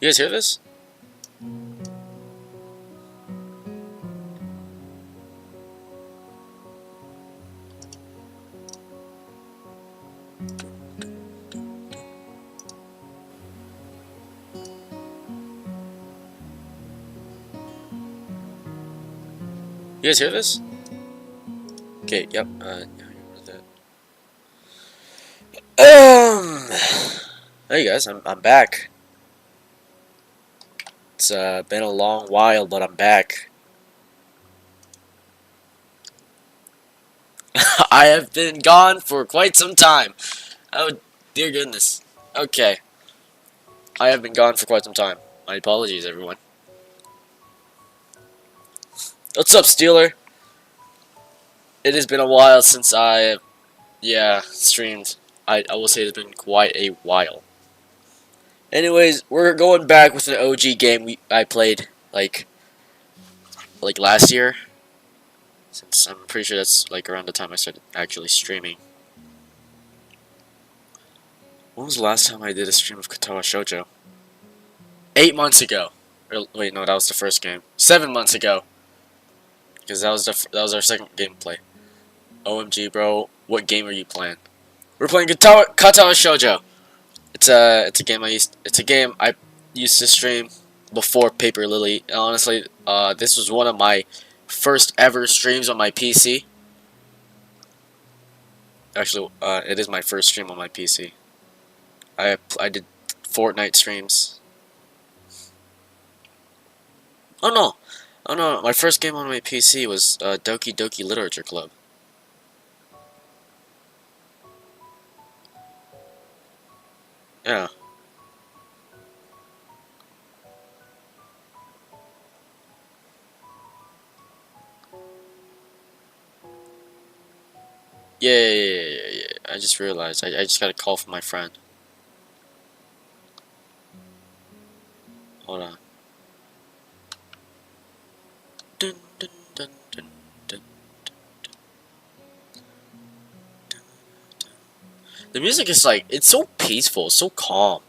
You guys hear this? You guys hear this? Okay, yep. Yeah, hey guys, I'm back. It's been a long while, but I'm back. I have been gone for quite some time. Oh dear goodness. Okay, I have been gone for quite some time. My apologies, everyone. What's up, Steeler? It has been a while since I, streamed. I will say it's been quite a while. Anyways, we're going back with an OG game I played like last year. Since I'm pretty sure that's like around the time I started actually streaming. When was the last time I did a stream of Katawa Shoujo? 8 months ago. Or, wait, no, that was the first game. 7 months ago. Because that was our second gameplay. OMG, bro, what game are you playing? We're playing Katawa Shoujo. It's a game I used to stream before Paper Lily. And honestly, this was one of my first ever streams on my PC. Actually, it is my first stream on my PC. I did Fortnite streams. Oh no, my first game on my PC was Doki Doki Literature Club. Yeah. Yeah. I just realized I just got a call from my friend. Hold on. Dun, dun, dun, dun, dun, dun. The music is like, it's so peaceful, so calm.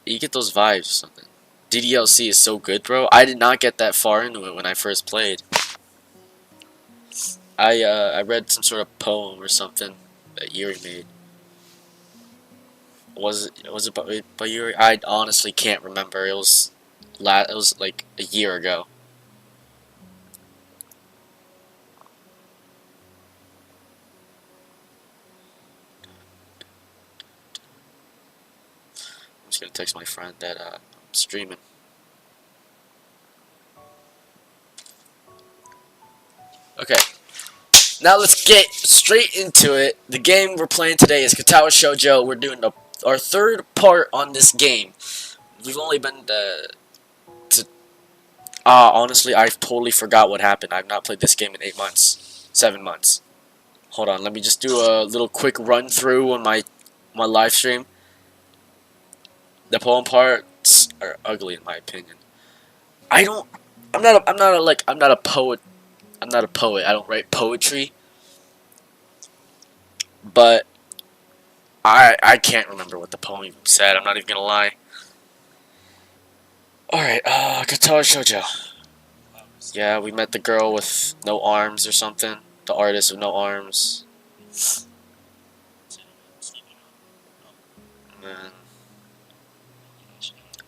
You get those vibes or something. DDLC is so good, bro. I did not get that far into it when I first played. I read some sort of poem or something that Yuri made. Was it by Yuri? I honestly can't remember. It was like a year ago. I'm just gonna text my friend that I'm streaming. Okay. Now let's get straight into it. The game we're playing today is Katawa Shoujo. We're doing our third part on this game. We've only been honestly, I totally forgot what happened. I've not played this game in 8 months. 7 months. Hold on, let me just do a little quick run through on my live stream. The poem parts are ugly in my opinion. I'm not a poet. I'm not a poet. I don't write poetry. But I can't remember what the poem even said. I'm not even gonna lie. Alright, Katawa Shoujo. Yeah, we met the girl with no arms or something. The artist with no arms. Man.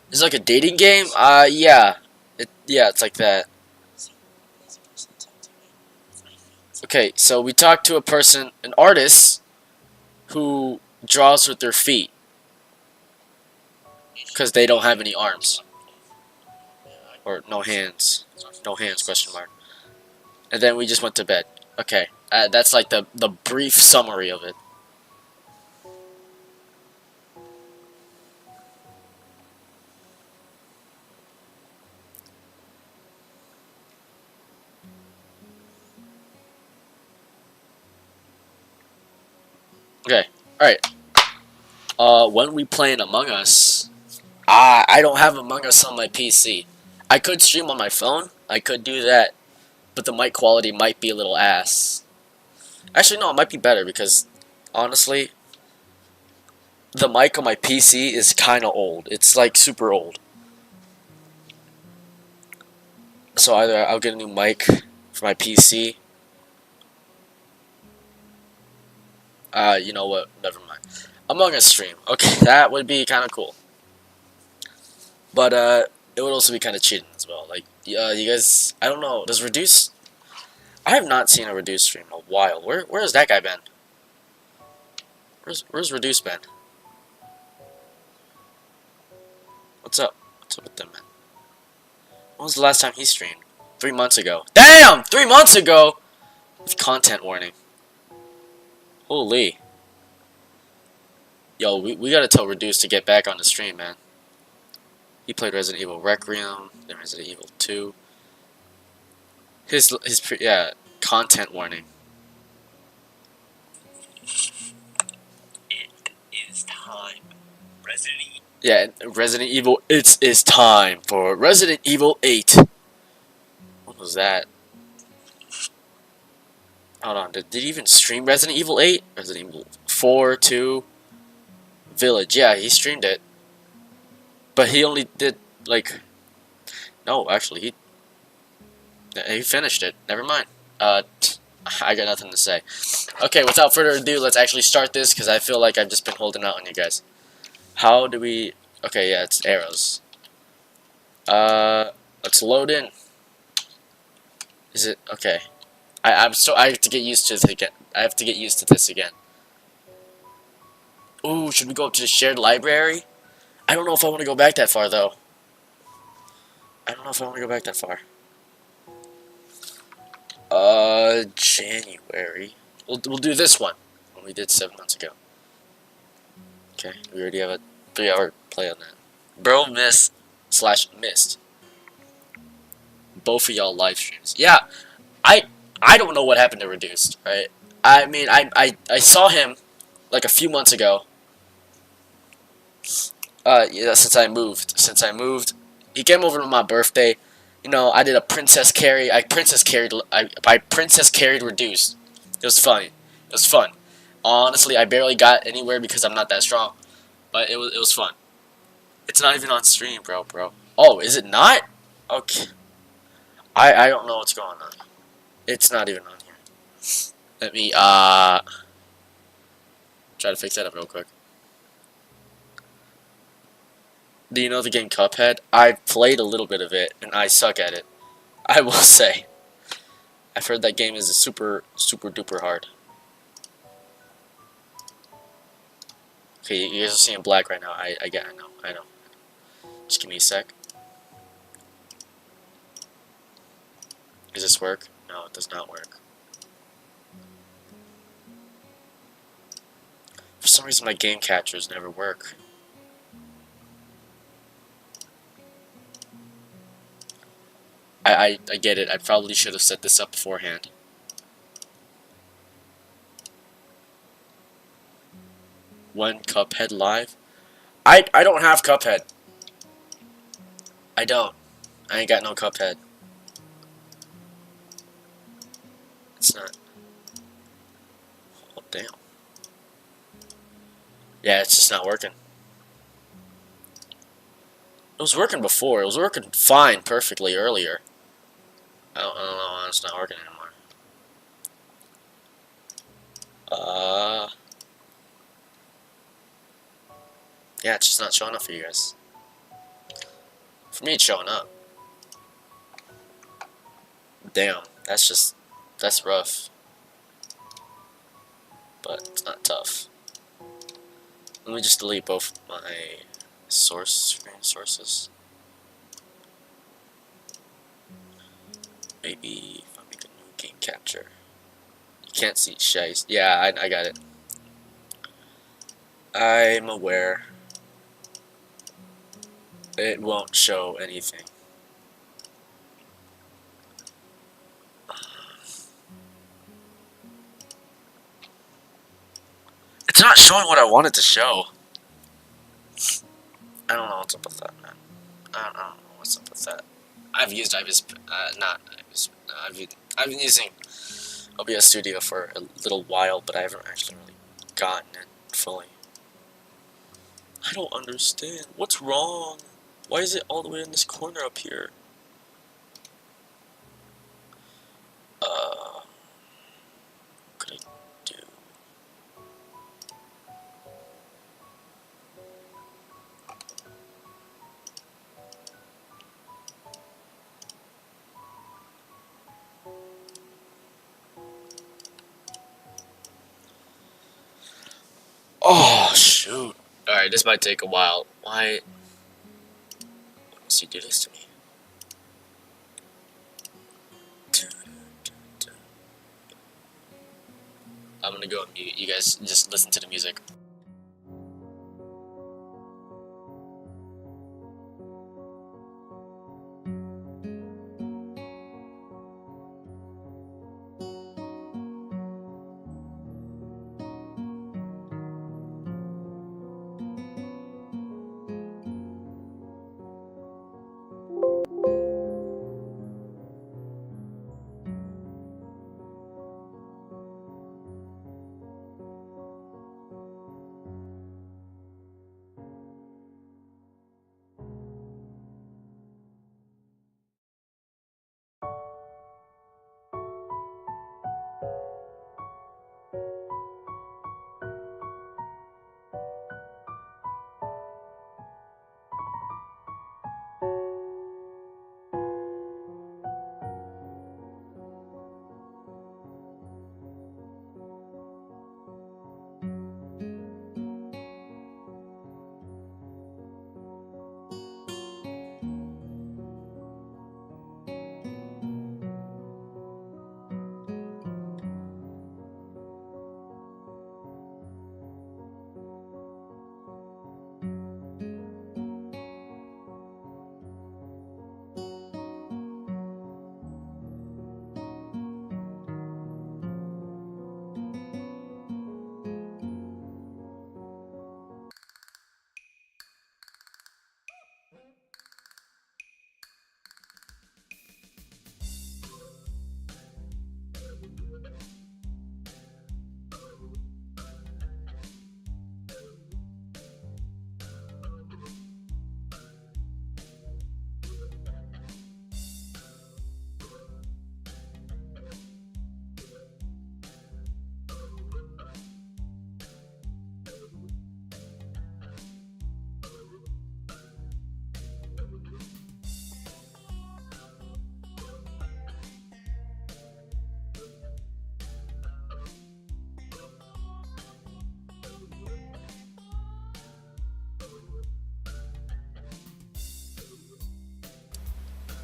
It's like a dating game? Yeah. It's like that. Okay, so we talked to a person, an artist, who draws with their feet. Because they don't have any arms. Or no hands. No hands, question mark. And then we just went to bed. Okay, that's like the brief summary of it. Okay, alright. When we playing Among Us, I don't have Among Us on my PC. I could stream on my phone, I could do that, but the mic quality might be a little ass. Actually, no, it might be better because, honestly, the mic on my PC is kind of old. It's like super old. So either I'll get a new mic for my PC. You know what? Never mind. Among Us stream. Okay, that would be kind of cool. But it would also be kind of cheating as well. Like, you guys, I don't know. Does Reduce? I have not seen a Reduce stream in a while. Where has that guy been? Where's Reduce been? What's up? What's up with them, man? When was the last time he streamed? 3 months ago. Damn! 3 months ago! With content warning. Holy. Yo, we gotta tell Reduce to get back on the stream, man. He played Resident Evil Requiem, then Resident Evil 2. Yeah, content warning. It is time. Resident Evil, it's time for Resident Evil 8. What was that? Hold on, did he even stream Resident Evil 8? Resident Evil 4, 2, Village. Yeah, he streamed it. But he only did, like... No, actually, he finished it. Never mind. I got nothing to say. Okay, without further ado, let's actually start this, because I feel like I've just been holding out on you guys. How do we... Okay, yeah, it's arrows. Let's load in. Is it... Okay. I have to get used to this again. I have to get used to this again. Ooh, should we go up to the shared library? I don't know if I want to go back that far, though. I don't know if I want to go back that far. January. We'll do this one. When we did 7 months ago. Okay, we already have a 3-hour play on that. Bro missed both of y'all live streams. Yeah, I don't know what happened to Reduced, right? I mean, I saw him like a few months ago. Yeah, since I moved, he came over to my birthday. You know, I did a princess carry. I princess carried Reduced. It was funny. It was fun. Honestly, I barely got anywhere because I'm not that strong, but it was fun. It's not even on stream, bro. Oh, is it not? Okay. I don't know what's going on. It's not even on here. Let me try to fix that up real quick. Do you know the game Cuphead? I've played a little bit of it, and I suck at it. I will say. I've heard that game is super duper hard. Okay, you guys are seeing black right now. I know. Just give me a sec. Does this work? No, it does not work. For some reason, my game catchers never work. I get it. I probably should have set this up beforehand. When Cuphead live? I don't have Cuphead. I don't. I ain't got no Cuphead. It's not. Oh, damn. Yeah, it's just not working. It was working before. It was working fine, perfectly earlier. I don't know why it's not working anymore. Yeah, it's just not showing up for you guys. For me, it's showing up. Damn, that's rough. But it's not tough. Let me just delete both my sources. Maybe if I make a new game capture. You can't see Shice. Yeah, I got it. I'm aware. It won't show anything. It's not showing what I wanted to show. I don't know what's up with that, man. I don't know what's up with that. I've been using OBS Studio for a little while, but I haven't actually really gotten it fully. I don't understand. What's wrong? Why is it all the way in this corner up here? What could I do? Oh, shoot. Alright, this might take a while. Why must you do this to me? I'm gonna go on mute. You guys just listen to the music.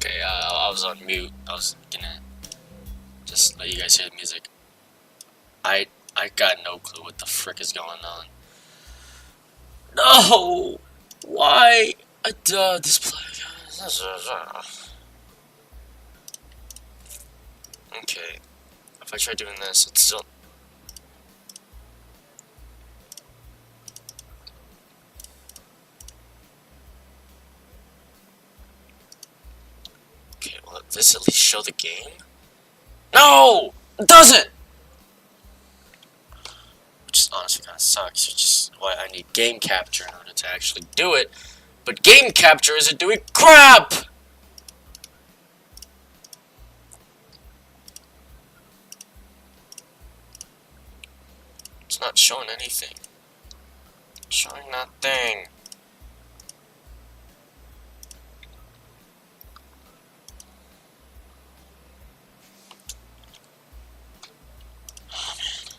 Okay, I was on mute. I was gonna just let you guys hear the music. I got no clue what the frick is going on. No! Why? Display. Okay. If I try doing this, it's still. Okay, well, does this at least show the game? No! It doesn't! Which is honestly kind of sucks, which is why I need game capture in order to actually do it. But game capture isn't doing crap! It's not showing anything. It's showing nothing. Oh, man.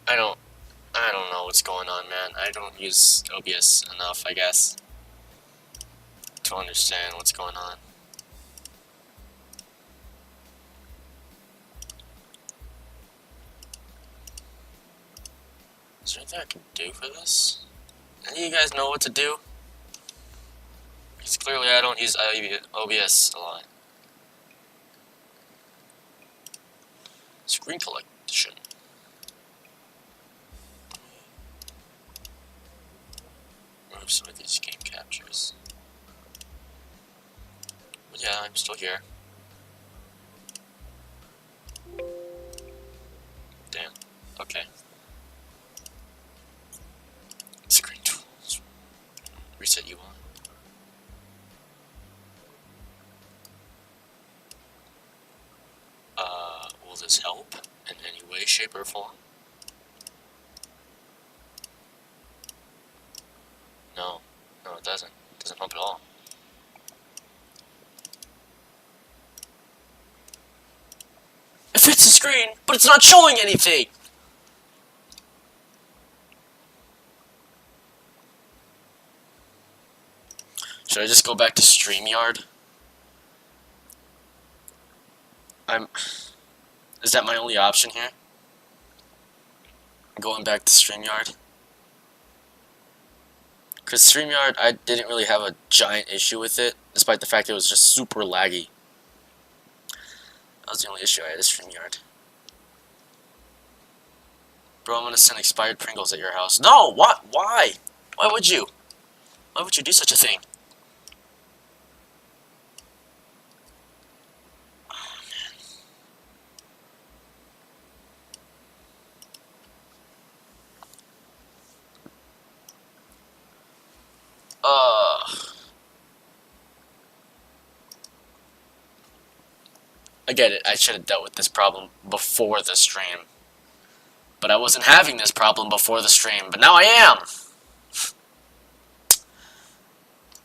I don't know what's going on, man. I don't use OBS enough, I guess, to understand what's going on. Is there anything I can do for this? Any of you guys know what to do? Because clearly I don't use OBS a lot. Screen collection. Remove some of these game captures. But yeah, I'm still here. Damn. shape, or form? No. No, it doesn't. It doesn't help at all. It fits the screen, but it's not showing anything! Should I just go back to StreamYard? Is that my only option here? Going back to StreamYard? Because StreamYard, I didn't really have a giant issue with it, despite the fact it was just super laggy. That was the only issue I had with StreamYard. Bro, I'm gonna send expired Pringles at your house. No! What? Why? Why would you? Why would you do such a thing? I get it. I should have dealt with this problem before the stream. But I wasn't having this problem before the stream, but now I am!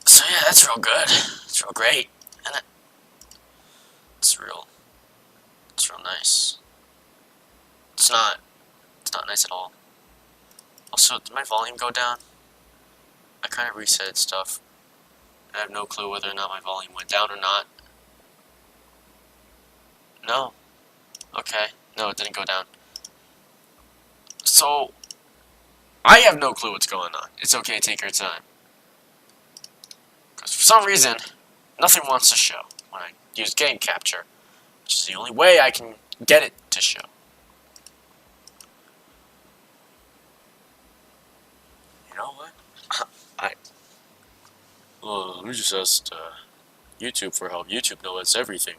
So yeah, that's real good. It's real great. And it's real nice. It's not nice at all. Also, did my volume go down? I kind of reset stuff. I have no clue whether or not my volume went down or not. No. Okay. No, it didn't go down. So, I have no clue what's going on. It's okay, take your time. Because for some reason, nothing wants to show when I use game capture, which is the only way I can get it to show. You know what? We just asked YouTube for help. YouTube knows everything.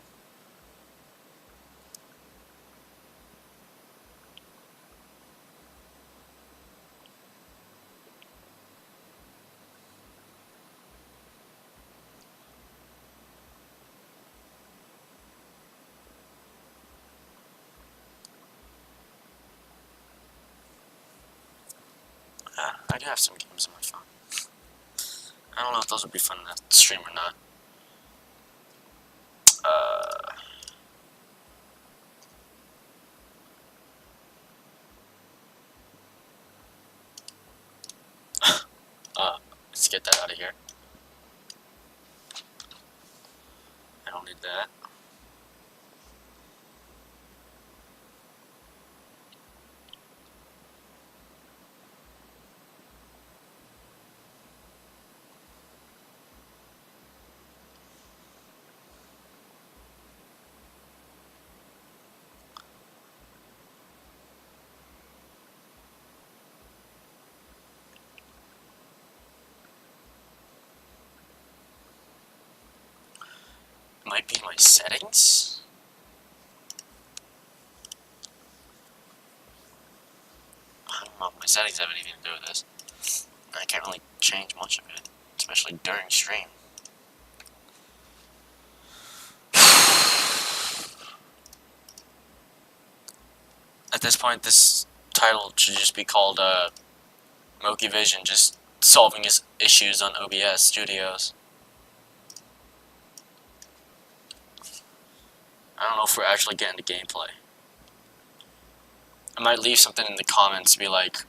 I do have some games on my phone. I don't know if those would be fun to stream or not. Let's get that out of here. I don't need that. Might be my settings. I don't know, my settings have anything to do with this. I can't really change much of it, especially during stream. At this point, this title should just be called Moki Vision, just solving his issues on OBS Studios. I don't know if we're actually getting to gameplay. I might leave something in the comments to be like,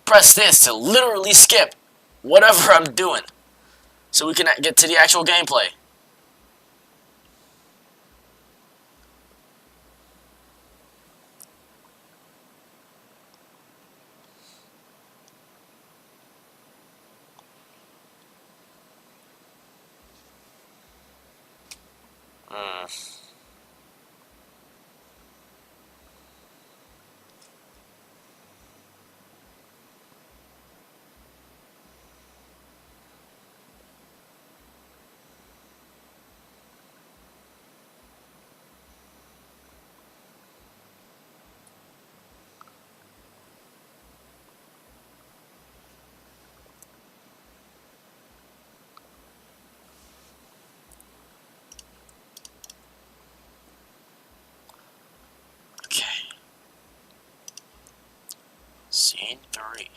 press this to literally skip whatever I'm doing, so we can get to the actual gameplay. Scene 3.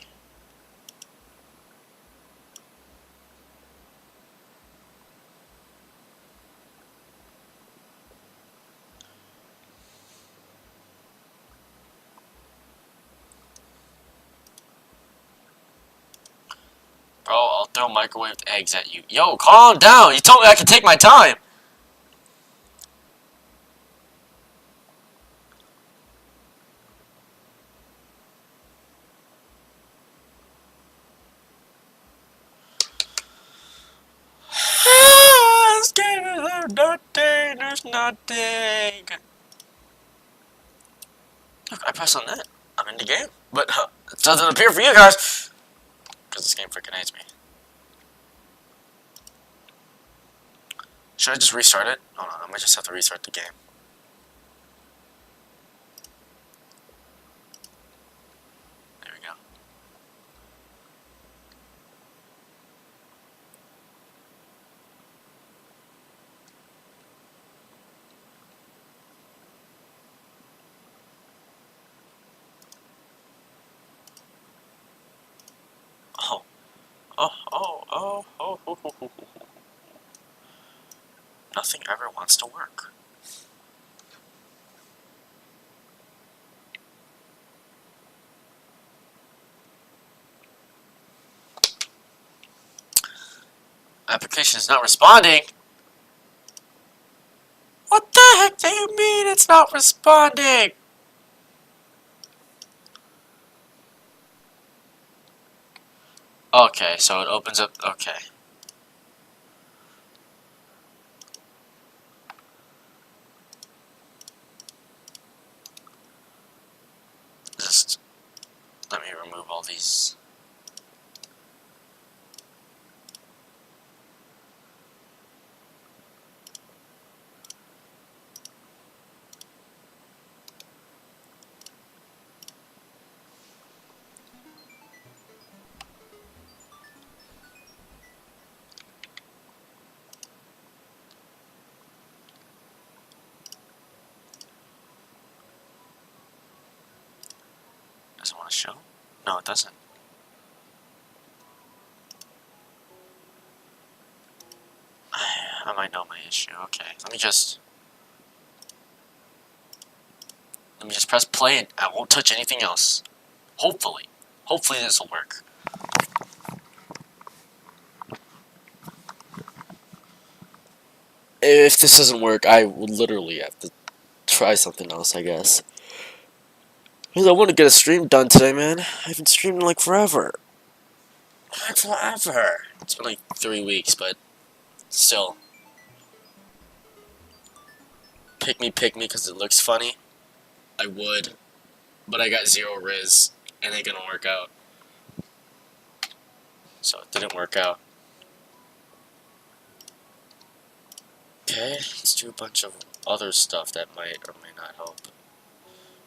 Bro, I'll throw microwaved eggs at you. Yo, calm down! You told me I could take my time! There's nothing. Look, I press on that. I'm in the game. But it doesn't appear for you guys. Because this game freaking hates me. Should I just restart it? Oh no, I might just have to restart the game. There we go. Oh. Oh. Nothing ever wants to work. Application is not responding. What the heck do you mean it's not responding? Okay, so it opens up. Okay. Just let me remove all these. Doesn't want to show? No, it doesn't. I might know my issue. Okay, let me just press play and I won't touch anything else. Hopefully this will work. If this doesn't work, I will literally have to try something else, I guess. Because I want to get a stream done today, man. I haven't streamed in like forever. Like forever. It's been like 3 weeks, but still. Pick me, because it looks funny. I would. But I got 0 Riz. And it ain't gonna work out. So it didn't work out. Okay, let's do a bunch of other stuff that might or may not help.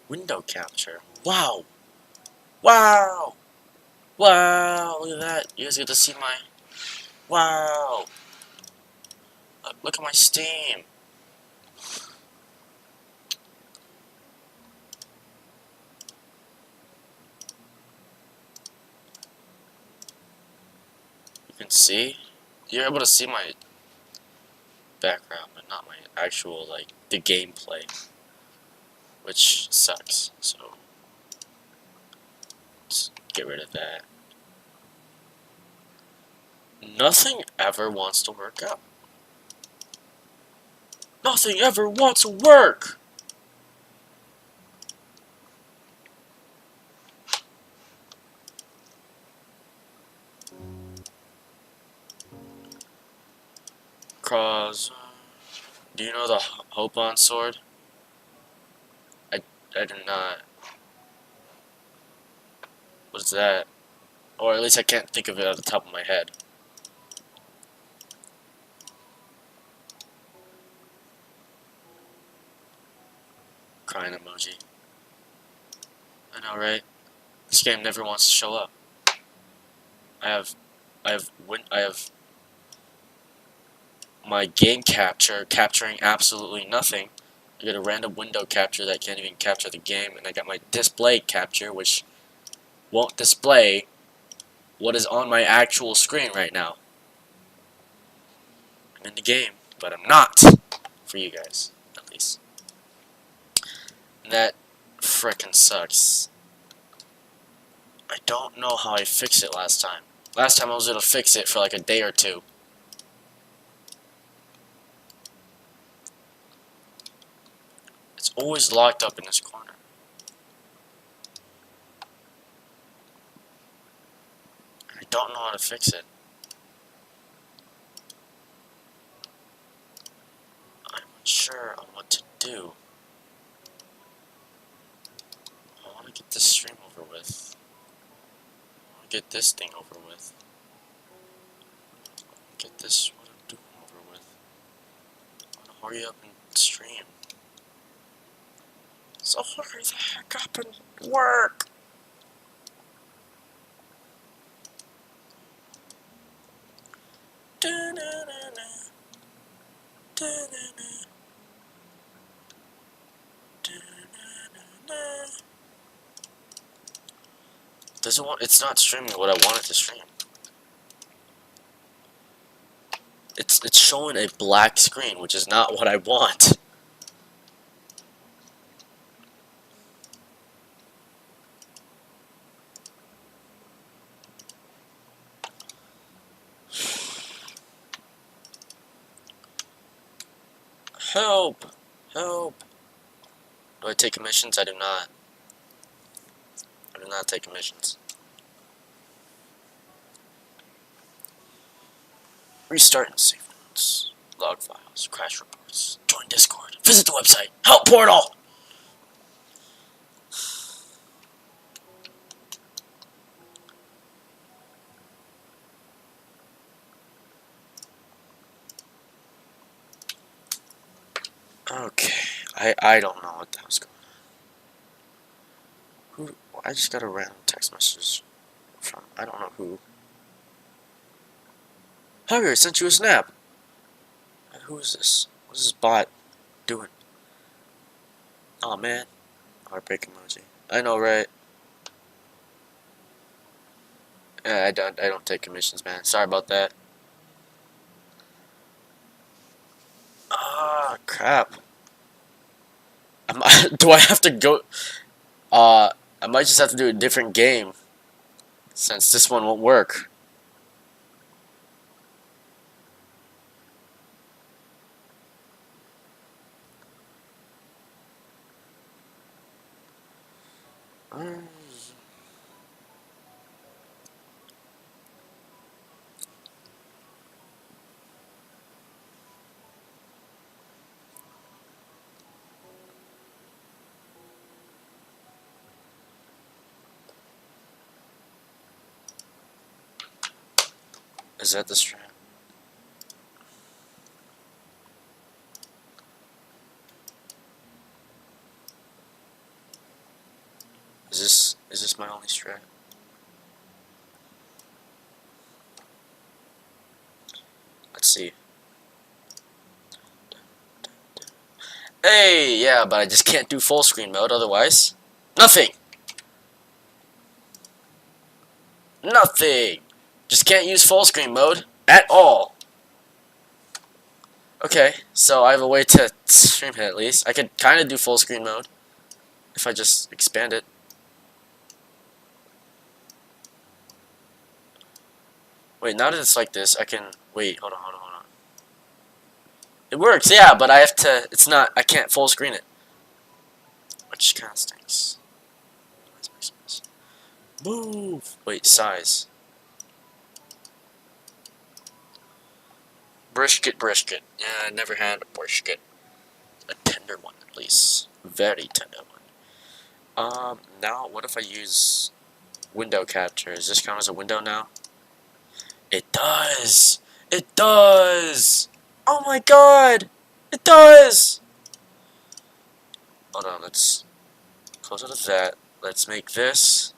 Window capture. Wow! Wow! Wow! Look at that. You guys get to see my... Wow! Look at my Steam. You can see? You're able to see my background, but not my actual, like, the gameplay. Which sucks, so... let's get rid of that. Nothing ever wants to work out. Nothing ever wants to work! Cross. Do you know the Hopon sword? I do not. What is that? Or at least I can't think of it off the top of my head. Crying emoji. I know, right? This game never wants to show up. I have my game capture capturing absolutely nothing. I get a random window capture that can't even capture the game, and I got my display capture, which won't display what is on my actual screen right now. I'm in the game, but I'm not. For you guys, at least. And that frickin' sucks. I don't know how I fixed it last time. Last time I was able to fix it for like a day or two. It's always locked up in this corner. I don't know how to fix it. I'm unsure on what to do. I want to get this stream over with. I want to get this thing over with. Get this what I'm doing over with. I want to hurry up and stream. So hurry the heck up and work! Doesn't want. It's not streaming what I want it to stream. It's showing a black screen, which is not what I want. Help! Help! Do I take commissions? I do not. I do not take commissions. Restart and save notes. Log files. Crash reports. Join Discord. Visit the website. Help portal! Okay. I don't know what the hell's going on. Who? I just got a random text message from I don't know who. Hugger, I sent you a snap. Who is this? What is this bot doing? Oh man. Heartbreak emoji. I know, right? Yeah, I don't take commissions, man. Sorry about that. Ah, crap. Do I have to go? I might just have to do a different game since this one won't work. Is that the stream? Is this my only strat? Let's see. Hey, yeah, but I just can't do full screen mode otherwise. Nothing! Nothing! Just can't use full screen mode at all. Okay, so I have a way to stream it at least. I could kind of do full screen mode if I just expand it. Wait, now that it's like this, I can... Wait, hold on. It works, yeah, but I have to... It's not... I can't full screen it. Which kind of stinks. Move! Wait, size. Brisket. Yeah, I never had a brisket. A tender one, at least. Very tender one. Now, what if I use window capture? Does this count as a window now? It does! It does! Oh my god! It does! Hold on, let's close out of that. Let's make this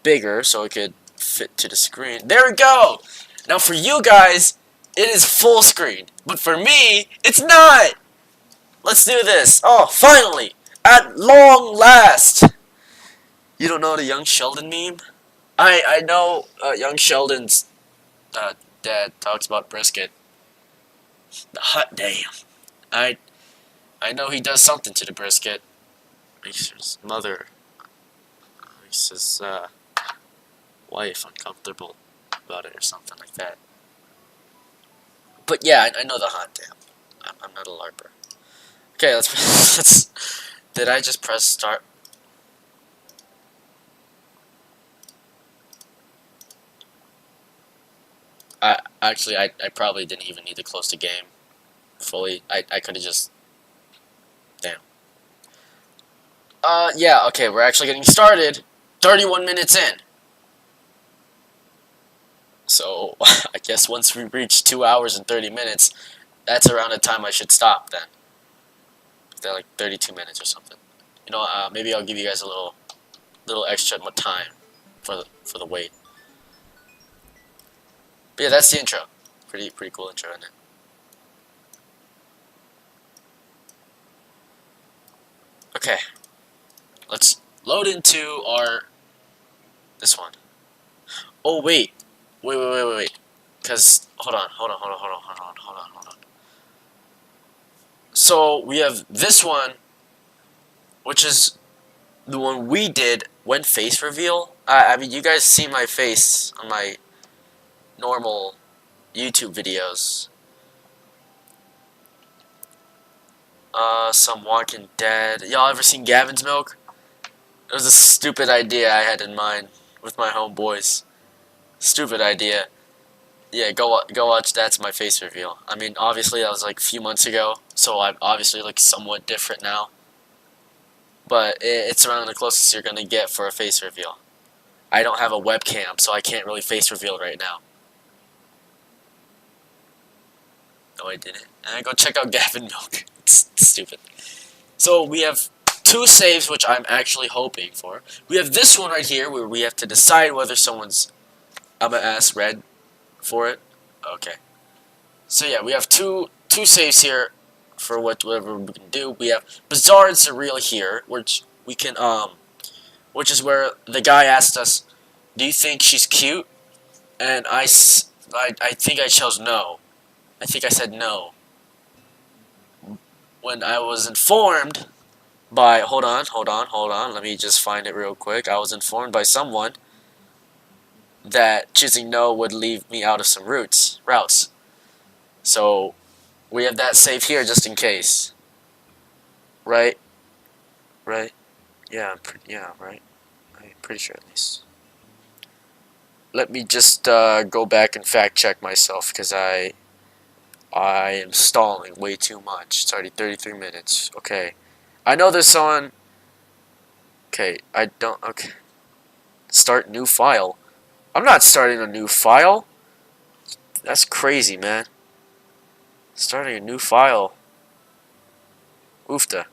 bigger so it could fit to the screen. There we go! Now for you guys, it is full screen. But for me, it's not! Let's do this. Oh, finally! At long last! You don't know the Young Sheldon meme? I know Young Sheldon's dad talks about brisket. Hot damn. I I know he does something to the brisket. Makes his mother, makes his wife uncomfortable about it or something like that. But yeah, I know the hot damn. I'm not a LARPer. Okay, let's. Did I just press start? I probably didn't even need to close the game fully. I could have just. Damn. Yeah, okay, we're actually getting started. 31 minutes in. So, I guess once we reach 2 hours and 30 minutes, that's around the time I should stop then. They're like 32 minutes or something. You know, maybe I'll give you guys a little extra time for the wait. But yeah, that's the intro. Pretty cool intro, isn't it? Okay, let's load into this one. Oh wait. Cause hold on. So we have this one, which is the one we did when face reveal. I mean, you guys see my face on my normal YouTube videos. Some Walking Dead. Y'all ever seen Gavin's Milk? It was a stupid idea I had in mind with my homeboys. Stupid idea. Yeah, go watch That's My Face Reveal. I mean, obviously that was like a few months ago, so I obviously look somewhat different now. But it's around the closest you're gonna get for a face reveal. I don't have a webcam, so I can't really face reveal right now. No, I didn't. And go check out Gavin Milk. It's stupid. So we have two saves, which I'm actually hoping for. We have this one right here, where we have to decide whether someone's ass red for it. Okay. So yeah, we have two saves here for whatever we can do. We have Bizarre and Surreal here, which we can which is where the guy asked us, "Do you think she's cute?" And I think I chose no. I think I said no. When I was informed by hold on. Let me just find it real quick. I was informed by someone that choosing no would leave me out of some routes. So we have that save here just in case. Right? Right? Yeah, right. I'm pretty sure at least. Let me just go back and fact check myself because I am stalling way too much. It's already 33 minutes. Okay. I know there's someone. Okay, I don't. Okay. Start new file. I'm not starting a new file. That's crazy, man. Starting a new file. Oofta.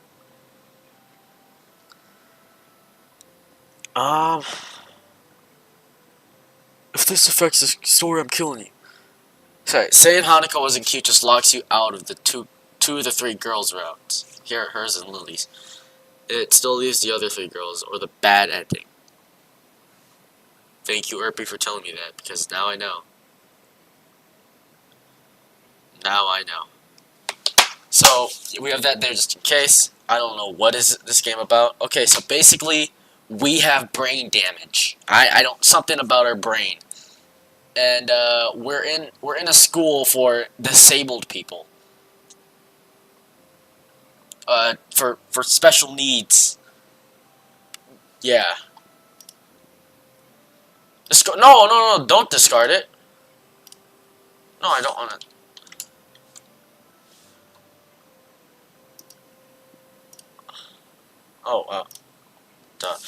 If this affects the story, I'm killing you. Sorry, saying Hanukkah wasn't cute just locks you out of the two of the three girls routes. Here, hers and Lily's. It still leaves the other three girls, or the bad ending. Thank you, Erpy, for telling me that, because now I know. Now I know. So, we have that there just in case. I don't know what is this game about. Okay, so basically, we have brain damage. I don't, something about our brain. And, we're in a school for disabled people. For special needs. Yeah. No, don't discard it. No, I don't want to. Oh, duh.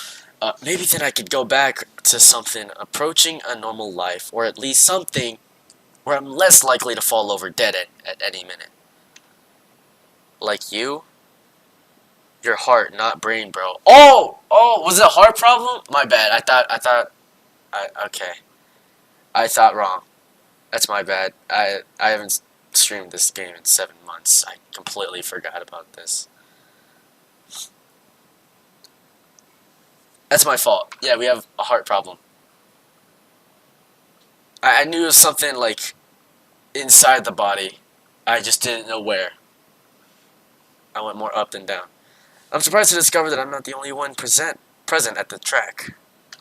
Maybe then I could go back to something approaching a normal life, or at least something where I'm less likely to fall over dead at any minute. Like you? Your heart, not brain, bro. Oh, was it a heart problem? My bad. Okay. I thought wrong. That's my bad. I haven't streamed this game in 7 months. I completely forgot about this. That's my fault. Yeah, we have a heart problem. I knew it was something like inside the body. I just didn't know where. I went more up than down. I'm surprised to discover that I'm not the only one present at the track.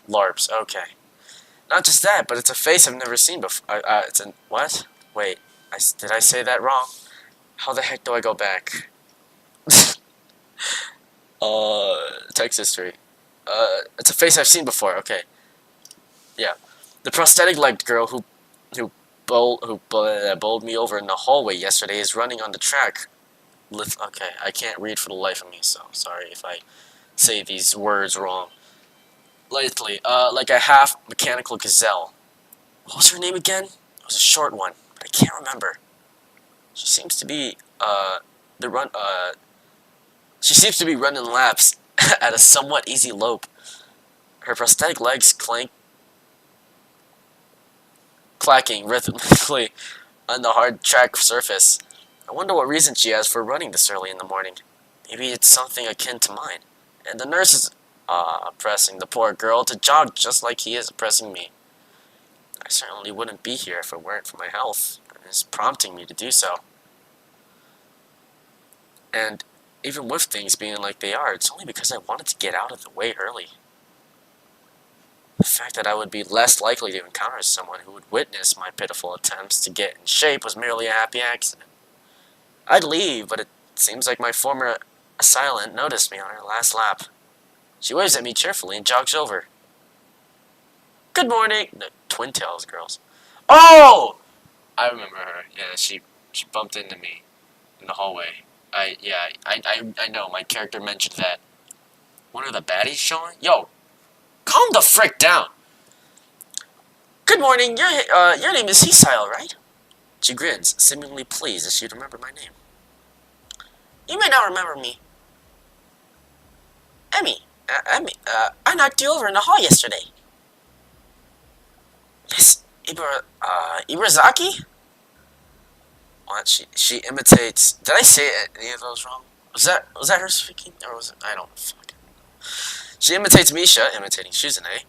LARPs, okay. Not just that, but it's a face I've never seen before. It's an what? Wait, did I say that wrong? How the heck do I go back? Text history. It's a face I've seen before. Okay, yeah, the prosthetic-legged girl who bowled me over in the hallway yesterday is running on the track. Okay, I can't read for the life of me, so sorry if I say these words wrong. Lately, like a half-mechanical gazelle. What was her name again? It was a short one, but I can't remember. She seems to be, she seems to be running laps at a somewhat easy lope. Her prosthetic legs clacking rhythmically on the hard track surface. I wonder what reason she has for running this early in the morning. Maybe it's something akin to mine. And the nurse is pressing the poor girl to jog just like he is pressing me. I certainly wouldn't be here if it weren't for my health. It's prompting me to do so. And even with things being like they are, it's only because I wanted to get out of the way early. The fact that I would be less likely to encounter someone who would witness my pitiful attempts to get in shape was merely a happy accident. I'd leave, but it seems like my former assailant noticed me on her last lap. She waves at me cheerfully and jogs over. Good morning! The Twin Tails girls. Oh! I remember her. Yeah, she bumped into me in the hallway. I know, my character mentioned that. One of the baddies showing? Yo, calm the frick down! Good morning, your name is Hisile, right? She grins, seemingly pleased as she'd remember my name. You may not remember me. Emmy, I knocked you over in the hall yesterday. Miss Ibarazaki? What? She imitates. Did I say any of those wrong? Was that her speaking, or was it? I don't fucking know. She imitates Misha, imitating Shizune,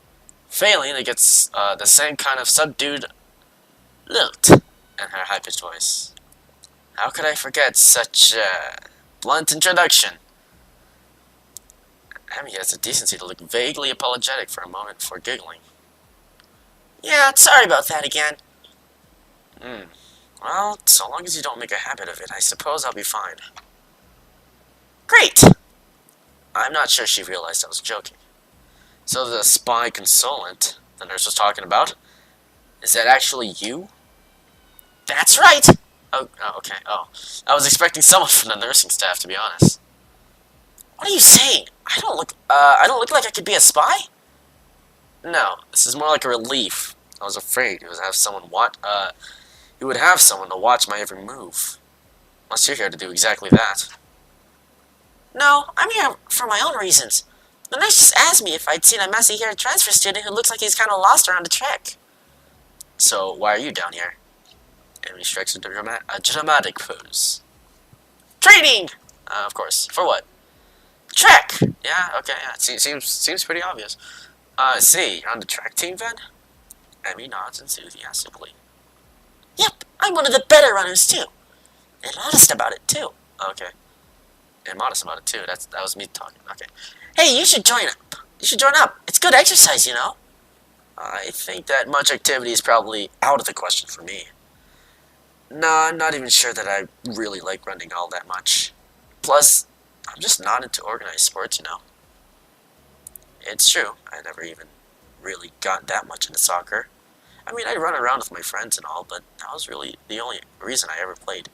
failing to get the same kind of subdued lilt in her high-pitched voice. How could I forget such a blunt introduction? Emmy has the decency to look vaguely apologetic for a moment before giggling. Yeah, sorry about that again. Well, so long as you don't make a habit of it, I suppose I'll be fine. Great! I'm not sure she realized I was joking. So the spy consultant the nurse was talking about, is that actually you? That's right! Oh, okay, oh. I was expecting someone from the nursing staff, to be honest. What are you saying? I don't look like I could be a spy? No, this is more like a relief. I was afraid he would have someone to watch my every move. Unless you're here to do exactly that. No, I'm here for my own reasons. The nurse just asked me if I'd seen a messy-haired transfer student who looks like he's kind of lost around the track. So, why are you down here? And he strikes a dramatic pose. Training! Of course. For what? Track! Yeah, okay, yeah. Seems pretty obvious. See, you're on the track team then? Emmy nods enthusiastically. Yep, I'm one of the better runners too. And modest about it too. Okay. And modest about it too. That was me talking. Okay. Hey, you should join up. It's good exercise, you know. I think that much activity is probably out of the question for me. No, I'm not even sure that I really like running all that much. Plus, I'm just not into organized sports, you know. It's true, I never even really got that much into soccer. I mean, I run around with my friends and all, but that was really the only reason I ever played.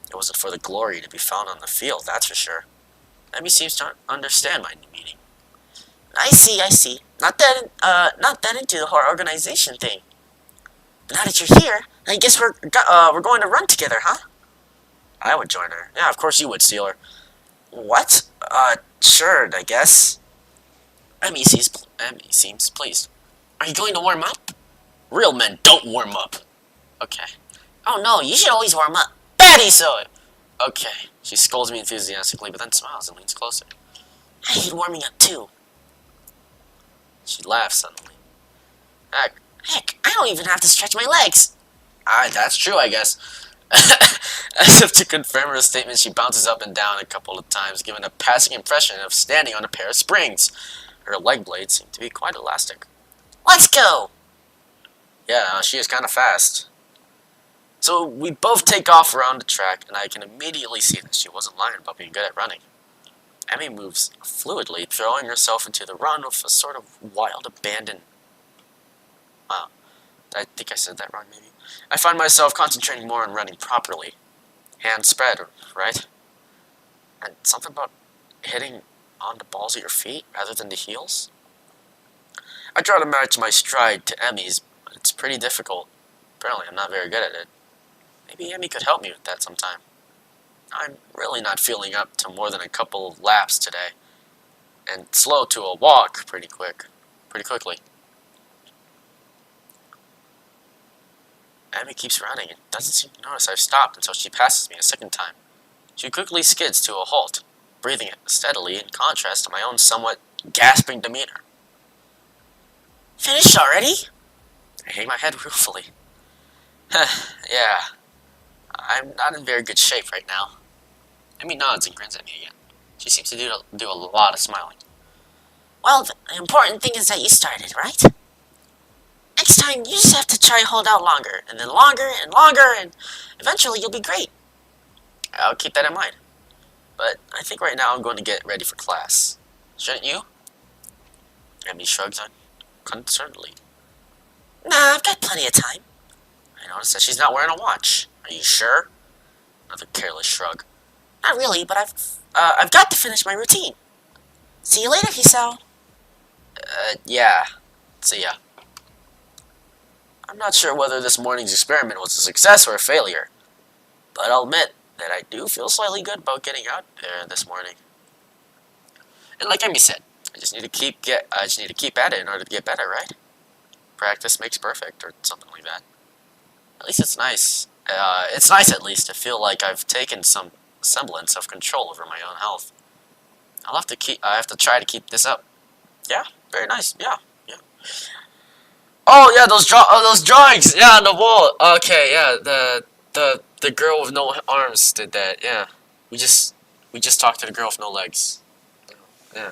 It wasn't for the glory to be found on the field, that's for sure. Emmy seems to understand my meaning. I see. Not that into the whole organization thing. But now that you're here, I guess we're going to run together, huh? I would join her. Yeah, of course you would, Steeler. What? Sure, I guess. Emmy seems pleased. Are you going to warm up? Real men don't warm up. Okay. Oh no, you should always warm up. Batty so. Okay. She scolds me enthusiastically, but then smiles and leans closer. I hate warming up too. She laughed suddenly. Heck, I don't even have to stretch my legs. That's true, I guess. As if to confirm her statement, she bounces up and down a couple of times, giving a passing impression of standing on a pair of springs. Her leg blades seem to be quite elastic. Let's go! Yeah, she is kind of fast. So we both take off around the track, and I can immediately see that she wasn't lying about being good at running. Emmy moves fluidly, throwing herself into the run with a sort of wild abandon. Wow, I think I said that wrong, maybe. I find myself concentrating more on running properly. Hands spread, right? And something about hitting on the balls of your feet rather than the heels? I try to match my stride to Emmy's, but it's pretty difficult. Apparently, I'm not very good at it. Maybe Emmy could help me with that sometime. I'm really not feeling up to more than a couple of laps today, and slow to a walk pretty quickly. Emmy keeps running and doesn't seem to notice I've stopped until she passes me a second time. She quickly skids to a halt, breathing steadily in contrast to my own somewhat gasping demeanor. Finished already? I hang my head ruefully. Yeah, I'm not in very good shape right now. Emmy nods and grins at me again. She seems to do a lot of smiling. Well, the important thing is that you started, right? Next time, you just have to try and hold out longer, and then longer, and eventually you'll be great. I'll keep that in mind. But I think right now I'm going to get ready for class. Shouldn't you? Emmy shrugs unconcernedly. Nah, I've got plenty of time. I notice that she's not wearing a watch. Are you sure? Another careless shrug. Not really, but I've got to finish my routine. See you later, Hisao. Yeah. See ya. I'm not sure whether this morning's experiment was a success or a failure, but I'll admit that I do feel slightly good about getting out there this morning. And like Emmy said, I just need to keep at it in order to get better, right? Practice makes perfect, or something like that. At least it's nice. It's nice at least to feel like I've taken some semblance of control over my own health. I have to try to keep this up. Yeah, very nice. Yeah. Oh yeah, those drawings. Yeah, on the wall. Okay, yeah. The girl with no arms did that. Yeah, we just talked to the girl with no legs. Yeah.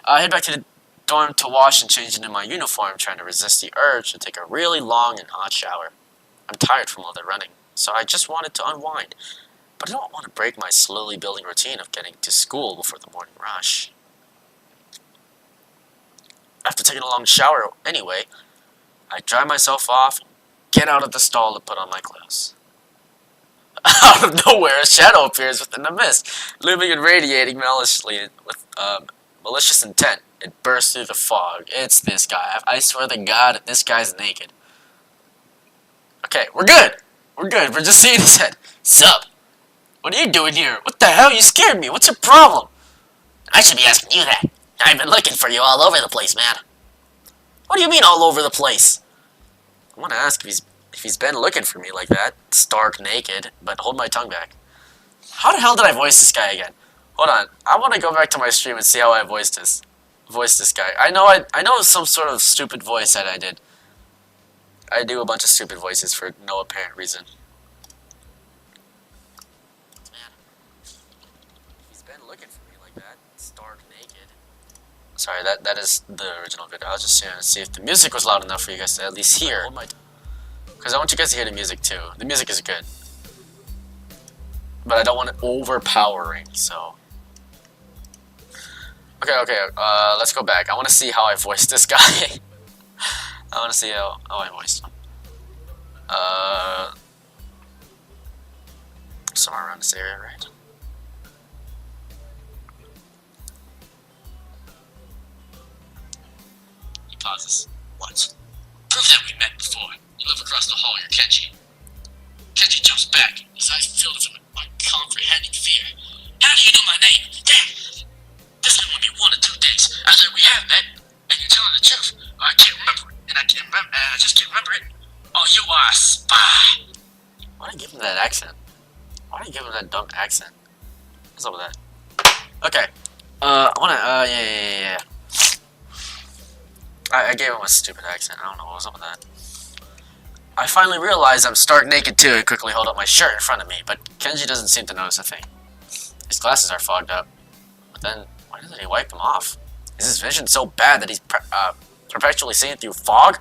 I head back to the dorm to wash and change into my uniform, trying to resist the urge to take a really long and hot shower. I'm tired from all the running, so I just wanted to unwind. But I don't want to break my slowly building routine of getting to school before the morning rush. After taking a long shower anyway, I dry myself off, get out of the stall to put on my clothes. Out of nowhere, a shadow appears within the mist, looming and radiating maliciously with malicious intent. It bursts through the fog. It's this guy. I swear to God, this guy's naked. Okay, we're good. We're just seeing his head. Sup? What are you doing here? What the hell? You scared me. What's your problem? I should be asking you that. I've been looking for you all over the place, man. What do you mean all over the place? I want to ask if he's been looking for me like that, stark naked, but hold my tongue back. How the hell did I voice this guy again? Hold on, I want to go back to my stream and see how I voiced this guy. I know some sort of stupid voice that I did. I do a bunch of stupid voices for no apparent reason. Man, he's been looking for me like that, stark naked. Sorry, that is the original video. I was just trying to see if the music was loud enough for you guys to at least hear. Because I want you guys to hear the music too. The music is good. But I don't want it overpowering, so... Okay, let's go back. I want to see how I voiced this guy. I want to see how I voiced him. Somewhere around this area, right? He pauses. What? Prove that we met before. You live across the hall, you're Kenji. Kenji jumps back, his eyes filled with an uncomprehending fear. How do you know my name? Yeah! This ain't gonna be 1 or 2 days after we have met, and you're telling the truth. I can't remember it, and I just can't remember it. Oh, you are a spy! Why did I give him that accent? Why did I give him that dumb accent? What's up with that? Okay. I wanna, yeah. I gave him a stupid accent. I don't know what was up with that. I finally realized I'm stark naked too and quickly hold up my shirt in front of me, but Kenji doesn't seem to notice a thing. His glasses are fogged up, but then why doesn't he wipe them off? Is his vision so bad that he's perpetually seeing through fog?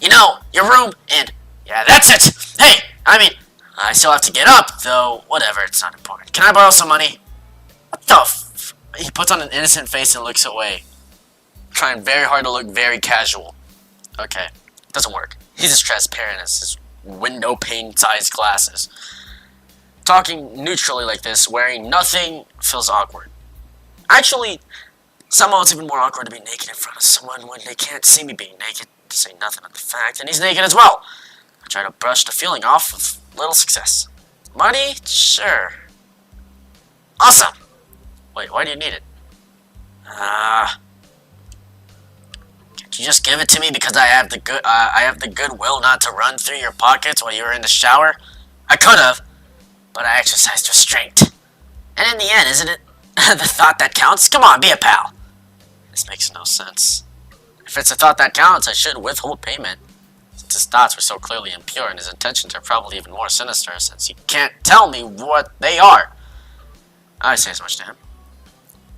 You know, your room, and yeah, that's it! Hey, I mean, I still have to get up, though whatever, it's not important. Can I borrow some money? What the f... He puts on an innocent face and looks away, trying very hard to look very casual. Okay, doesn't work. He's as transparent as his window pane-sized glasses. Talking neutrally like this, wearing nothing, feels awkward. Actually, somehow it's even more awkward to be naked in front of someone when they can't see me being naked, to say nothing of the fact, and he's naked as well. I try to brush the feeling off with little success. Money? Sure. Awesome! Wait, why do you need it? Can't you just give it to me because I have the goodwill not to run through your pockets while you were in the shower? I could have, but I exercised restraint. And in the end, isn't it the thought that counts? Come on, be a pal. This makes no sense. If it's a thought that counts, I should withhold payment. Since his thoughts were so clearly impure and his intentions are probably even more sinister since he can't tell me what they are. I say as much to him.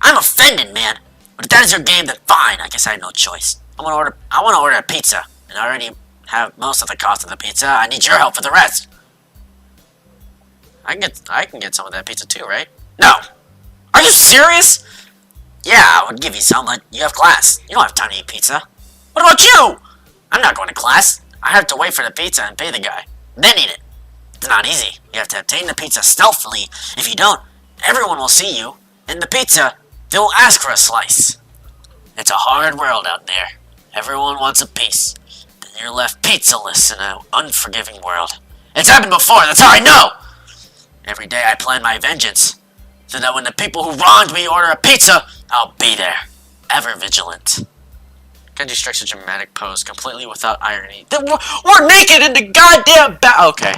I'm offended, man. But if that is your game, then fine. I guess I have no choice. I want to order a pizza, and I already have most of the cost of the pizza. I need your help for the rest. I can get some of that pizza too, right? No. Are you serious? Yeah, I would give you some, but you have class. You don't have time to eat pizza. What about you? I'm not going to class. I have to wait for the pizza and pay the guy. Then eat it. It's not easy. You have to obtain the pizza stealthily. If you don't, everyone will see you, and the pizza, they'll ask for a slice. It's a hard world out there. Everyone wants a piece. Then you're left pizzaless in an unforgiving world. It's happened before, that's how I know! Every day I plan my vengeance, so that when the people who wronged me order a pizza, I'll be there, ever vigilant. Kenji strikes a dramatic pose, completely without irony. We're naked in the goddamn okay.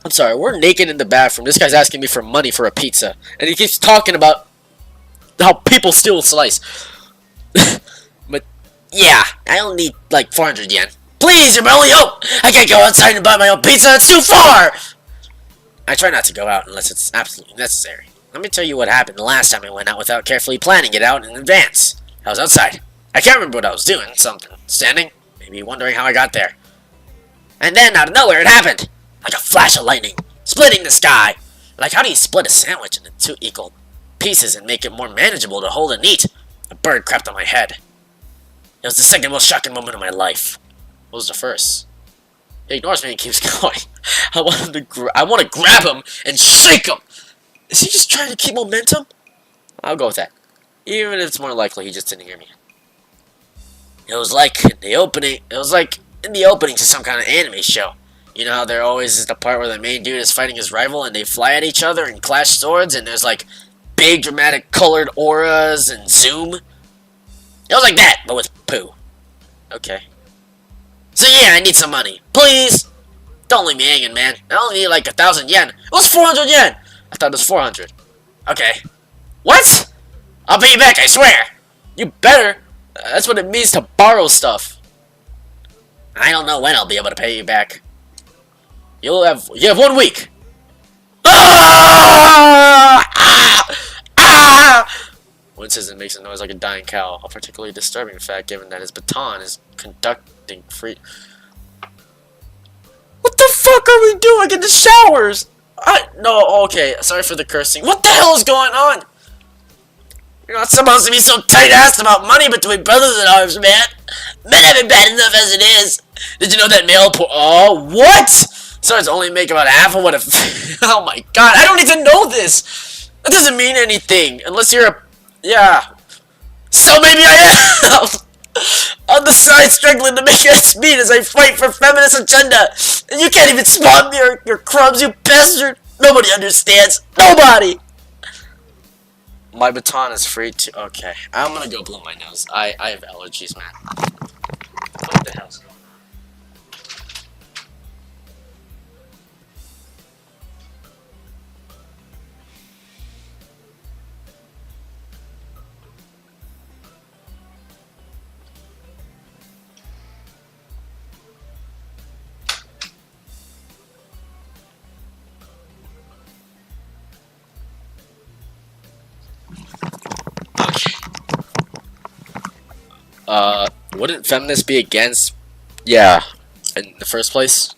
I'm sorry, we're naked in the bathroom. This guy's asking me for money for a pizza. And he keeps talking about how people steal a slice. But, yeah, I only need like 400 yen. Please, you're my only hope! I can't go outside and buy my own pizza, it's too far! I try not to go out unless it's absolutely necessary. Let me tell you what happened the last time I went out without carefully planning it out in advance. I was outside. I can't remember what I was doing. Something. Standing? Maybe wondering how I got there. And then, out of nowhere, it happened! Like a flash of lightning, splitting the sky. Like, how do you split a sandwich into 2 equal pieces and make it more manageable to hold and eat? A bird crept on my head. It was the second most shocking moment of my life. What was the first? He ignores me and keeps going. I want to grab him and shake him. Is he just trying to keep momentum? I'll go with that. Even if it's more likely he just didn't hear me. It was like in the opening to some kind of anime show. You know how there always is the part where the main dude is fighting his rival and they fly at each other and clash swords and there's like big dramatic colored auras and zoom? It was like that, but with poo. Okay. So yeah, I need some money. Please! Don't leave me hanging, man. I only need like 1,000 yen. It was 400 yen! I thought it was 400. Okay. What? I'll pay you back, I swear! You better! That's what it means to borrow stuff. I don't know when I'll be able to pay you back. You have 1 week. Ah! Ah! Ah! Winston makes a noise like a dying cow, a particularly disturbing fact given that his baton is conducting free. What the fuck are we doing in the showers? No, okay, sorry for the cursing. What the hell is going on? You're not supposed to be so tight-assed about money between brothers in arms, man. Men have it bad enough as it is. Did you know that male oh, what? Swords only make about half of what a oh my god, I don't need to know this. That doesn't mean anything, unless you're a yeah. So maybe I am! On the side, struggling to make ends meet as I fight for feminist agenda. And you can't even spawn me your crumbs, you bastard! Nobody understands. Nobody! My baton is free to... Okay, I'm gonna go blow my nose. I have allergies, man. What the hell's going on? Wouldn't feminists be against, yeah, in the first place?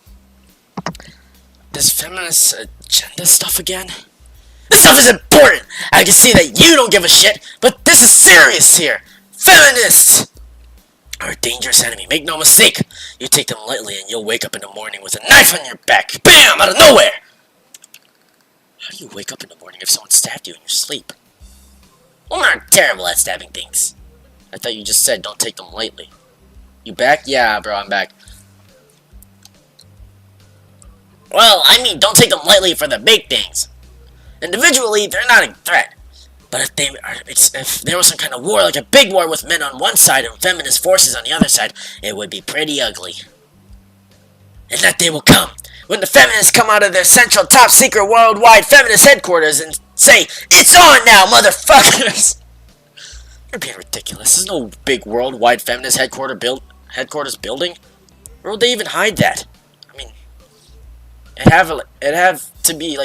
This feminist agenda stuff again? This stuff is important! I can see that you don't give a shit, but this is serious here! Feminists are a dangerous enemy, make no mistake. You take them lightly and you'll wake up in the morning with a knife on your back. BAM! Out of nowhere! How do you wake up in the morning if someone stabbed you in your sleep? Women are terrible at stabbing things. I thought you just said don't take them lightly. You back? Yeah, bro, I'm back. Well, I mean, don't take them lightly for the big things. Individually, they're not a threat. But if there was some kind of war, like a big war with men on one side and feminist forces on the other side, it would be pretty ugly. And that day will come, when the feminists come out of their central top-secret worldwide feminist headquarters and say, "It's on now, motherfuckers!" You're being ridiculous. There's no big worldwide feminist headquarters building. Where would they even hide that? I mean, it'd have to be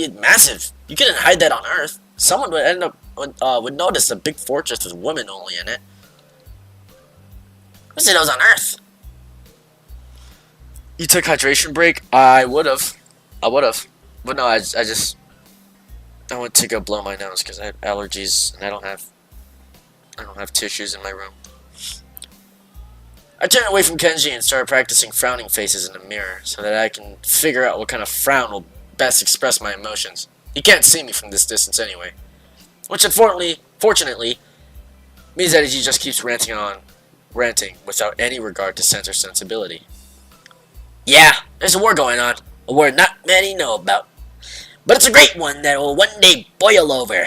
massive. You couldn't hide that on Earth. Someone would notice a big fortress with women only in it. Who said it was on Earth? You took hydration break? I would've. But no, I went to go blow my nose because I had allergies and I don't have tissues in my room. I turned away from Kenji and started practicing frowning faces in the mirror so that I can figure out what kind of frown will best express my emotions. He can't see me from this distance anyway. Which fortunately, means that he just keeps ranting without any regard to sense or sensibility. Yeah, there's a war going on. A war not many know about. But it's a great one that will one day boil over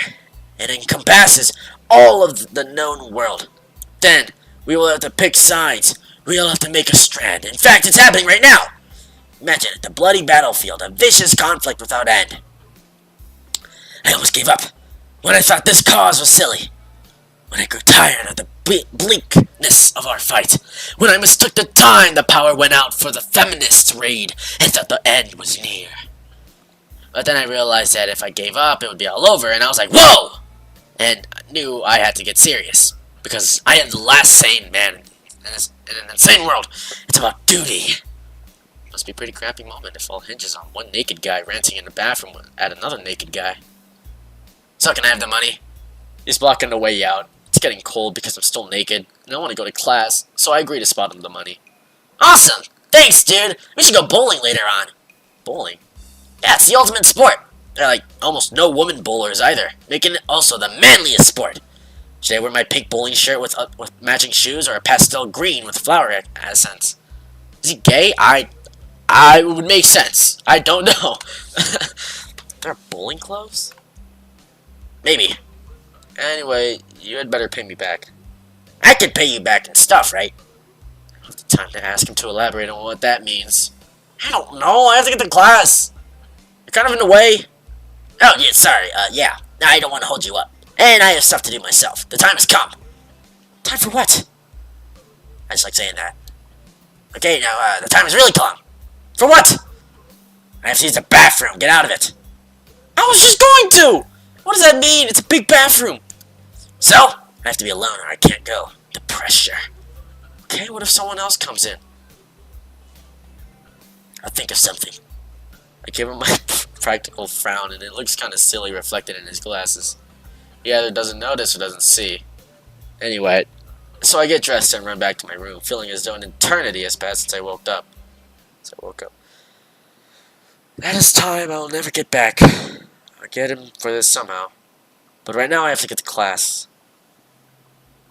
and encompasses all of the known world. Then, we will have to pick sides. We will have to make a stand. In fact, it's happening right now. Imagine it, the bloody battlefield, a vicious conflict without end. I almost gave up when I thought this cause was silly. When I grew tired of the bleakness of our fight. When I mistook the time the power went out for the feminists' raid and thought the end was near. But then I realized that if I gave up, it would be all over, and I was like, whoa! And I knew I had to get serious. Because I am the last sane man in an insane world. It's about duty. Must be a pretty crappy moment if all hinges on one naked guy ranting in the bathroom at another naked guy. So can I have the money? He's blocking the way out. It's getting cold because I'm still naked, and I want to go to class, so I agree to spot him the money. Awesome! Thanks, dude! We should go bowling later on. Bowling? Yeah, it's the ultimate sport. There are almost no woman bowlers either, making it also the manliest sport. Should I wear my pink bowling shirt with matching shoes, or a pastel green with flower accents? Is he gay? I would make sense. I don't know. There are bowling clothes? Maybe. Anyway, you had better pay me back. I could pay you back in stuff, right? I don't have the time to ask him to elaborate on what that means. I don't know. I have to get to class. You're kind of in the way. Oh, yeah, sorry. Yeah. I don't want to hold you up. And I have stuff to do myself. The time has come. Time for what? I just like saying that. Okay, now, the time has really come. For what? I have to use the bathroom. Get out of it. I was just going to! What does that mean? It's a big bathroom. So, I have to be alone or I can't go. The pressure. Okay, what if someone else comes in? I'll think of something. I give him my practical frown and it looks kind of silly reflected in his glasses. He either doesn't notice or doesn't see. Anyway, so I get dressed and run back to my room, feeling as though an eternity has passed since I woke up. That is time I will never get back. I'll get him for this somehow. But right now I have to get to class.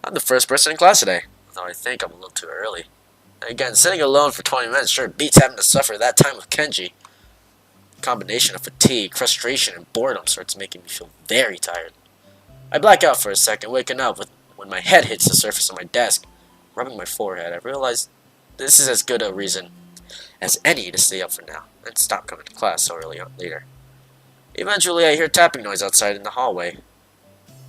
I'm the first person in class today, although I think I'm a little too early. And again, sitting alone for 20 minutes sure beats having to suffer that time with Kenji. The combination of fatigue, frustration, and boredom starts making me feel very tired. I black out for a second, waking up when my head hits the surface of my desk. Rubbing my forehead, I realize this is as good a reason as any to stay up for now and stop coming to class so early on later. Eventually, I hear tapping noise outside in the hallway,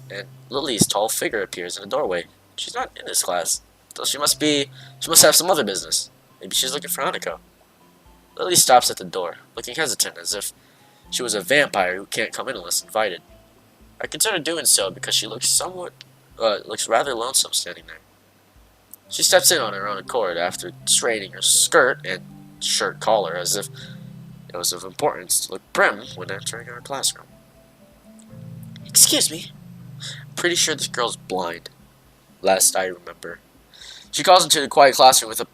and Lily's tall figure appears in the doorway. She's not in this class, so she must have some other business. Maybe she's looking for Hanako. Lily stops at the door, looking hesitant as if she was a vampire who can't come in unless invited. I consider doing so because she looks rather lonesome standing there. She steps in on her own accord after straightening her skirt and shirt collar as if it was of importance to look prim when entering our classroom. Excuse me. Pretty sure this girl's blind. Last I remember. She calls into the quiet classroom with a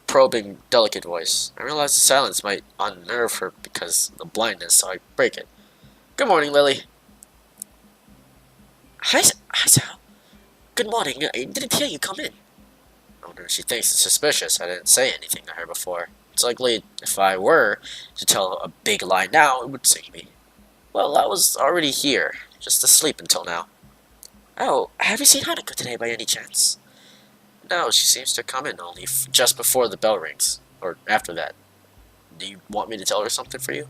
probing, delicate voice. I realize the silence might unnerve her because of the blindness, so I break it. Good morning, Lily. Hi, Sal. Good morning. I didn't hear you come in. I wonder if she thinks it's suspicious I didn't say anything to her before. It's likely if I were to tell a big lie now, it would sink me. Well, I was already here, just asleep until now. Oh, have you seen Hanako today by any chance? No, she seems to come in only just before the bell rings, or after that. Do you want me to tell her something for you?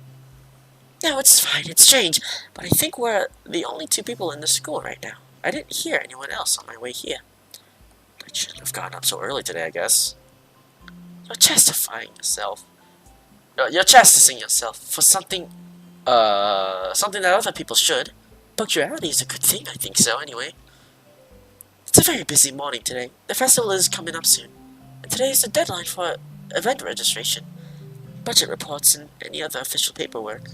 No, it's fine, it's strange, but I think we're the only two people in the school right now. I didn't hear anyone else on my way here. I shouldn't have gotten up so early today, I guess. You're justifying yourself. You're chastising yourself for something that other people should. Punctuality is a good thing, I think so, anyway. It's a very busy morning today. The festival is coming up soon. And today is the deadline for event registration, budget reports, and any other official paperwork.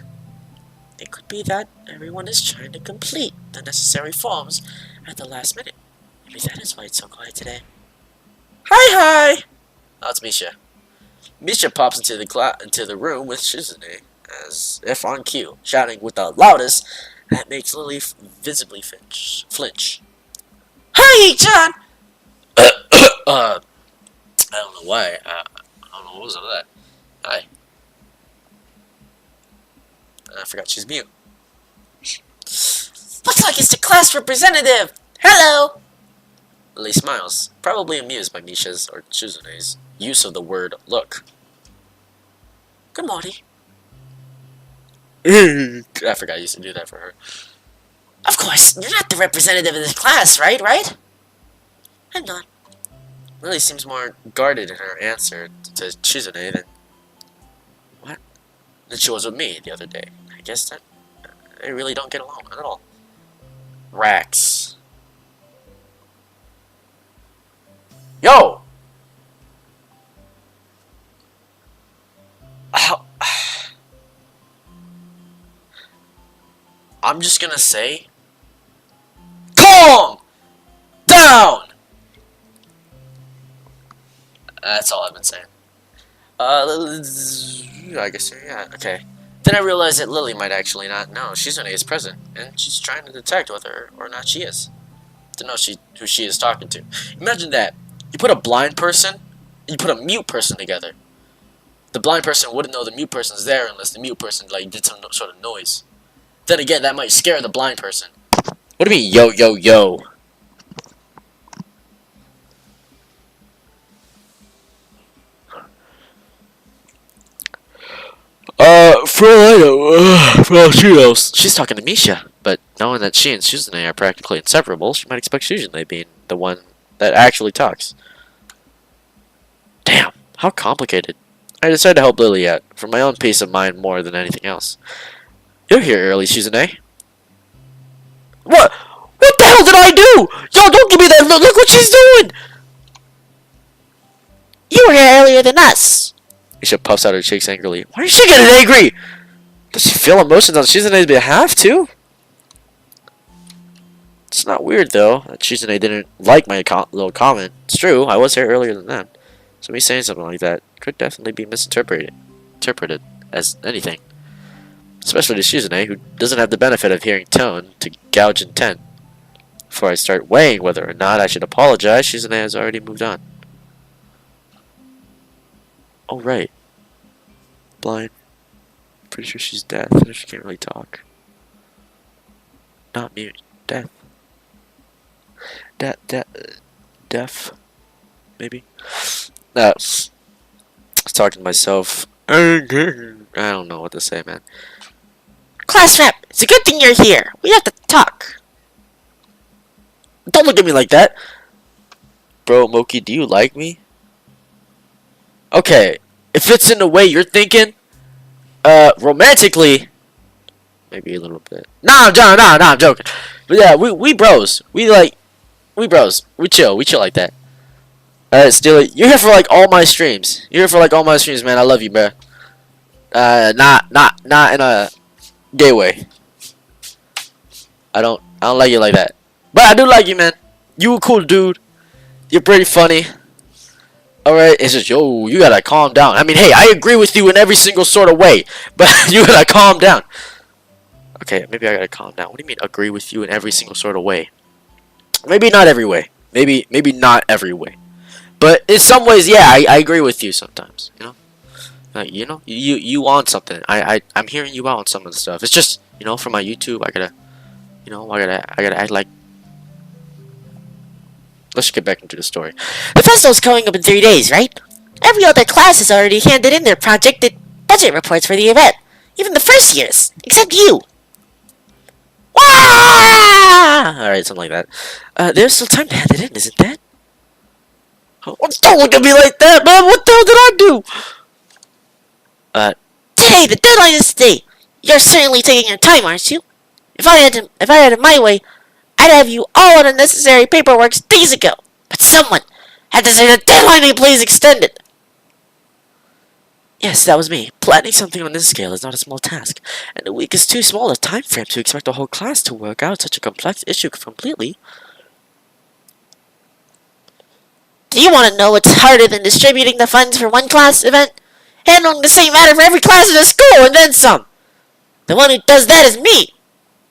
It could be that everyone is trying to complete the necessary forms at the last minute. Maybe that is why it's so quiet today. Hi! Oh, it's Misha. Misha pops into the room with Shizune, as if on cue, shouting with the loudest that makes Lily visibly flinch. Hi, John! I don't know why. I don't know what was all that. Hi. I forgot she's mute. Looks like it's the class representative! Hello! Lily smiles, probably amused by Misha's or Shizune's use of the word look. Good morning. I forgot I used to do that for her. Of course, you're not the representative of this class, right? I'm not. Lily seems more guarded in her answer to Shizune than she was with me the other day. I guess that they really don't get along at all. Rax. Yo! I'm just gonna say, calm down! That's all I've been saying. I guess, yeah, okay. Then I realized that Lily might actually not know Shizune is present, and she's trying to detect whether or not she is. To know who she is talking to. Imagine that. You put a blind person, and you put a mute person together. The blind person wouldn't know the mute person's there unless the mute person, like, did some sort of noise. Then again, that might scare the blind person. What do you mean, yo, yo, yo? For all I know, for all she knows, she's talking to Misha. But knowing that she and Shizune are practically inseparable, she might expect Shizune being the one that actually talks. Damn, how complicated. I decided to help Lily out, for my own peace of mind more than anything else. You're here early, Shizune. What? What the hell did I do? Yo, don't give me that look. Look what she's doing. You were here earlier than us. Misha puffs out her cheeks angrily. Why is she getting angry? Does she feel emotions on Shizune's behalf, too? It's not weird, though, that Shizune didn't like my little comment. It's true, I was here earlier than them. So me saying something like that could definitely be misinterpreted as anything. Especially to Shizune, who doesn't have the benefit of hearing tone to gouge intent. Before I start weighing whether or not I should apologize, Shizune has already moved on. Oh, right. Blind. Pretty sure she's deaf. She can't really talk. Not mute. Deaf. Deaf. Maybe. I was talking to myself. I don't know what to say, man. Class rep, it's a good thing you're here. We have to talk. Don't look at me like that. Bro, Moki, do you like me? Okay, if it's in the way you're thinking, romantically, maybe a little bit. Nah, I'm joking. But yeah, we bros. We bros. We chill like that. Alright, Steely, you're here for like all my streams. You're here for like all my streams, man. I love you, bro. Not in a gay way. I don't like you like that. But I do like you, man. You a cool dude. You're pretty funny. Alright, it's just, yo, you gotta calm down. I mean, hey, I agree with you in every single sort of way. But you gotta calm down. Okay, maybe I gotta calm down. What do you mean, agree with you in every single sort of way? Maybe not every way. Maybe not every way. But in some ways, yeah, I agree with you sometimes. You know, you want something. I'm hearing you out on some of the stuff. It's just, for my YouTube, I gotta act like. Let's get back into the story. The festival's coming up in 3 days, right? Every other class has already handed in their projected budget reports for the event. Even the first years, except you. Wah! Alright, something like that. There's still time to hand it in, isn't there? Oh, don't look at me like that, man! What the hell did I do? Today, the deadline is today. You're certainly taking your time, aren't you? If I had it my way, I'd have you all on unnecessary paperwork days ago. But someone had to say the deadline be please extended. Yes, that was me. Planning something on this scale is not a small task, and a week is too small a time frame to expect a whole class to work out such a complex issue completely. Do you want to know what's harder than distributing the funds for one class event? Handling the same matter for every class in the school, and then some. The one who does that is me.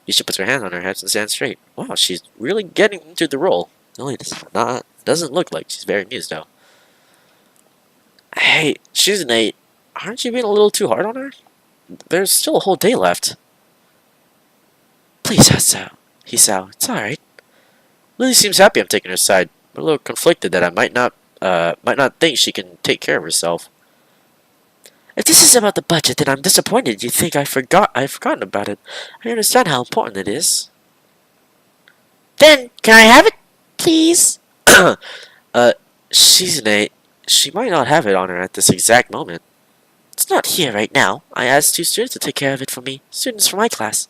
You should put your hand on her head and stand straight. Wow, she's really getting into the role. Lily doesn't look like she's very amused now. Hey, she's an 8. Aren't you being a little too hard on her? There's still a whole day left. Please, Hisao. It's alright. Lily seems happy I'm taking her side, but a little conflicted that I might not think she can take care of herself. If this is about the budget, then I'm disappointed you think I've forgotten about it. I understand how important it is. Then, can I have it, please? She's an 8. She might not have it on her at this exact moment. It's not here right now. I asked 2 students to take care of it for me. Students from my class.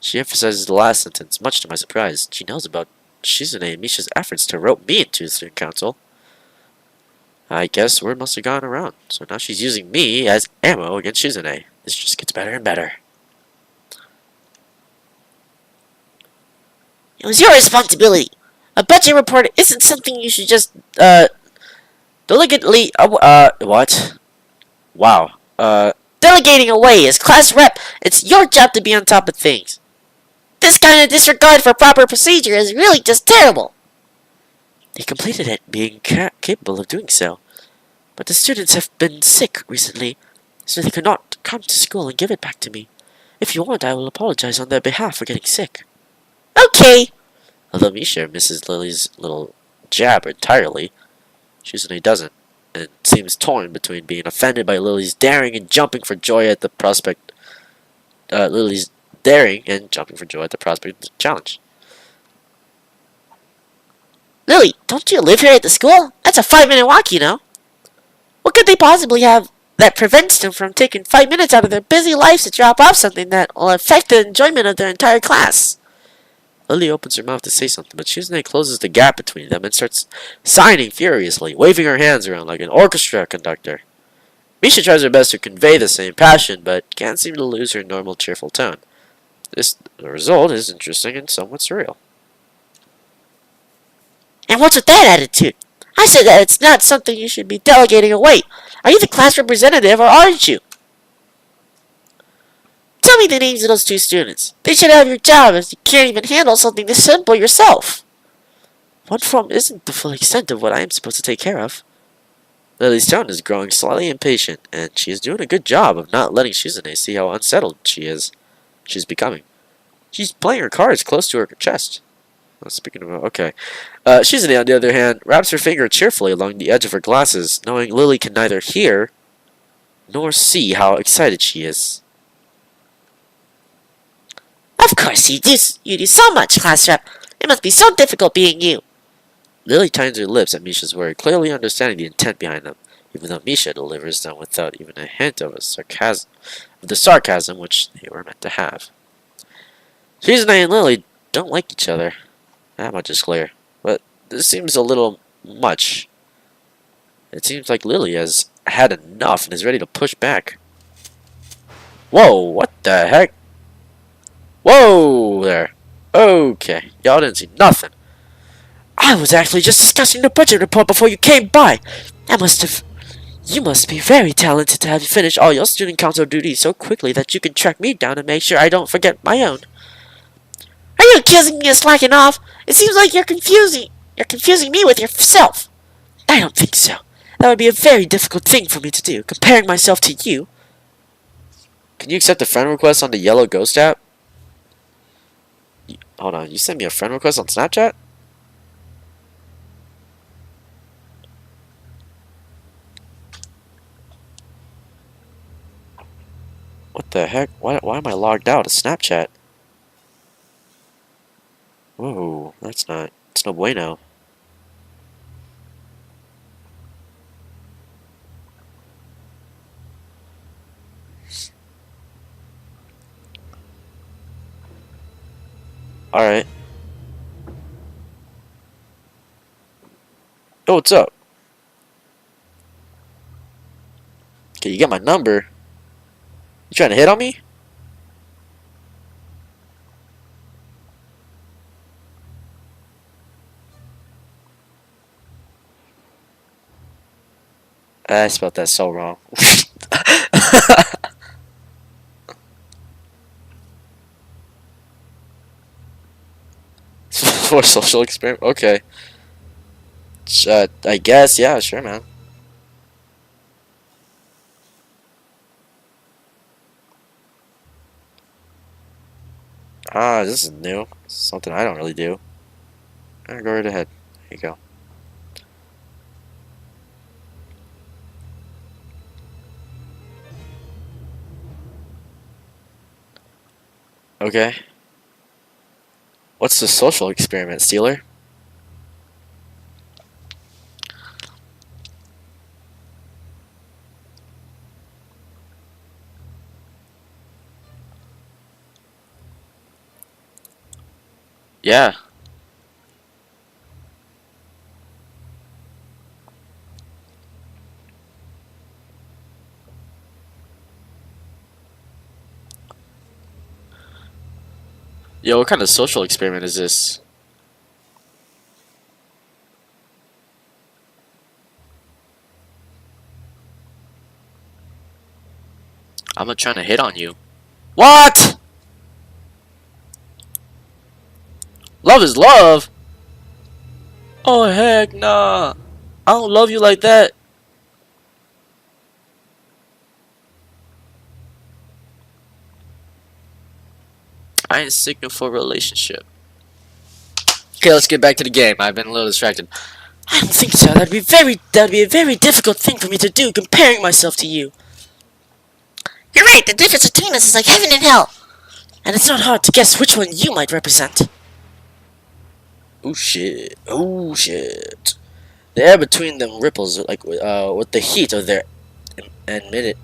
She emphasizes the last sentence, much to my surprise. She knows about Shizune and Misha's efforts to rope me into the student council. I guess word must have gone around, so now she's using me as ammo against Shizune. This just gets better and better. It was your responsibility. A budget report isn't something you should just, delicately, what? Wow, delegating away as class rep. It's your job to be on top of things. This kind of disregard for proper procedure is really just terrible. They completed it, being capable of doing so. But the students have been sick recently, so they could not come to school and give it back to me. If you want, I will apologize on their behalf for getting sick. Okay. Although Misha misses Lily's little jab entirely, Shizune doesn't, and seems torn between being offended by Lily's daring and jumping for joy at the prospect. Lily's daring and jumping for joy at the prospect of the challenge. Lily, don't you live here at the school? That's a 5-minute walk, you know. What could they possibly have that prevents them from taking 5 minutes out of their busy lives to drop off something that will affect the enjoyment of their entire class? Lily opens her mouth to say something, but Shizune closes the gap between them and starts signing furiously, waving her hands around like an orchestra conductor. Misha tries her best to convey the same passion, but can't seem to lose her normal cheerful tone. The result is interesting and somewhat surreal. And what's with that attitude? I said that it's not something you should be delegating away. Are you the class representative or aren't you? Tell me the names of those 2 students. They should have your job if you can't even handle something this simple yourself. One form isn't the full extent of what I am supposed to take care of. Lily's tone is growing slightly impatient, and she is doing a good job of not letting Shizune see how unsettled she's becoming. She's playing her cards close to her chest. Speaking of, okay. Shizune, on the other hand, wraps her finger cheerfully along the edge of her glasses, knowing Lily can neither hear nor see how excited she is. Of course you do so much, class rep. It must be so difficult being you. Lily tightens her lips at Misha's word, clearly understanding the intent behind them, even though Misha delivers them without even a hint of the sarcasm which they were meant to have. Shizune and Lily don't like each other. That much is clear, but this seems a little much It seems like Lily has had enough and is ready to push back. Whoa, what the heck? Whoa there. Okay, y'all didn't see nothing. I was actually just discussing the budget report before you came by. You must be very talented to have finished all your student council duties so quickly that you can track me down and make sure I don't forget my own. Are you accusing me of slacking off? It seems like you're confusing me with yourself. I don't think so. That would be a very difficult thing for me to do, comparing myself to you. Can you accept a friend request on the Yellow Ghost app? Hold on, you sent me a friend request on Snapchat? What the heck? Why am I logged out of Snapchat? Whoa, it's no bueno. Alright. Oh, what's up? Okay, you got my number. You trying to hit on me? I spelled that so wrong. For social experiment? Okay. I guess, yeah, sure, man. Ah, this is new. Something I don't really do. Alright, go right ahead. There you go. Okay. What's the social experiment, Steeler? Yeah. Yo, what kind of social experiment is this? I'm not trying to hit on you. What? Love is love? Oh, heck nah. I don't love you like that. I ain't seeking for a relationship. Okay, let's get back to the game. I've been a little distracted. I don't think so. That'd be a very difficult thing for me to do, comparing myself to you. You're right, the difference between us is like heaven and hell. And it's not hard to guess which one you might represent. Oh shit. Oh shit. The air between them ripples like with the heat of their enmity.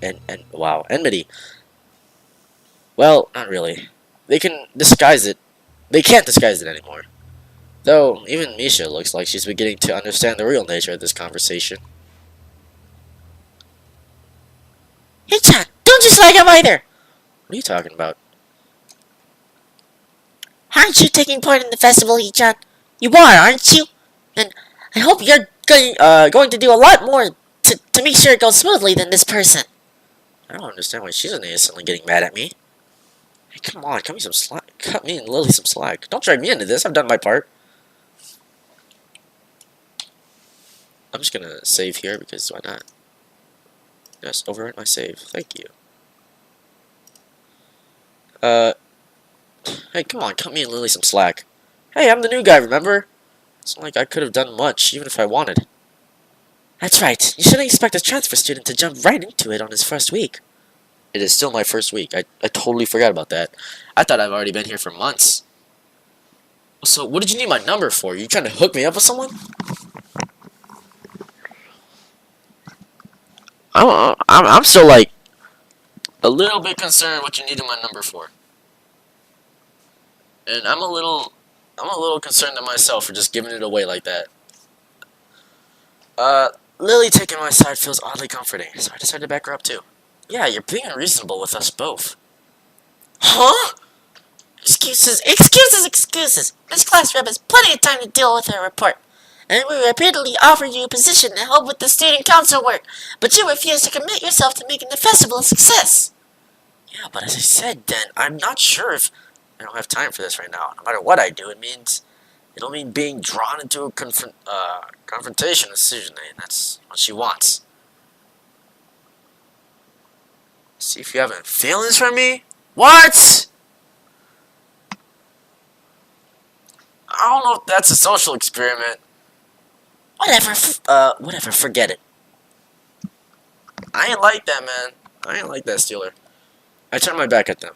Well, not really. They can disguise it. They can't disguise it anymore. Though, even Misha looks like she's beginning to understand the real nature of this conversation. Hey, Chan, don't just like him either. What are you talking about? Aren't you taking part in the festival, Hee-chan? You are, aren't you? And I hope you're going to do a lot more to make sure it goes smoothly than this person. I don't understand why she's innocently getting mad at me. Hey, come on, cut me some slack. Cut me and Lily some slack. Don't drag me into this. I've done my part. I'm just gonna save here because why not? Just overwrite my save. Thank you. Hey, come on, cut me and Lily some slack. Hey, I'm the new guy, remember? It's not like I could have done much, even if I wanted. That's right. You shouldn't expect a transfer student to jump right into it on his first week. It is still my first week. I totally forgot about that. I thought I've already been here for months. So, what did you need my number for? You trying to hook me up with someone? I'm still like a little bit concerned what you needed my number for, and I'm a little concerned to myself for just giving it away like that. Lily taking my side feels oddly comforting, so I decided to back her up too. Yeah, you're being unreasonable with us both. Huh? Excuses, excuses, excuses. This class rep has plenty of time to deal with her report. And we repeatedly offered you a position to help with the student council work, but you refused to commit yourself to making the festival a success. Yeah, but as I said, then, I'm not sure if I don't have time for this right now. No matter what I do, it'll mean being drawn into a confrontation with Suzune, and that's what she wants. See if you have any feelings for me? What? I don't know if that's a social experiment. Whatever, Forget it. I ain't like that, man. I ain't like that, Steeler. I turn my back at them.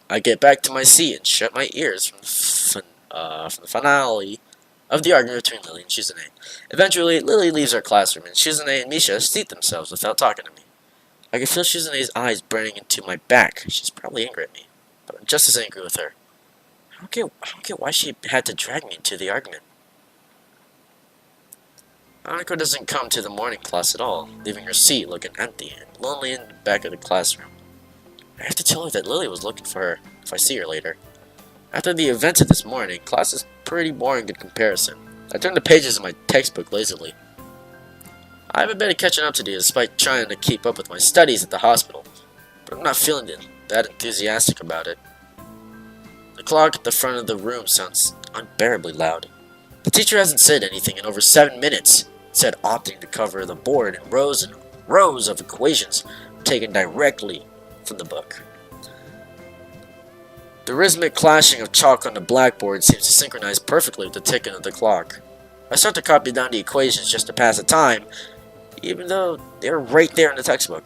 I get back to my seat and shut my ears from the finale of the argument between Lily and Shizune. Eventually, Lily leaves our classroom, and Shizune and Misha seat themselves without talking to me. I can feel Shizune's eyes burning into my back. She's probably angry at me, but I'm just as angry with her. I don't get why she had to drag me into the argument. Anako doesn't come to the morning class at all, leaving her seat looking empty and lonely in the back of the classroom. I have to tell her that Lily was looking for her if I see her later. After the events of this morning, class is pretty boring in comparison. I turn the pages of my textbook lazily. I have a bit of catching up to do despite trying to keep up with my studies at the hospital, but I'm not feeling that enthusiastic about it. The clock at the front of the room sounds unbearably loud. The teacher hasn't said anything in over 7 minutes, instead opting to cover the board in rows and rows of equations taken directly from the book. The rhythmic clashing of chalk on the blackboard seems to synchronize perfectly with the ticking of the clock. I start to copy down the equations just to pass the time, even though they're right there in the textbook.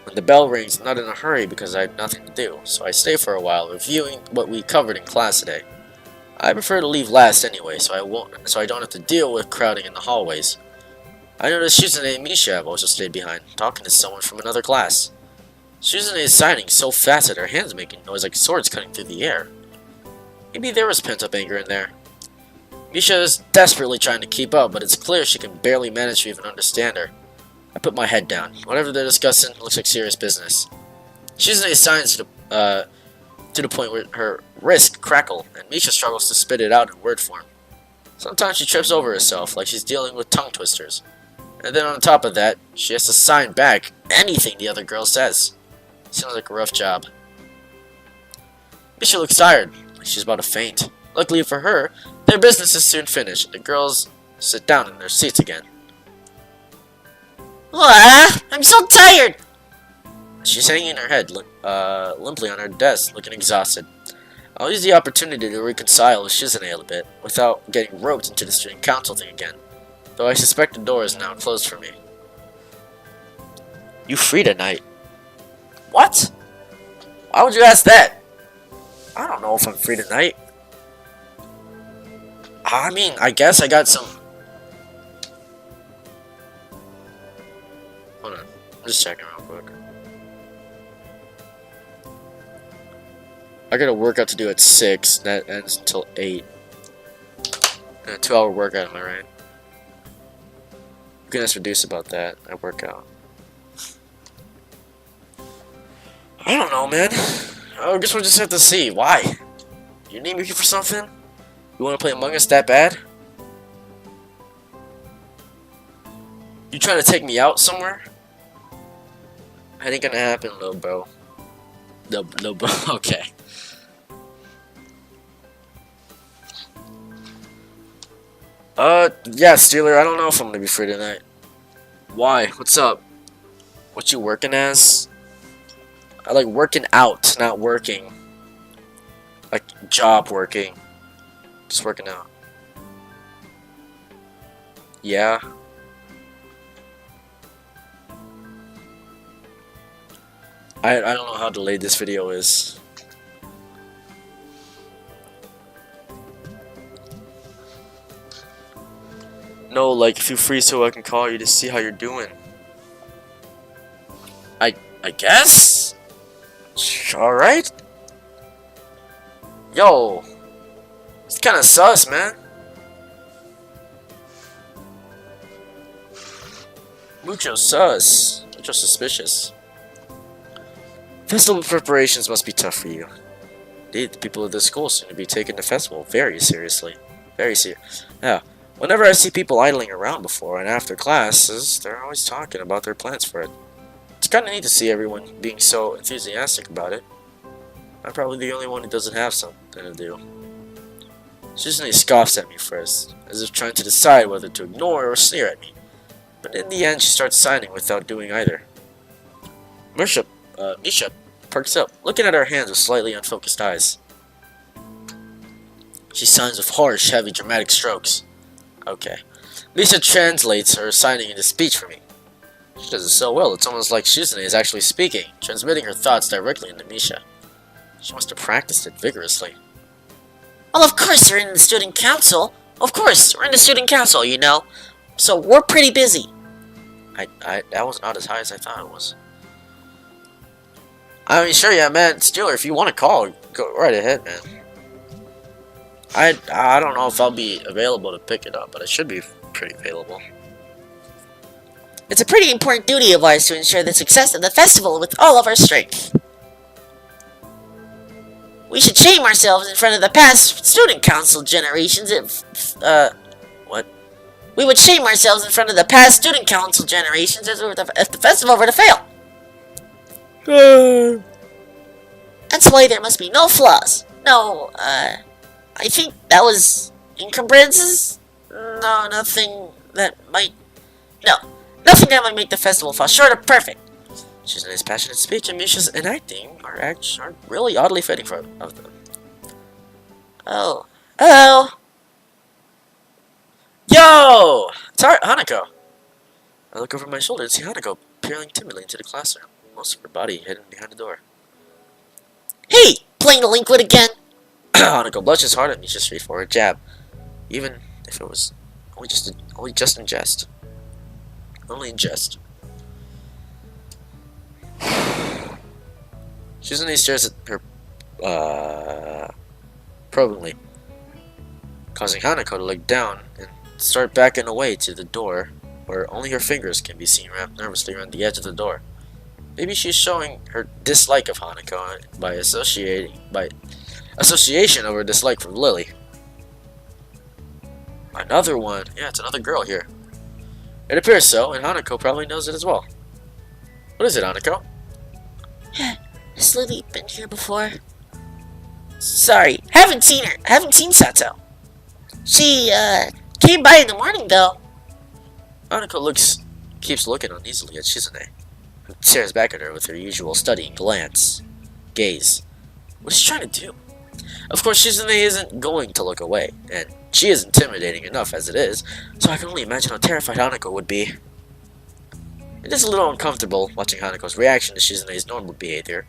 When the bell rings, I'm not in a hurry because I have nothing to do, so I stay for a while reviewing what we covered in class today. I prefer to leave last anyway, so I don't have to deal with crowding in the hallways. I noticed Shizune and Misha have also stayed behind, talking to someone from another class. Shizune is signing so fast that her hands making noise like swords cutting through the air. Maybe there was pent-up anger in there. Misha is desperately trying to keep up, but it's clear she can barely manage to even understand her. I put my head down. Whatever they're discussing looks like serious business. Shizune signs to the point where her wrists crackle, and Misha struggles to spit it out in word form. Sometimes she trips over herself, like she's dealing with tongue twisters. And then on top of that, she has to sign back anything the other girl says. Sounds like a rough job. Misha looks tired, like she's about to faint. Luckily for her, their business is soon finished, and the girls sit down in their seats again. I'm so tired. She's hanging her head limply on her desk, looking exhausted. I'll use the opportunity to reconcile with Shizune a bit, without getting roped into the student council thing again, though I suspect the door is now closed for me. You free tonight? What? Why would you ask that? I don't know if I'm free tonight. I mean, I guess I got some... Hold on, I'm just checking real quick. I got a workout to do at 6, that ends until 8. And a 2-hour workout, am I right? You can ask Reduce about that, that workout. I don't know, man. I guess we'll just have to see. Why? You need me for something? You want to play Among Us that bad? You trying to take me out somewhere? That ain't gonna happen, little bro. Little bro, okay. Yeah, Steeler, I don't know if I'm gonna be free tonight. Why? What's up? What you working as? I like working out, not working. Like, job working. Just working out. Yeah? I don't know how delayed this video is. No, like, if you're free so I can call you to see how you're doing. I guess? Alright? Yo. It's kinda sus, man. Mucho sus. Mucho suspicious. Festival preparations must be tough for you. Indeed, the people of this school seem to be taking the festival very seriously. Very serious. Yeah. Whenever I see people idling around before and after classes, they're always talking about their plans for it. It's kinda neat to see everyone being so enthusiastic about it. I'm probably the only one who doesn't have something to do. Susan scoffs at me first, as if trying to decide whether to ignore or sneer at me. But in the end, she starts signing without doing either. Misha perks up, looking at her hands with slightly unfocused eyes. She signs with harsh, heavy, dramatic strokes. Okay. Misha translates her signing into speech for me. She does it so well, it's almost like Shizune is actually speaking, transmitting her thoughts directly into Misha. She must have practiced it vigorously. Well, of course we're in the student council. Of course, we're in the student council, you know. So we're pretty busy. That was not as high as I thought it was. I mean, sure, yeah, man, Steeler, if you want to call, go right ahead, man. I don't know if I'll be available to pick it up, but I should be pretty available. It's a pretty important duty of ours to ensure the success of the festival with all of our strength. We should shame ourselves in front of the past student council generations What? We would shame ourselves in front of the past student council generations if the festival were to fail. That's why there must be no flaws. No, I think that was incompetence? No, nothing that might make the festival fall short of perfect. Shizune's passionate speech and Misha's enacting are really oddly fitting of them. Oh. Hello. Yo! It's Hanako! I look over my shoulder and see Hanako peering timidly into the classroom, most of her body hidden behind the door. Hey! Playing delinquent again? Hanako blushes hard at Misha's straightforward jab, even if it was only just in jest. Only in jest. Shizune stares at her probingly, causing Hanako to look down and start backing away to the door, where only her fingers can be seen wrapped nervously around the edge of the door. Maybe she's showing her dislike of Hanako by association of her dislike for Lily. Another one. Yeah, it's another girl here. It appears so, and Hanako probably knows it as well. What is it, Hanako? Has Lily been here before? Sorry, haven't seen her. Haven't seen Sato. She, came by in the morning, though. Hanako keeps looking uneasily at Shizune, who stares back at her with her usual studying gaze. What is she trying to do? Of course, Shizune isn't going to look away, and she is intimidating enough as it is, so I can only imagine how terrified Hanako would be. It is a little uncomfortable watching Hanako's reaction to Shizune's normal behavior.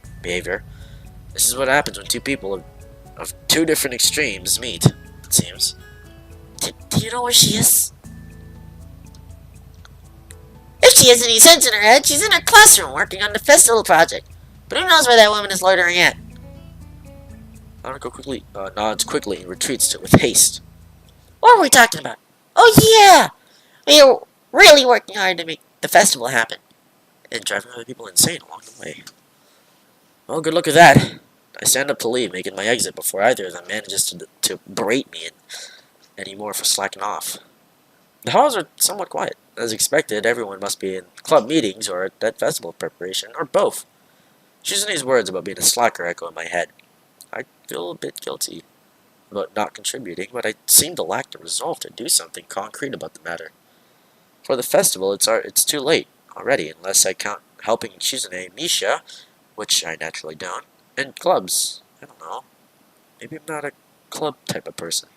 This is what happens when two people of two different extremes meet, it seems. Do you know where she is? If she has any sense in her head, she's in her classroom working on the festival project. But who knows where that woman is loitering at? Hanako quickly nods quickly and retreats with haste. What are we talking about? Oh yeah! We are really working hard to make the festival happen. And driving other people insane along the way. Well, good luck with that. I stand up to leave, making my exit before either of them manages to berate me any more for slacking off. The halls are somewhat quiet. As expected, everyone must be in club meetings or at festival preparation, or both. Shizune's words about being a slacker echo in my head. I feel a bit guilty about not contributing, but I seem to lack the resolve to do something concrete about the matter. For the festival, it's too late already, unless I count helping Shizune Misha, which I naturally don't, and clubs. I don't know. Maybe I'm not a club type of person.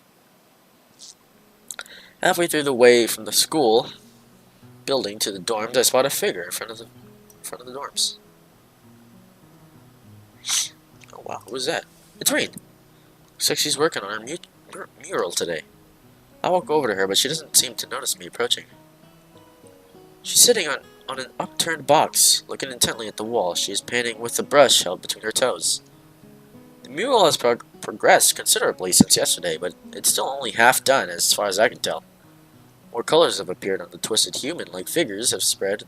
Halfway through the way from the school building to the dorms, I spot a figure in front of the dorms. Oh wow, who is that? It's Rain. Looks like she's working on her mural today. I walk over to her, but she doesn't seem to notice me approaching. She's sitting on an upturned box, looking intently at the wall. She is painting with the brush held between her toes. The mural has progressed considerably since yesterday, but it's still only half done as far as I can tell. More colors have appeared on the twisted human-like figures have spread.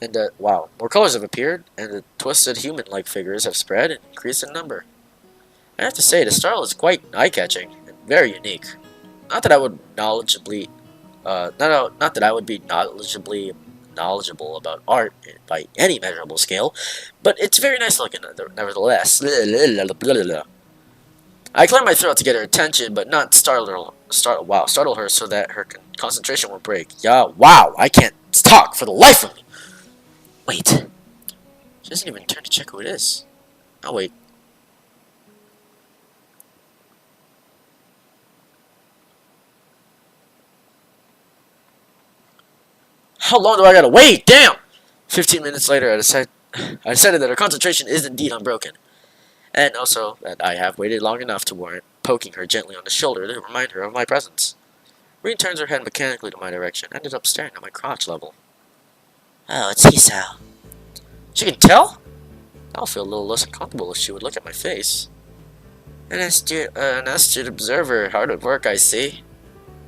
And wow, more colors have appeared, and the twisted human-like figures have spread and increased in number. I have to say, the style is quite eye-catching and very unique. Not that I would knowledgeably, not that I would be knowledgeable about art by any measurable scale, but it's very nice looking nevertheless. I clear my throat to get her attention, but not startle her so that her concentration won't break. Yeah, wow, I can't talk for the life of me. Wait, she doesn't even turn to check who it is. I'll wait. How long do I gotta wait? Damn! 15 minutes later, I decided that her concentration is indeed unbroken. And also that I have waited long enough to warrant poking her gently on the shoulder to remind her of my presence. Reen turns her head mechanically to my direction, ended up staring at my crotch level. Oh, it's Hisao. She can tell? I'll feel a little less uncomfortable if she would look at my face. An astute observer, hard at work, I see.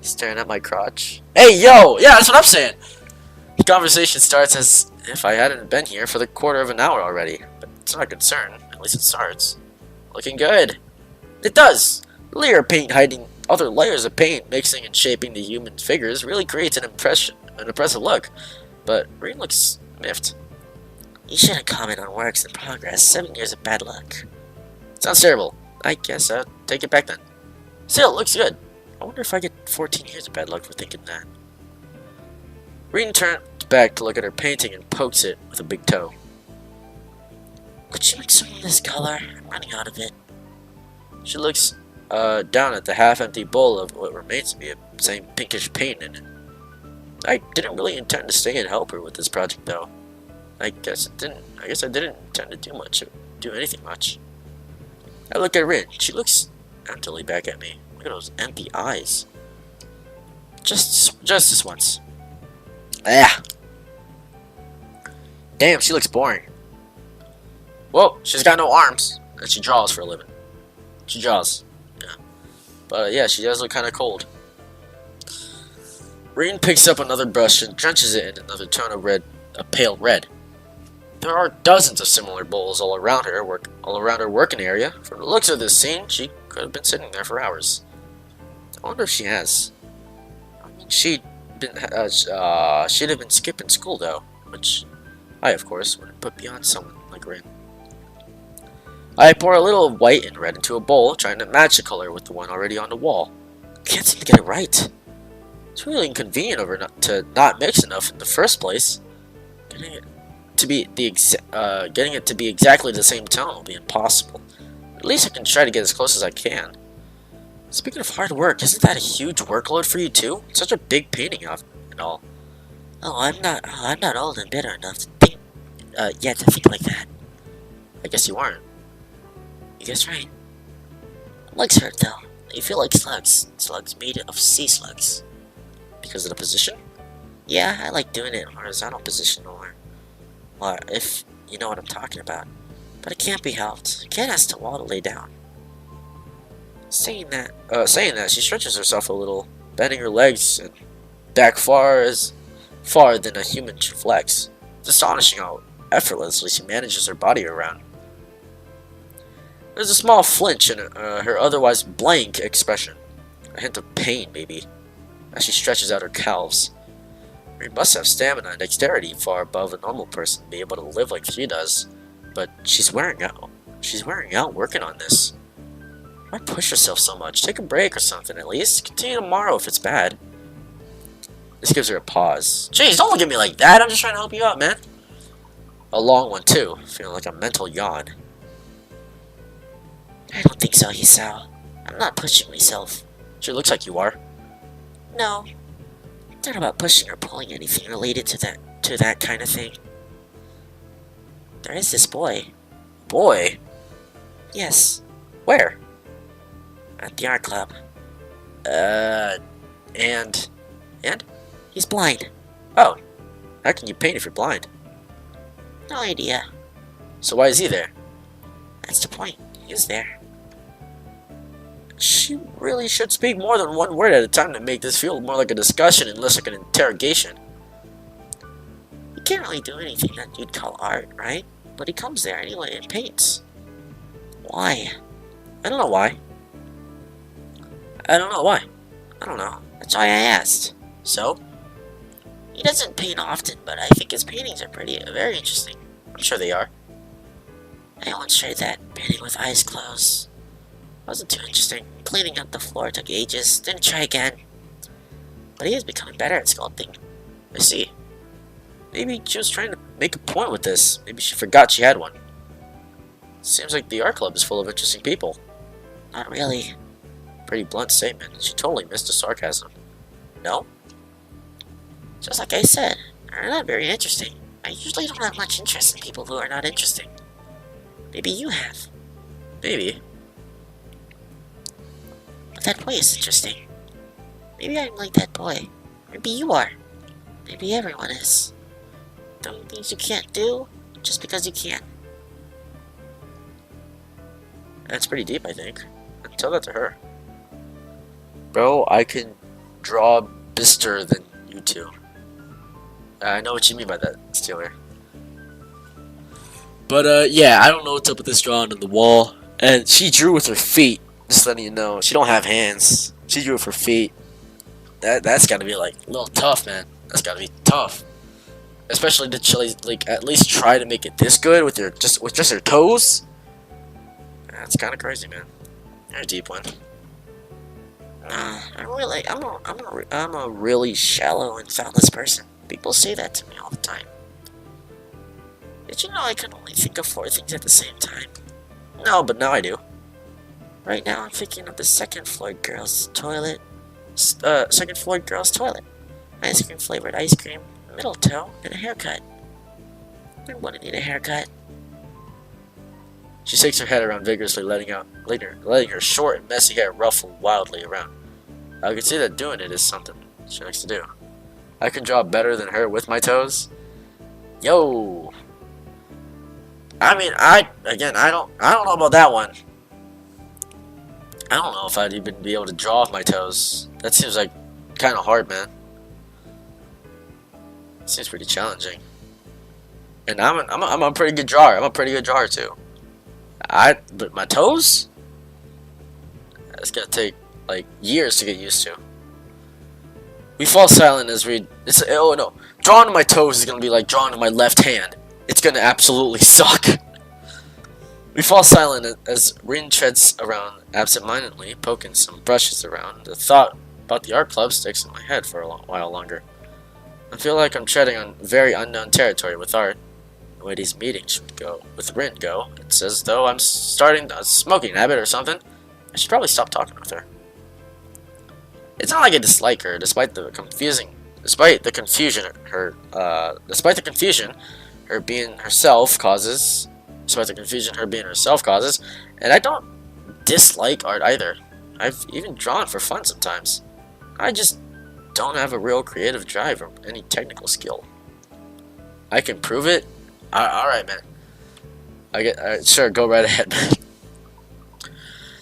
Staring at my crotch. Hey, yo! Yeah, that's what I'm saying! The conversation starts as if I hadn't been here for the quarter of an hour already. But it's not a concern. At least it starts. Looking good. It does! The layer of paint hiding other layers of paint, mixing and shaping the human figures, really creates an impressive look. But Reen looks miffed. You shouldn't comment on works in progress. 7 years of bad luck. Sounds terrible. I guess I'll take it back then. Still, it looks good. I wonder if I get 14 years of bad luck for thinking that. Reen turns back to look at her painting and pokes it with a big toe. Could you make some of this color? I'm running out of it. She looks down at the half-empty bowl of what remains to be a same pinkish paint in it. I didn't really intend to stay and help her with this project, though. I guess I didn't intend to do anything much. I look at Rin. She looks emptily back at me. Look at those empty eyes. Just this once. Ah. Damn, she looks boring. Whoa, she's got no arms, and she draws for a living. She draws. Yeah. But yeah, she does look kind of cold. Rin picks up another brush and drenches it in another tone of red, a pale red. There are dozens of similar bowls all around her working area. From the looks of this scene, she could have been sitting there for hours. I wonder if she has. I mean, she'd have been skipping school though, which I, of course, wouldn't put beyond someone like Rin. I pour a little of white and red into a bowl, trying to match the color with the one already on the wall. Can't seem to get it right. It's really inconvenient of her to not mix enough in the first place. Getting it to be exactly the same tone will be impossible. At least I can try to get as close as I can. Speaking of hard work, isn't that a huge workload for you too? Such a big painting of and all. Oh, I'm not old and bitter enough to think yet to think like that. I guess you aren't. You guess right. Legs hurt though. They feel like slugs. Slugs made of sea slugs. Because of the position? Yeah, I like doing it in horizontal position or if you know what I'm talking about. But it can't be helped. Cat has to wall to lay down. Saying that, she stretches herself a little, bending her legs and back far than a human should flex. It's astonishing how effortlessly she manages her body around. There's a small flinch in her otherwise blank expression. A hint of pain, maybe, as she stretches out her calves. She must have stamina and dexterity far above a normal person to be able to live like she does. But she's wearing out. She's wearing out working on this. Why push yourself so much? Take a break or something at least. Continue tomorrow if it's bad. This gives her a pause. Jeez, don't look at me like that. I'm just trying to help you out, man. A long one, too. Feeling like a mental yawn. I don't think so, Hisao. I'm not pushing myself. Sure looks like you are. No. It's not about pushing or pulling anything related to that kind of thing. There is this boy. Boy? Yes. Where? At the art club. And? He's blind. Oh. How can you paint if you're blind? No idea. So why is he there? That's the point. He's there. She really should speak more than one word at a time to make this feel more like a discussion and less like an interrogation. You can't really do anything that you'd call art, right? But he comes there anyway and paints. Why? I don't know why. I don't know why. I don't know. That's why I asked. So? He doesn't paint often, but I think his paintings are very interesting. I'm sure they are. I once tried that, painting with eyes closed. Wasn't too interesting. Cleaning up the floor took ages, didn't try again. But he is becoming better at sculpting. I see. Maybe she was trying to make a point with this. Maybe she forgot she had one. Seems like the art club is full of interesting people. Not really. Pretty blunt statement. She totally missed the sarcasm. No? Just like I said, they're not very interesting. I usually don't have much interest in people who are not interesting. Maybe you have. Maybe. But that boy is interesting. Maybe I'm like that boy. Maybe you are. Maybe everyone is. Doing things you can't do just because you can. That's pretty deep, I think. Tell that to her. Bro, I can draw better than you two. I know what you mean by that, Steeler. But, yeah, I don't know what's up with this drawing on the wall. And she drew with her feet. Just letting you know. She don't have hands. She drew with her feet. That's gotta be, like, a little tough, man. That's gotta be tough. Especially to Chili, like, at least try to make it this good with just her toes. That's kind of crazy, man. You're a deep one. I'm a really shallow and thoughtless person. People say that to me all the time. Did you know I can only think of 4 things at the same time? No, but now I do. Right now I'm thinking of the second floor girls' toilet. Second floor girls' toilet. Ice cream flavored ice cream, middle toe, and a haircut. I'm gonna need a haircut. She shakes her head around vigorously, letting her short and messy hair ruffle wildly around. I can see that doing it is something she likes to do. I can draw better than her with my toes. Yo. I mean, I don't know about that one. I don't know if I'd even be able to draw with my toes. That seems like kind of hard, man. Seems pretty challenging. And I'm a pretty good drawer. I'm a pretty good drawer too. But my toes? It's gonna take like years to get used to. We fall silent as oh no. Drawing to my toes is gonna be like drawing to my left hand. It's gonna absolutely suck. We fall silent as Rin treads around absent-mindedly, poking some brushes around. The thought about the art club sticks in my head for a while longer. I feel like I'm treading on very unknown territory with art. The way these meetings with Rin go, it's as though I'm starting a smoking habit or something. I should probably stop talking with her. It's not like I dislike her, despite the confusion her being herself causes. And I don't dislike art either. I've even drawn for fun sometimes. I just don't have a real creative drive or any technical skill. I can prove it. Alright, man. Sure, go right ahead, man.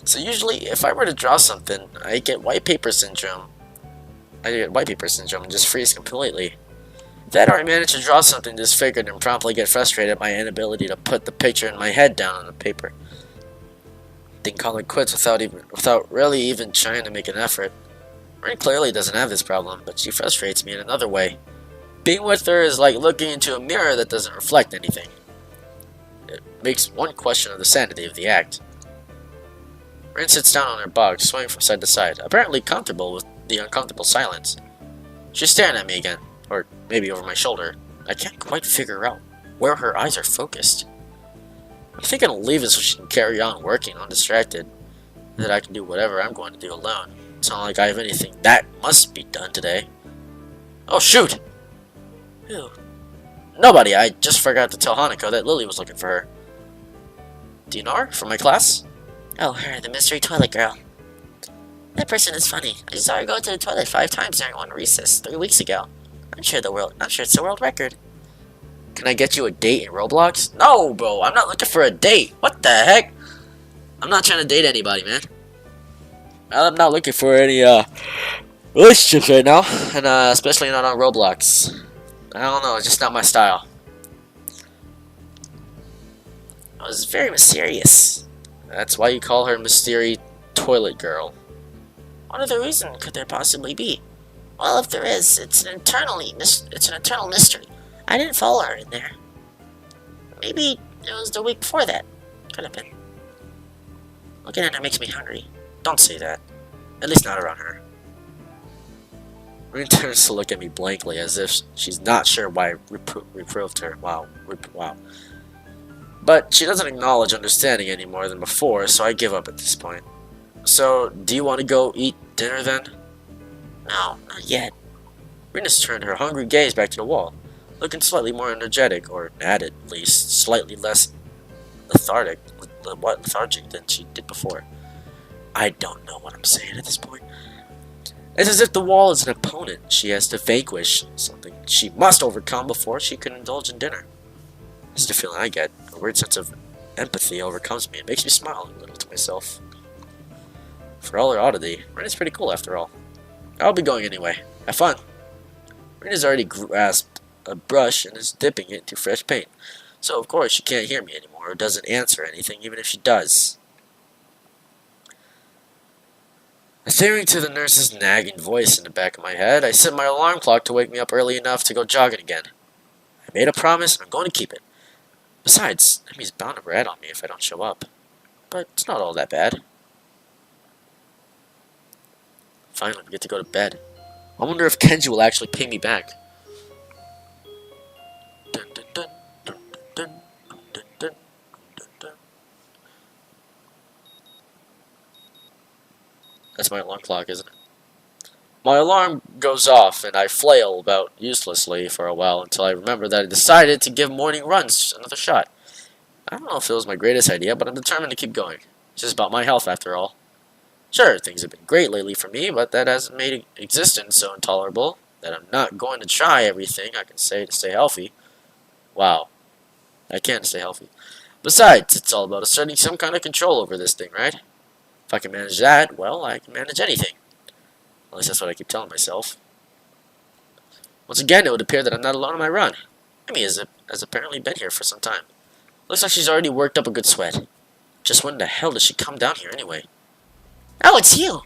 So usually, if I were to draw something, I get white paper syndrome. And just freeze completely. Then I manage to draw something disfigured and promptly get frustrated at my inability to put the picture in my head down on the paper. Then call it quits without really even trying to make an effort. Rin clearly doesn't have this problem, but she frustrates me in another way. Being with her is like looking into a mirror that doesn't reflect anything. It makes one question of the sanity of the act. Rin sits down on her box, swaying from side to side, apparently comfortable with the uncomfortable silence. She's staring at me again, or maybe over my shoulder. I can't quite figure out where her eyes are focused. I'm thinking I'll leave it so she can carry on working undistracted, that I can do whatever I'm going to do alone. It's not like I have anything that must be done today. Oh shoot! Who? Nobody. I just forgot to tell Hanako that Lily was looking for her. Do you know her? From my class? Oh, her, the mystery toilet girl. That person is funny. I saw her go to the toilet 5 times during one recess 3 weeks ago. I'm sure it's a world record. Can I get you a date in Roblox? No, bro. I'm not looking for a date. What the heck? I'm not trying to date anybody, man. I'm not looking for any relationships right now, and especially not on Roblox. I don't know, it's just not my style. It was very mysterious. That's why you call her Mystery Toilet Girl. What other reason could there possibly be? Well, if there is, it's an eternal mystery. I didn't follow her in there. Maybe it was the week before that. Could have been. Looking at her makes me hungry. Don't say that. At least not around her. Rin turns to look at me blankly as if she's not sure why I reproved her. Wow. But she doesn't acknowledge understanding any more than before, so I give up at this point. So, do you want to go eat dinner then? No, not yet. Rin has turned her hungry gaze back to the wall, looking slightly more energetic, or at least slightly less lethargic than she did before. I don't know what I'm saying at this point. It's as if the wall is an opponent she has to vanquish, something she must overcome before she can indulge in dinner. This is the feeling I get. A weird sense of empathy overcomes me. It makes me smile a little to myself. For all her oddity, Rin is pretty cool after all. I'll be going anyway. Have fun. Rin has already grasped a brush and is dipping it into fresh paint. So of course she can't hear me anymore or doesn't answer anything even if she does. Adhering to the nurse's nagging voice in the back of my head, I set my alarm clock to wake me up early enough to go jogging again. I made a promise and I'm going to keep it. Besides, Emmy's bound to rat on me if I don't show up. But it's not all that bad. Finally, we get to go to bed. I wonder if Kenji will actually pay me back. Dun, dun, dun, dun, dun, dun, dun, dun, dun, dun. That's my alarm clock, isn't it? My alarm goes off and I flail about uselessly for a while until I remember that I decided to give morning runs another shot. I don't know if it was my greatest idea, but I'm determined to keep going. It's just about my health after all. Sure, things have been great lately for me, but that hasn't made existence so intolerable that I'm not going to try everything I can say to stay healthy. Wow. I can't stay healthy. Besides, it's all about asserting some kind of control over this thing, right? If I can manage that, well, I can manage anything. At least that's what I keep telling myself. Once again, it would appear that I'm not alone on my run. Amy has apparently been here for some time. Looks like she's already worked up a good sweat. Just when the hell did she come down here anyway? Oh, it's you.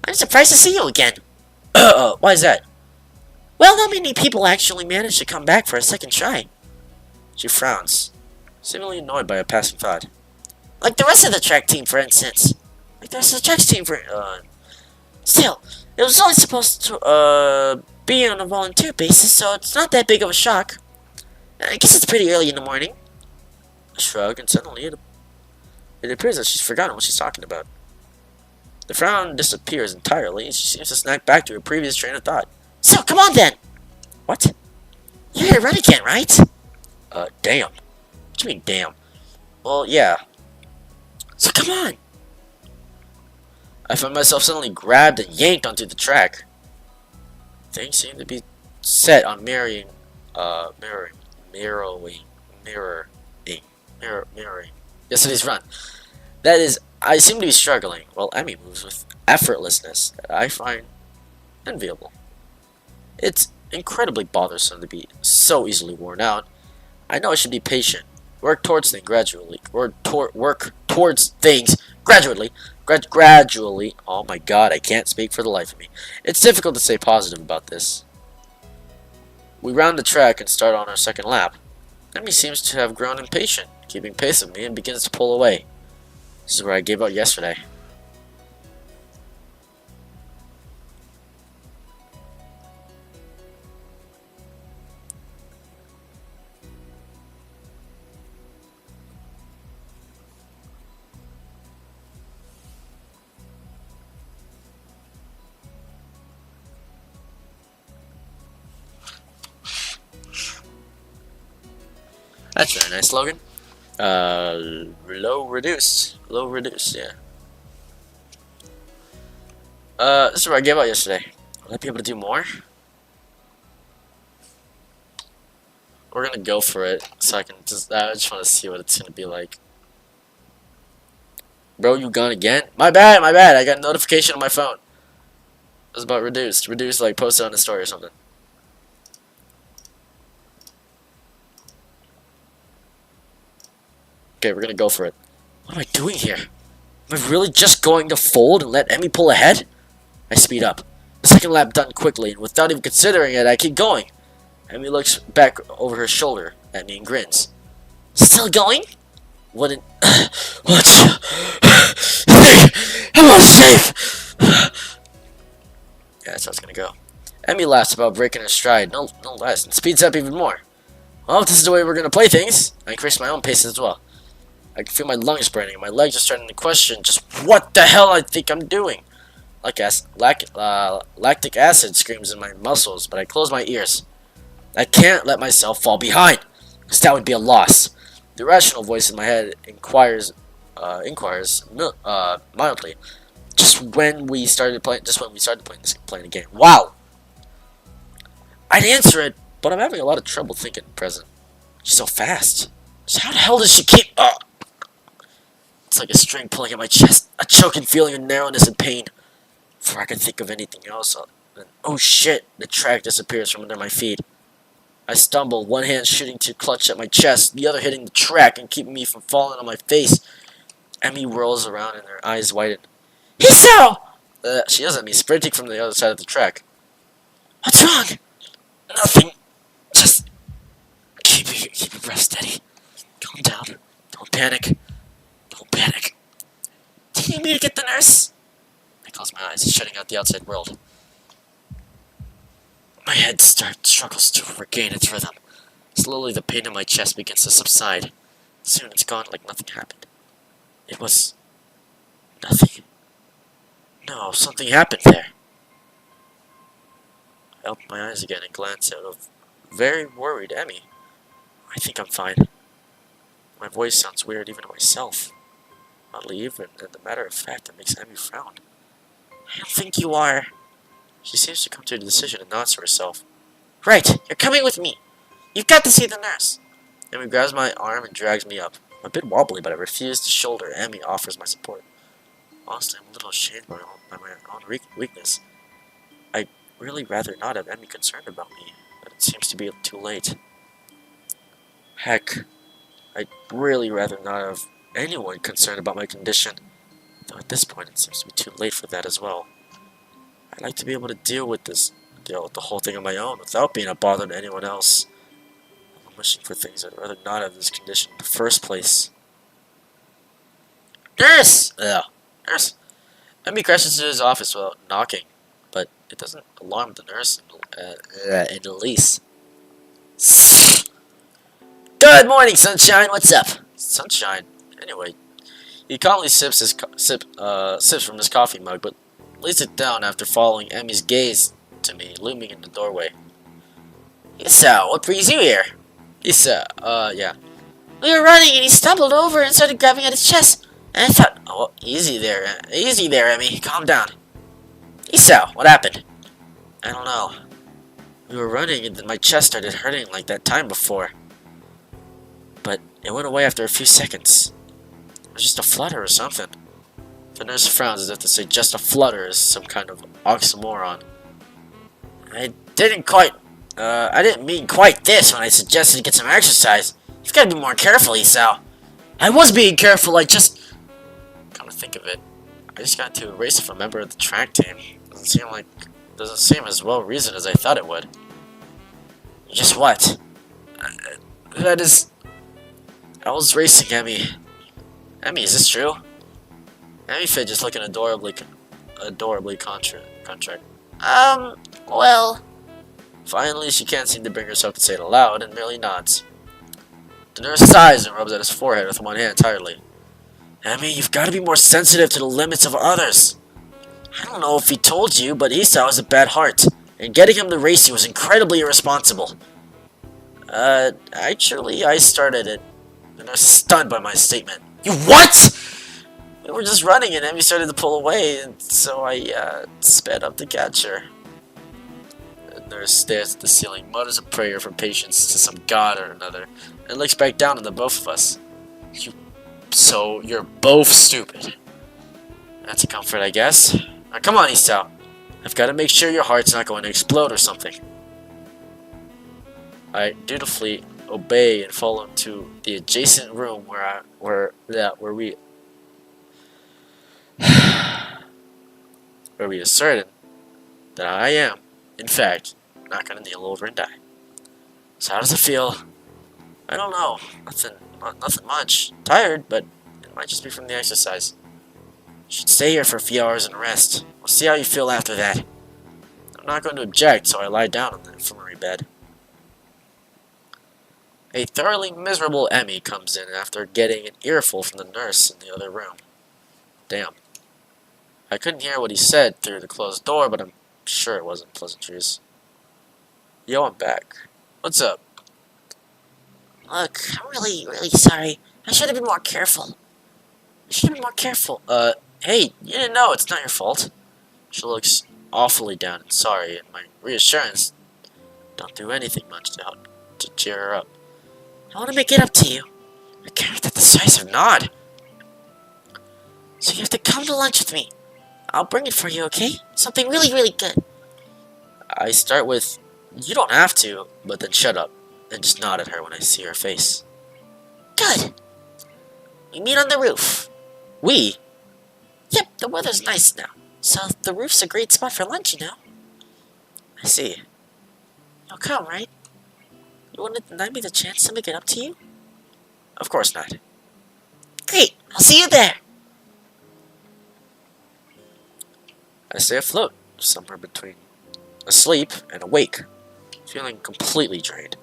I'm surprised to see you again. Why is that? Well, not many people actually manage to come back for a second try. She frowns, seemingly annoyed by a passing thought. Like the rest of the track team, for instance. Still, it was only supposed to, be on a volunteer basis, so it's not that big of a shock. I guess it's pretty early in the morning. A shrug, and suddenly it appears that she's forgotten what she's talking about. The frown disappears entirely, and she seems to snap back to her previous train of thought. So, come on then! What? You're gonna run again, right? Damn. What do you mean, damn? Well, yeah. So come on! I find myself suddenly grabbed and yanked onto the track. Things seem to be set on mirroring. Yesterday's run. That is, I seem to be struggling, while Emmy moves with effortlessness that I find enviable. It's incredibly bothersome to be so easily worn out. I know I should be patient, work towards things gradually, gradually. Oh my god, I can't speak for the life of me. It's difficult to stay positive about this. We round the track and start on our second lap. Emmy seems to have grown impatient, keeping pace with me, and begins to pull away. This is where I gave up yesterday. That's a very nice slogan. Low reduce, yeah. This is where I gave out yesterday. Will I be able to do more? We're gonna go for it, so I just want to see what it's gonna be like. Bro, you gone again? My bad, my bad. I got a notification on my phone. It was about reduced. Reduced, like, posted on the story or something. Okay, we're gonna go for it. What am I doing here? Am I really just going to fold and let Emmy pull ahead? I speed up. The second lap done quickly, and without even considering it, I keep going. Emmy looks back over her shoulder at me and grins. Still going? What? I'm unsafe. Yeah, that's how it's gonna go. Emmy laughs about breaking her stride, no less, and speeds up even more. Well, if this is the way we're gonna play things, I increase my own pace as well. I can feel my lungs burning, and my legs are starting to question just what the hell I think I'm doing. Lactic acid screams in my muscles, but I close my ears. I can't let myself fall behind, because that would be a loss. The rational voice in my head inquires mildly, just when we started playing playing the game. Wow! I'd answer it, but I'm having a lot of trouble thinking present. She's so fast. So how the hell does she keep up? It's like a string pulling at my chest, a choking feeling of narrowness and pain. Before I can think of anything else, oh shit, the track disappears from under my feet. I stumble, one hand shooting to clutch at my chest, the other hitting the track and keeping me from falling on my face. Emmy whirls around and her eyes widen. Hiso! She yells at me, sprinting from the other side of the track. What's wrong? Nothing. Just keep your breath steady. Calm down. Don't panic. Don't panic. Do you need me to get the nurse? I close my eyes, shutting out the outside world. My head struggles to regain its rhythm. Slowly, the pain in my chest begins to subside. Soon, it's gone like nothing happened. It was nothing. No, something happened there. I open my eyes again and glance out of very worried Emmy. I think I'm fine. My voice sounds weird even to myself. Oddly even, and the matter of fact, it makes Emmy frown. I don't think you are. She seems to come to a decision and nods to herself. Right, you're coming with me. You've got to see the nurse. Emmy grabs my arm and drags me up. I'm a bit wobbly, but I refuse to shoulder. Emmy offers my support. Honestly, I'm a little ashamed by my own weakness. I'd really rather not have Emmy concerned about me, but it seems to be too late. Heck, I'd really rather not have anyone concerned about my condition, though at this point it seems to be too late for that as well. I'd like to be able to deal with the whole thing on my own without being a bother to anyone else. I'm wishing for things I'd rather not have this condition in the first place. Nurse! Nurse! Emmy crashes into his office without knocking, but it doesn't alarm the nurse in the least. Good morning, Sunshine. What's up? Sunshine. Anyway, he calmly sips from his coffee mug, but lays it down after following Emmy's gaze to me, looming in the doorway. Hiso, what brings you here? Yeah. We were running and he stumbled over and started grabbing at his chest. And I thought, Oh, easy there, Emmy. Calm down. Hiso, what happened? I don't know. We were running and then my chest started hurting like that time before. But it went away after a few seconds. It was just a flutter or something. The nurse frowns as if to say just a flutter is some kind of oxymoron. I didn't mean quite this when I suggested to get some exercise. You've got to be more careful, Hiso. I was being careful, I just... Come to think of it, I just got to erase it from a member of the track team. Doesn't seem as well reasoned as I thought it would. Just what? That is... I was racing Emmy. Emmy, is this true? Emmy fidgets looking adorably contrite. well... Finally, she can't seem to bring herself to say it aloud and merely nods. The nurse sighs and rubs at his forehead with one hand tightly. Emmy, you've got to be more sensitive to the limits of others. I don't know if he told you, but Hiso has a bad heart, and getting him to race you was incredibly irresponsible. Actually, I started it. The nurse is stunned by my statement. You what?! We were just running and Emmy started to pull away, and so I, sped up to catch her. The nurse stares at the ceiling, mutters a prayer for patience to some god or another, and looks back down at the both of us. So, you're both stupid. That's a comfort, I guess. Now, come on, Isao. I've got to make sure your heart's not going to explode or something. I dutifully obey and follow him to the adjacent room where we asserted that I am, in fact, not gonna kneel over and die. So how does it feel? I don't know. Nothing much. Tired, but it might just be from the exercise. You should stay here for a few hours and rest. We'll see how you feel after that. I'm not going to object, so I lie down on the infirmary bed. A thoroughly miserable Emmy comes in after getting an earful from the nurse in the other room. Damn. I couldn't hear what he said through the closed door, but I'm sure it wasn't pleasantries. Yo, I'm back. What's up? Look, I'm really, really sorry. I should have been more careful. Hey, you didn't know, it's not your fault. She looks awfully down and sorry, and my reassurance don't do anything much to help to cheer her up. I want to make it up to you. I can't get the decisive nod. So you have to come to lunch with me. I'll bring it for you, okay? Something really, really good. I start with, you don't have to, but then shut up, and just nod at her when I see her face. Good. We meet on the roof. We? Yep, the weather's nice now. So the roof's a great spot for lunch, you know? I see. You'll come, right? You want to deny me the chance to make it up to you? Of course not. Great, I'll see you there. I stay afloat, somewhere between asleep and awake, feeling completely drained.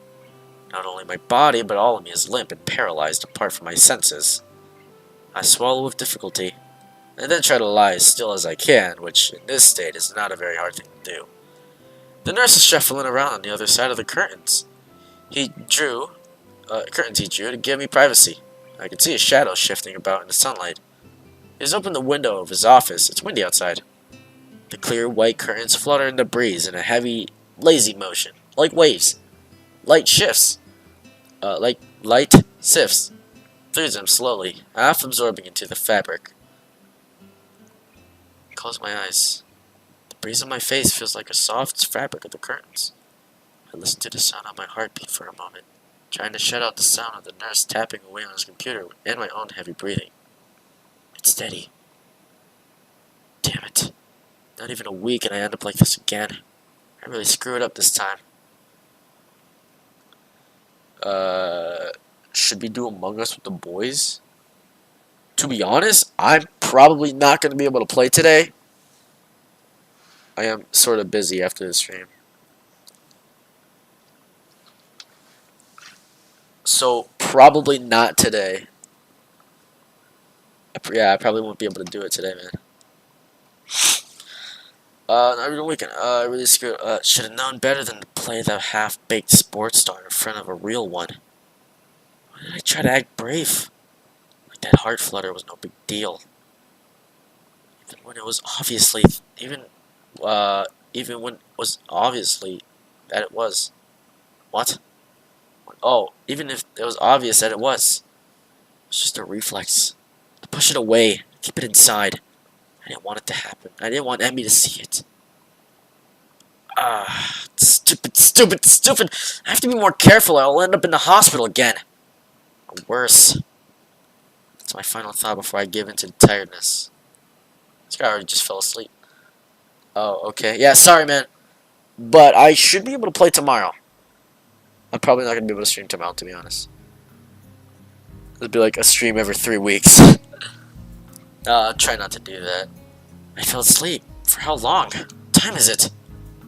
Not only my body, but all of me is limp and paralyzed apart from my senses. I swallow with difficulty, and then try to lie as still as I can, which in this state is not a very hard thing to do. The nurse is shuffling around on the other side of the curtains. Curtains he drew to give me privacy. I could see a shadow shifting about in the sunlight. He has opened the window of his office. It's windy outside. The clear white curtains flutter in the breeze in a heavy, lazy motion, like waves. Light sifts through them slowly, half absorbing into the fabric. I close my eyes. The breeze on my face feels like a soft fabric of the curtains. I listen to the sound of my heartbeat for a moment, trying to shut out the sound of the nurse tapping away on his computer and my own heavy breathing. It's steady. Damn it. Not even a week and I end up like this again. I really screw it up this time. Should we do Among Us with the boys? To be honest, I'm probably not going to be able to play today. I am sort of busy after this stream. So, probably not today. I probably won't be able to do it today, man. Not even a weekend. I really screwed. Should have known better than to play the half-baked sports star in front of a real one. Why did I try to act brave? Like that heart flutter was no big deal. Even when it was obviously that it was. What? Oh, even if it was obvious that it was. It's just a reflex. To push it away, keep it inside. I didn't want it to happen. I didn't want Emmy to see it. Stupid. I have to be more careful or I'll end up in the hospital again. Or worse. That's my final thought before I give in to tiredness. This guy already just fell asleep. Oh, okay. Yeah, sorry, man. But I should be able to play tomorrow. I'm probably not going to be able to stream tomorrow, to be honest. It'll be like a stream every 3 weeks. I'll try not to do that. I fell asleep. For how long? What time is it?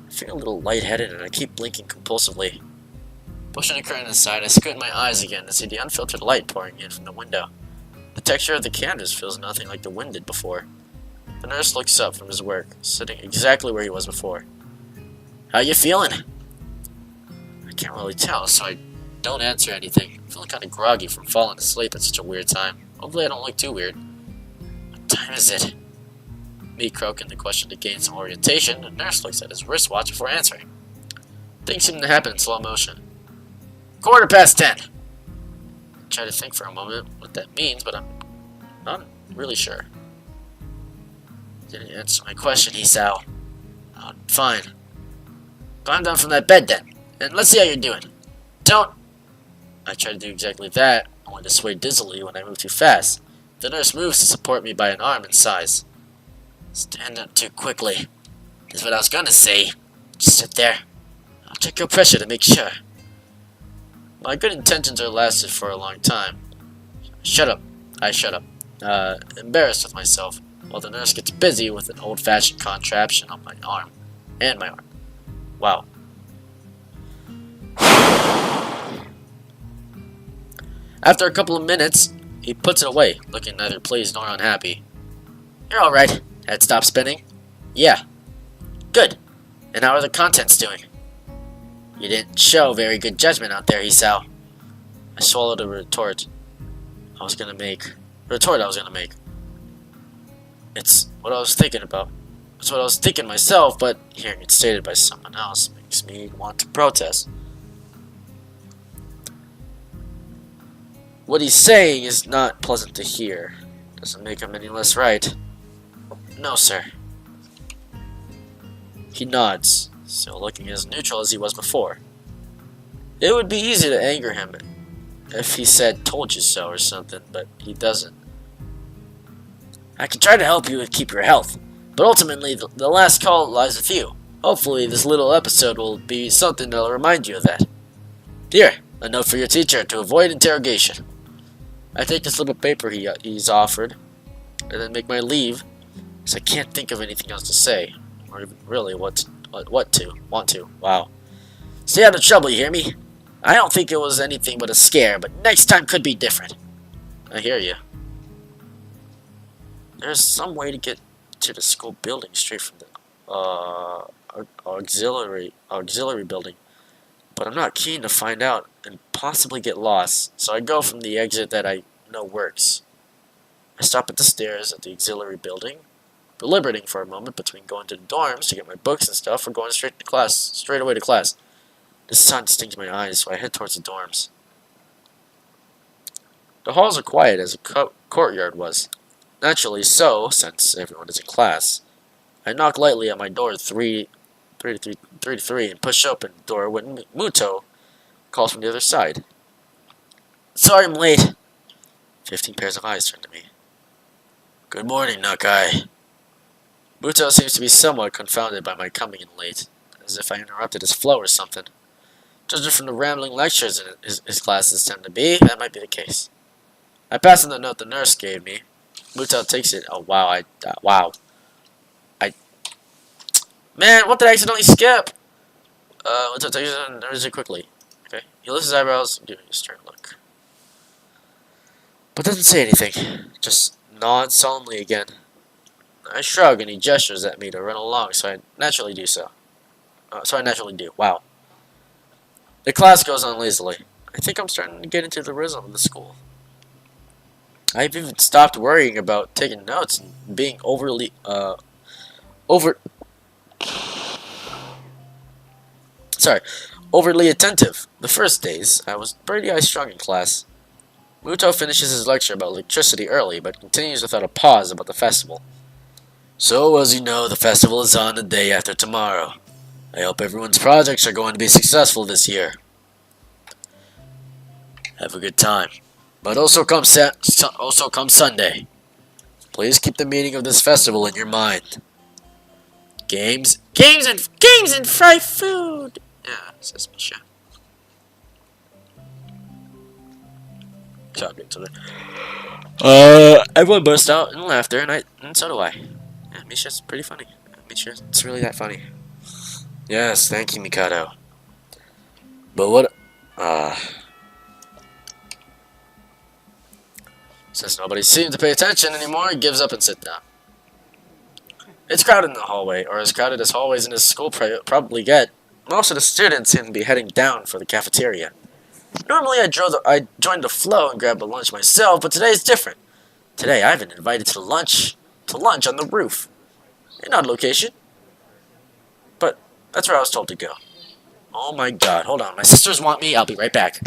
I feel a little lightheaded and I keep blinking compulsively. Pushing the curtain aside, I squint my eyes again to see the unfiltered light pouring in from the window. The texture of the canvas feels nothing like the wind did before. The nurse looks up from his work, sitting exactly where he was before. How you feeling? I can't really tell, so I don't answer anything. I'm feeling kind of groggy from falling asleep at such a weird time. Hopefully I don't look too weird. What time is it? Me croaking the question to gain some orientation, the nurse looks at his wristwatch before answering. Things seem to happen in slow motion. 10:15! I try to think for a moment what that means, but I'm not really sure. Didn't answer my question, Isao. Fine. Climb down from that bed then, and let's see how you're doing. Don't... I tried to do exactly that, only to sway dizzily when I moved too fast. The nurse moves to support me by an arm and sighs. Stand up too quickly. That's what I was gonna say. Just sit there. I'll check your pressure to make sure. My good intentions are lasted for a long time. Shut up. I shut up. Embarrassed with myself, while the nurse gets busy with an old-fashioned contraption on my arm. And my arm. Wow. After a couple of minutes, he puts it away, looking neither pleased nor unhappy. You're alright. Head stop spinning? Yeah. Good. And how are the contents doing? You didn't show very good judgment out there, Isao. I swallowed a retort I was gonna make. It's what I was thinking about. It's what I was thinking myself, but hearing it stated by someone else makes me want to protest. What he's saying is not pleasant to hear. Doesn't make him any less right. No, sir. He nods, still looking as neutral as he was before. It would be easy to anger him if he said, told you so or something, but he doesn't. I can try to help you keep your health, but ultimately the last call lies with you. Hopefully this little episode will be something that'll remind you of that. Here, a note for your teacher to avoid interrogation. I take this little paper he's offered, and then make my leave, because I can't think of anything else to say, or even really want to. Wow. Stay out of trouble, you hear me? I don't think it was anything but a scare, but next time could be different. I hear you. There's some way to get to the school building straight from the auxiliary building, but I'm not keen to find out and possibly get lost, so I go from the exit that I know works. I stop at the stairs at the auxiliary building, deliberating for a moment between going to the dorms to get my books and stuff or going straight away to class. The sun stings my eyes, so I head towards the dorms. The halls are quiet as a courtyard was. Naturally so, since everyone is in class. I knock lightly at my door 3 to 3 and push open the door when Muto calls from the other side. Sorry I'm late. 15 pairs of eyes turn to me. Good morning, Nakai. Muto seems to be somewhat confounded by my coming in late, as if I interrupted his flow or something. Judging from the rambling lectures his classes tend to be, that might be the case. I pass him the note the nurse gave me. Muto takes it. Oh, wow. Man, what did I accidentally skip? Muto takes it and reads it quickly. Okay. He lifts his eyebrows and gives me a stern look. But doesn't say anything. Just nods solemnly again. I shrug and he gestures at me to run along, so I naturally do. Wow. The class goes on lazily. I think I'm starting to get into the rhythm of the school. I've even stopped worrying about taking notes and being overly attentive. The first days, I was pretty high-strung in class. Muto finishes his lecture about electricity early, but continues without a pause about the festival. So, as you know, the festival is on the day after tomorrow. I hope everyone's projects are going to be successful this year. Have a good time. But also come Sunday. Please keep the meaning of this festival in your mind. Games and fried food. Yeah, says Misha. Everyone burst out in laughter, and so do I. Yeah, Misha's pretty funny. Misha, it's really that funny. Yes, thank you, Mikado. But what? Since nobody seems to pay attention anymore, he gives up and sits down. It's crowded in the hallway, or as crowded as hallways in his school probably get. Most of the students seem to be heading down for the cafeteria. Normally I join the flow and grab a lunch myself, but today is different. Today I've been invited to lunch on the roof. An odd location, but that's where I was told to go. Oh my god, hold on, my sisters want me, I'll be right back.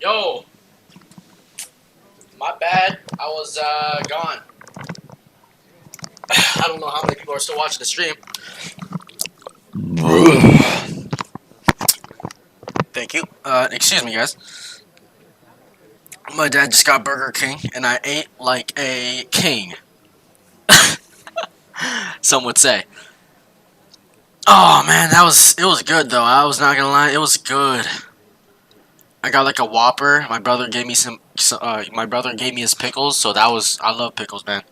Yo, my bad. I was gone. I don't know how many people are still watching the stream. Thank you. Excuse me, guys. My dad just got Burger King, and I ate like a king. Some would say. Oh man, it was good though. I was not gonna lie, it was good. I got like a Whopper. My brother gave me my brother gave me his pickles, so I love pickles, man.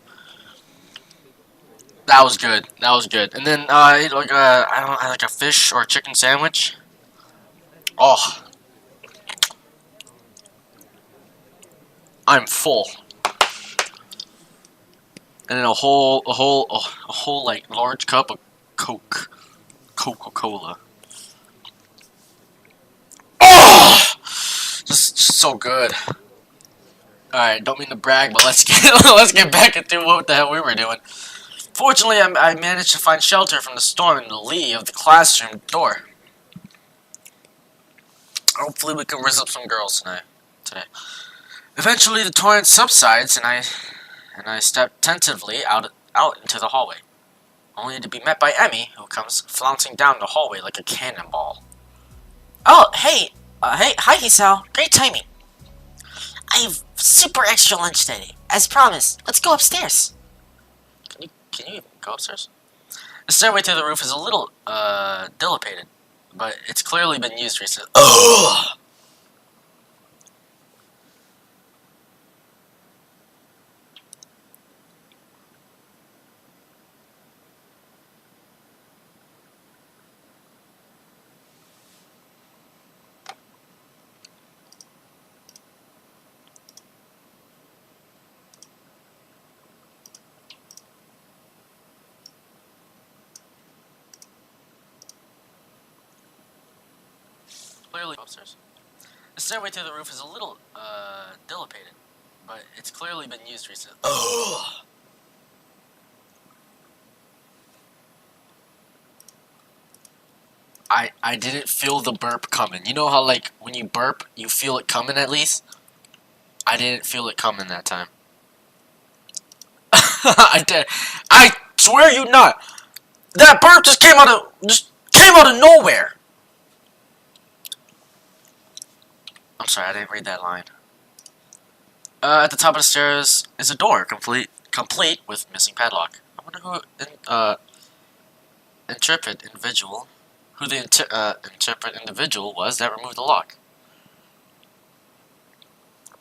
That was good. That was good. And then I ate like I like a fish or a chicken sandwich. Oh, I'm full. And then a whole like large cup of Coca-Cola. Oh, just so good. All right, don't mean to brag, but let's get let's get back into what the hell we were doing. Fortunately, I managed to find shelter from the storm in the lee of the classroom door. Hopefully, we can raise up some girls today. Eventually, the torrent subsides, and I step tentatively out into the hallway, only to be met by Emmy, who comes flouncing down the hallway like a cannonball. Oh, hey, hi, Hisao. Great timing. I have super extra lunch today. As promised, let's go upstairs. Can you even go upstairs? The stairway to the roof is a little dilapidated, but it's clearly been used recently. Ugh! Clearly upstairs. The stairway to the roof is a little dilapidated, but it's clearly been used recently. Ugh! I didn't feel the burp coming. You know how like when you burp, you feel it coming at least? I didn't feel it coming that time. I did. I swear you not. That burp just came out of nowhere. I'm sorry, I didn't read that line. At the top of the stairs is a door, complete with missing padlock. I wonder who the intrepid individual was that removed the lock.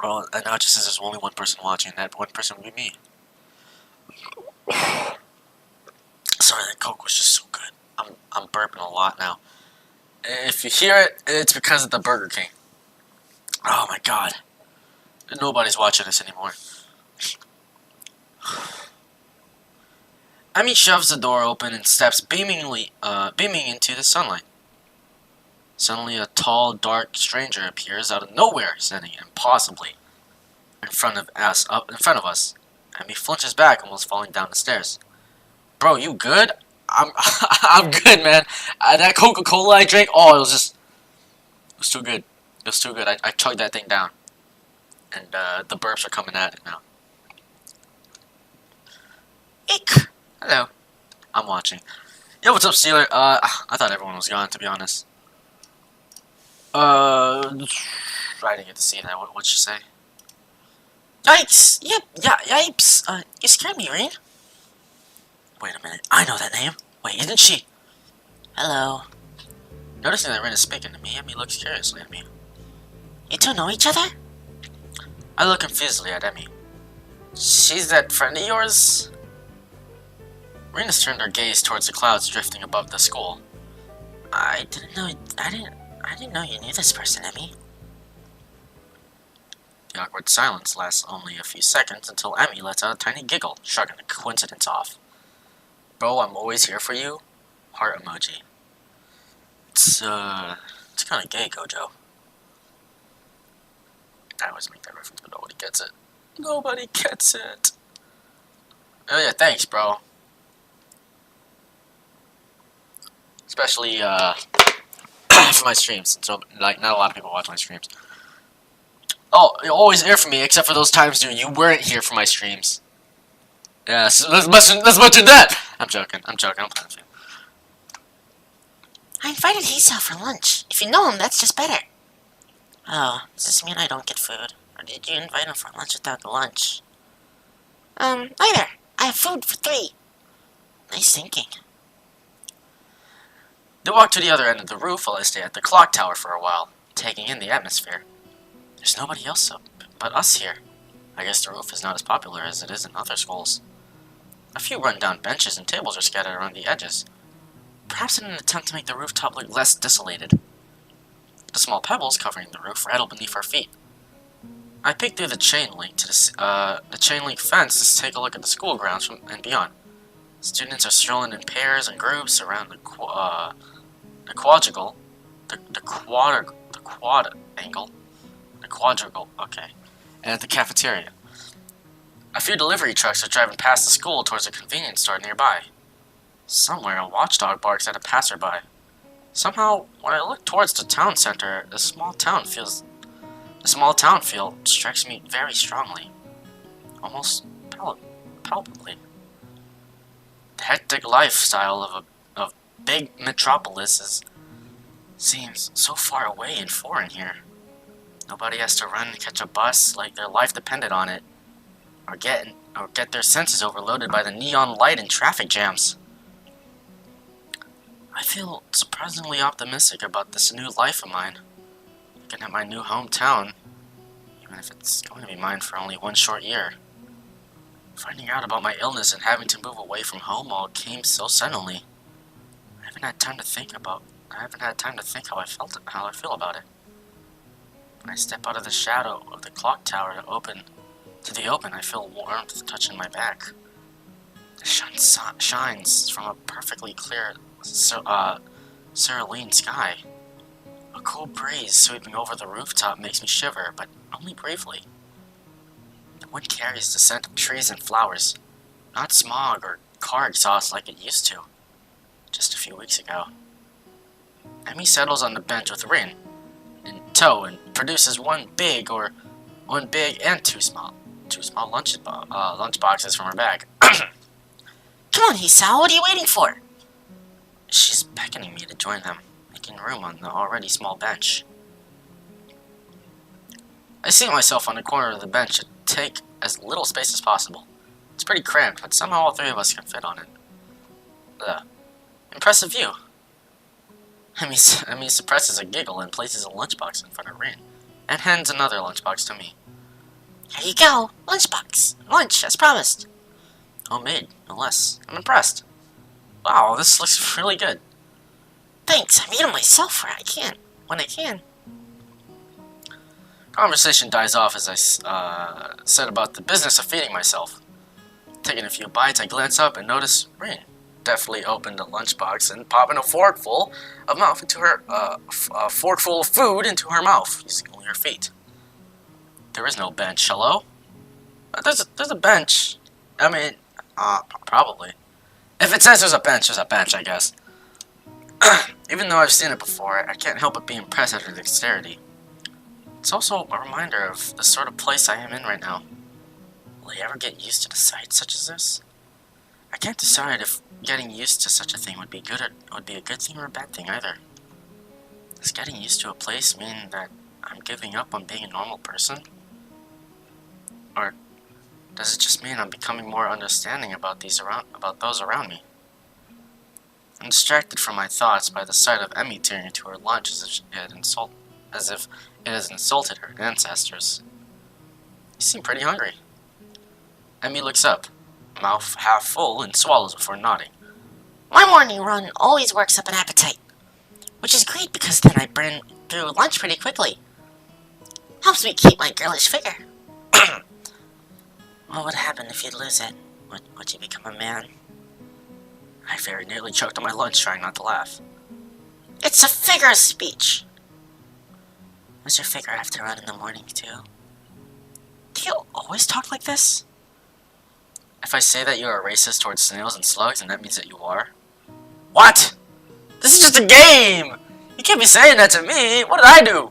Well, and now it just says there's only one person watching, and that one person would be me. Sorry, that Coke was just so good. I'm burping a lot now. If you hear it, it's because of the Burger King. Oh my god. Nobody's watching this anymore. Emmy shoves the door open and steps beaming into the sunlight. Suddenly, a tall, dark stranger appears out of nowhere, standing impossibly in front of us. Emmy flinches back, almost falling down the stairs. Bro, you good? I'm good, man. That Coca-Cola I drank, oh, it was too good. It was too good. I chugged that thing down. And the burps are coming at it now. Eek! Hello. I'm watching. Yo, what's up, Steeler? I thought everyone was gone, to be honest. I didn't get to see that. What'd you say? Yikes! Yep, yeah, yipes. You scared me, Rain. Wait a minute. I know that name. Wait, isn't she? Hello. Noticing that Rin is speaking to me, Emmy looks curiously at me. You two know each other? I look confusedly at Emmy. She's that friend of yours? Rin has turned her gaze towards the clouds drifting above the school. I didn't know you knew this person, Emmy. The awkward silence lasts only a few seconds until Emmy lets out a tiny giggle, shrugging the coincidence off. Bro, I'm always here for you. Heart emoji. It's kind of gay, Gojo. I always make that reference, but nobody gets it. Nobody gets it. Oh yeah, thanks, bro. Especially, for my streams. So, like, not a lot of people watch my streams. Oh, you're always here for me, except for those times, dude, you weren't here for my streams. Yes, let's mention that! I'm joking, I'm playing with you. I invited Hisao for lunch. If you know him, that's just better. Oh, does this mean I don't get food? Or did you invite him for lunch without the lunch? Neither. I have food for 3. Nice thinking. They walk to the other end of the roof while I stay at the clock tower for a while, taking in the atmosphere. There's nobody else up but us here. I guess the roof is not as popular as it is in other schools. A few run-down benches and tables are scattered around the edges, perhaps in an attempt to make the rooftop look less desolated. The small pebbles covering the roof rattle beneath our feet. I peek through the chain link to the chain link fence to take a look at the school grounds from and beyond. Students are strolling in pairs and groups around the quadrangle, okay, and at the cafeteria. A few delivery trucks are driving past the school towards a convenience store nearby. Somewhere, a watchdog barks at a passerby. Somehow, when I look towards the town center, the small town feel strikes me very strongly, almost palpably. The hectic lifestyle of big metropolises seems so far away and foreign here. Nobody has to run to catch a bus like their life depended on it, or get their senses overloaded by the neon light and traffic jams. I feel surprisingly optimistic about this new life of mine. Looking at my new hometown, even if it's going to be mine for only one short year. Finding out about my illness and having to move away from home all came so suddenly. I haven't had time to think how I feel about it. When I step out of the shadow of the clock tower to the open, I feel warmth touching my back. The sun shines from a perfectly clear, cerulean sky. A cool breeze sweeping over the rooftop makes me shiver, but only briefly. The wind carries the scent of trees and flowers, not smog or car exhaust like it used to, just a few weeks ago. Emmy settles on the bench with Rin in tow and produces one big and two small lunch boxes from her bag. Come on, Hisao, what are you waiting for? She's beckoning me to join them, making room on the already small bench. I seat myself on the corner of the bench to take as little space as possible. It's pretty cramped, but somehow all 3 of us can fit on it. Impressive view. Emmy suppresses a giggle and places a lunchbox in front of Rin, and hands another lunchbox to me. Here you go, lunchbox. Lunch, as promised. Homemade, no less. I'm impressed. Wow, this looks really good. Thanks, I made them myself when I can. Conversation dies off as I said about the business of feeding myself. Taking a few bites, I glance up and notice Rin deftly opened a lunchbox and popping a forkful of food into her mouth using only her feet. There is no bench. Hello? There's a bench. I mean, probably. If it says there's a bench, I guess. Even though I've seen it before, I can't help but be impressed at her dexterity. It's also a reminder of the sort of place I am in right now. Will I ever get used to the sight such as this? I can't decide if getting used to such a thing would be a good thing or a bad thing either. Does getting used to a place mean that I'm giving up on being a normal person? Or does it just mean I'm becoming more understanding about those around me? I'm distracted from my thoughts by the sight of Emmy tearing into her lunch as if it has insulted her ancestors. You seem pretty hungry. Emmy looks up, mouth half full, and swallows before nodding. My morning run always works up an appetite, which is great because then I burn through lunch pretty quickly. Helps me keep my girlish figure. What would happen if you lose it? Would you become a man? I very nearly choked on my lunch trying not to laugh. It's a figure of speech. Does your figure have to run in the morning too? Do you always talk like this? If I say that you are racist towards snails and slugs, then that means that you are. What? This is just a game! You can't be saying that to me! What did I do?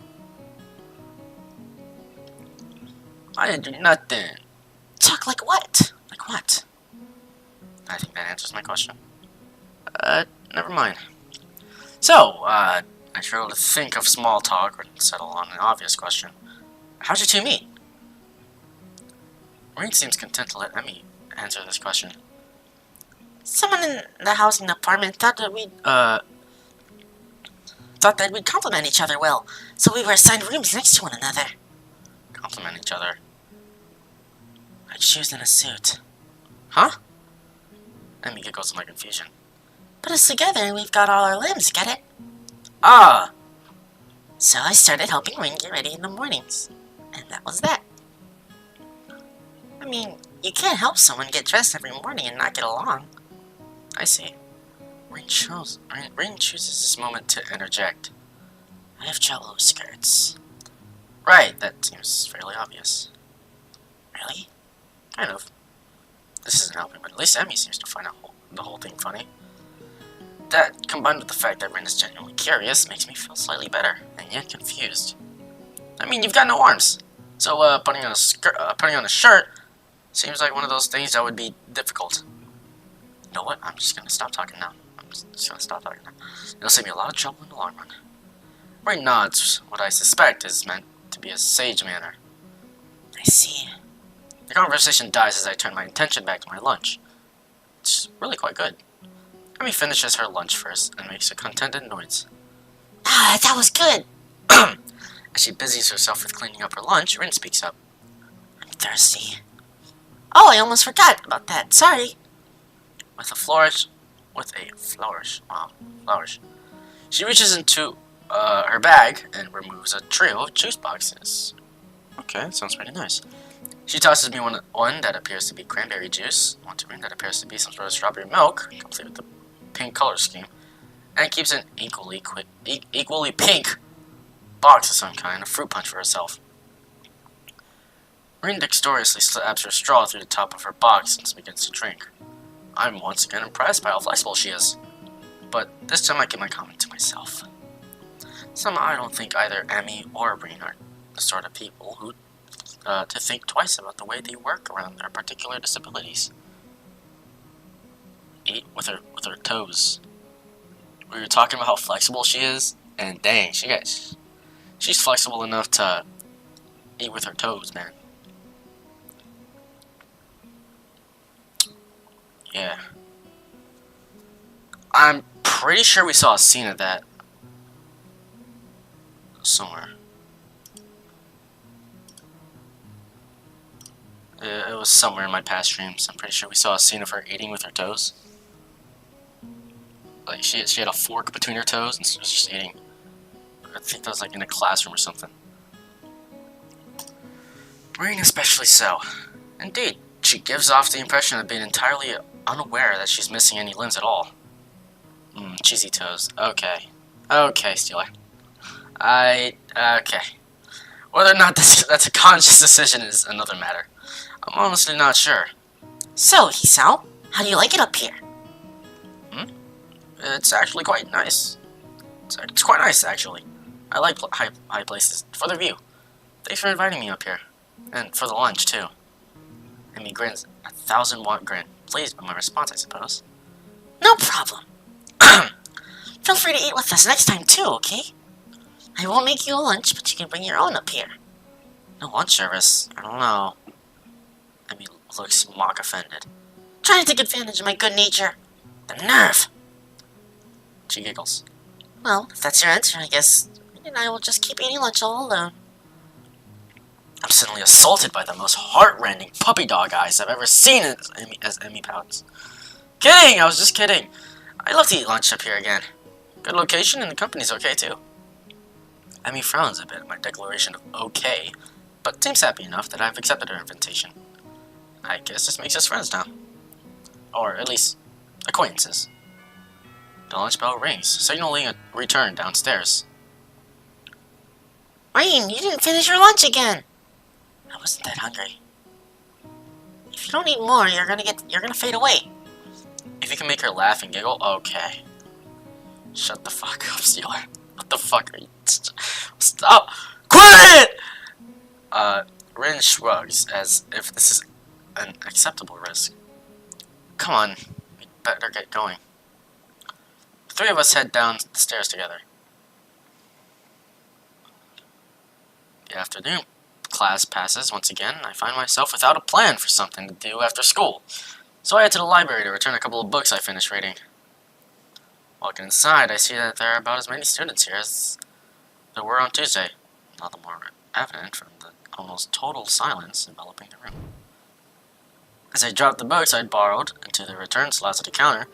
I didn't do nothing. Talk like what? Like what? I think that answers my question. Never mind. So, I struggle to think of small talk or settle on an obvious question. How'd you two meet? Maureen seems content to let Emmy answer this question. Someone in the housing department thought that we'd complement each other well, so we were assigned rooms next to one another. Compliment each other. Like shoes and a suit. Huh? Emmy giggles in my confusion. Put us together and we've got all our limbs, get it? Ah! So I started helping Ring get ready in the mornings. And that was that. I mean, you can't help someone get dressed every morning and not get along. I see. Ring chooses this moment to interject. I have trouble with skirts. Right, that seems fairly obvious. Really? Kind of. This isn't helping, but at least Emmy seems to find the whole thing funny. That, combined with the fact that Rin is genuinely curious, makes me feel slightly better, and yet confused. I mean, you've got no arms, so putting on a shirt seems like one of those things that would be difficult. You know what? I'm just gonna stop talking now. It'll save me a lot of trouble in the long run. Rin nods what I suspect is meant to be a sage manner. I see. The conversation dies as I turn my attention back to my lunch. It's really quite good. Emmy finishes her lunch first and makes a contented noise. Ah, that was good. As she busies herself with cleaning up her lunch, Rin speaks up. I'm thirsty. Oh, I almost forgot about that. Sorry. With a flourish, she reaches into her bag and removes a trio of juice boxes. Okay, that sounds pretty nice. She tosses me one that appears to be cranberry juice, one to Rin that appears to be some sort of strawberry milk, complete with the pink color scheme, and keeps an equally pink box of some kind, a fruit punch for herself. Rin dexterously stabs her straw through the top of her box and begins to drink. I'm once again impressed by how flexible she is, but this time I keep my comment to myself. Somehow I don't think either Emmy or Rin are the sort of people who to think twice about the way they work around their particular disabilities. Eat with her toes. We were talking about how flexible she is, and dang, she's flexible enough to eat with her toes, man. Yeah. I'm pretty sure we saw a scene of that somewhere. It was somewhere in my past streams. I'm pretty sure we saw a scene of her eating with her toes. Like, she had a fork between her toes and she was just eating. I think that was like in a classroom or something. Ring especially so. Indeed, she gives off the impression of being entirely unaware that she's missing any limbs at all. Cheesy toes. Okay. Okay, Steeler. Okay. Whether or not that's a conscious decision is another matter. I'm honestly not sure. So, Hisao, how do you like it up here? It's actually quite nice. It's quite nice, actually. I like high places. For the view. Thanks for inviting me up here. And for the lunch, too. Emmy grins a 1,000-watt grin. Pleased by my response, I suppose. No problem. Feel free to eat with us next time, too, okay? I won't make you a lunch, but you can bring your own up here. No lunch service? I don't know. Emmy looks mock offended. Trying to take advantage of my good nature. The nerve! She giggles. Well, if that's your answer, I guess Rin and I will just keep eating lunch all alone. I'm suddenly assaulted by the most heart-rending puppy dog eyes I've ever seen as Emmy pouts. Kidding! I was just kidding. I'd love to eat lunch up here again. Good location and the company's okay too. Emmy frowns a bit at my declaration of okay, but seems happy enough that I've accepted her invitation. I guess this makes us friends now. Or at least, acquaintances. The lunch bell rings, signaling a return downstairs. Rin, you didn't finish your lunch again. I wasn't that hungry. If you don't eat more, you're gonna fade away. If you can make her laugh and giggle, okay. Shut the fuck up, Steeler. What the fuck are you... Stop! Quit it! Rin shrugs, as if this is an acceptable risk. Come on, we better get going. The three of us head down the stairs together. The afternoon class passes once again, and I find myself without a plan for something to do after school. So I head to the library to return a couple of books I finished reading. Walking inside, I see that there are about as many students here as there were on Tuesday. All the more evident from the almost total silence enveloping the room. As I drop the books I'd borrowed into the return slots at the counter,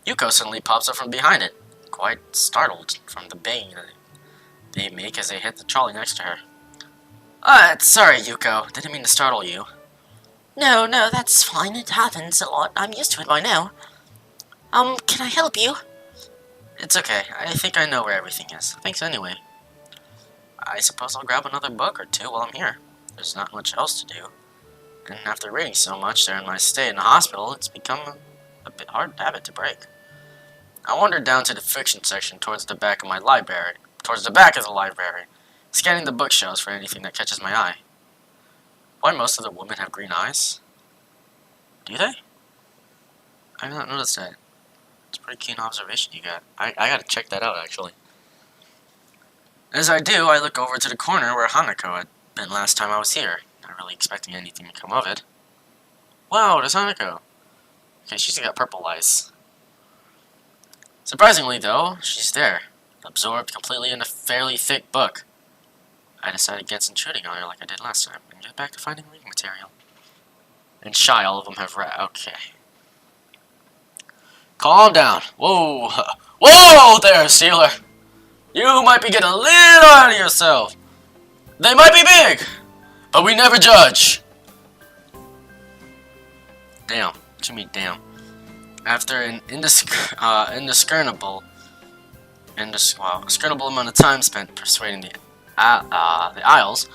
Yuko suddenly pops up from behind it, quite startled from the banging that they make as they hit the trolley next to her. Sorry, Yuko. Didn't mean to startle you. No, that's fine. It happens a lot. I'm used to it by now. Can I help you? It's okay. I think I know where everything is. Thanks anyway. I suppose I'll grab another book or two while I'm here. There's not much else to do. And after reading so much during my stay in the hospital, it's become a bit hard habit to break. I wandered down to the fiction section towards the back of the library, scanning the bookshelves for anything that catches my eye. Why most of the women have green eyes? Do they? I've not noticed that. It's a pretty keen observation you got. I gotta check that out, actually. As I do, I look over to the corner where Hanako had been last time I was here, not really expecting anything to come of it. Wow, there's Hanako. Okay, she's got purple eyes. Surprisingly, though, she's there, absorbed completely in a fairly thick book. I decided against intruding on her like I did last time, and get back to finding reading material. And shy, all of them have read. Okay. Calm down. Whoa. Whoa there, Sealer. You might be getting a little out of yourself. They might be big, but we never judge. Damn. What you mean, damn? After an indiscernible amount of time spent persuading the aisles,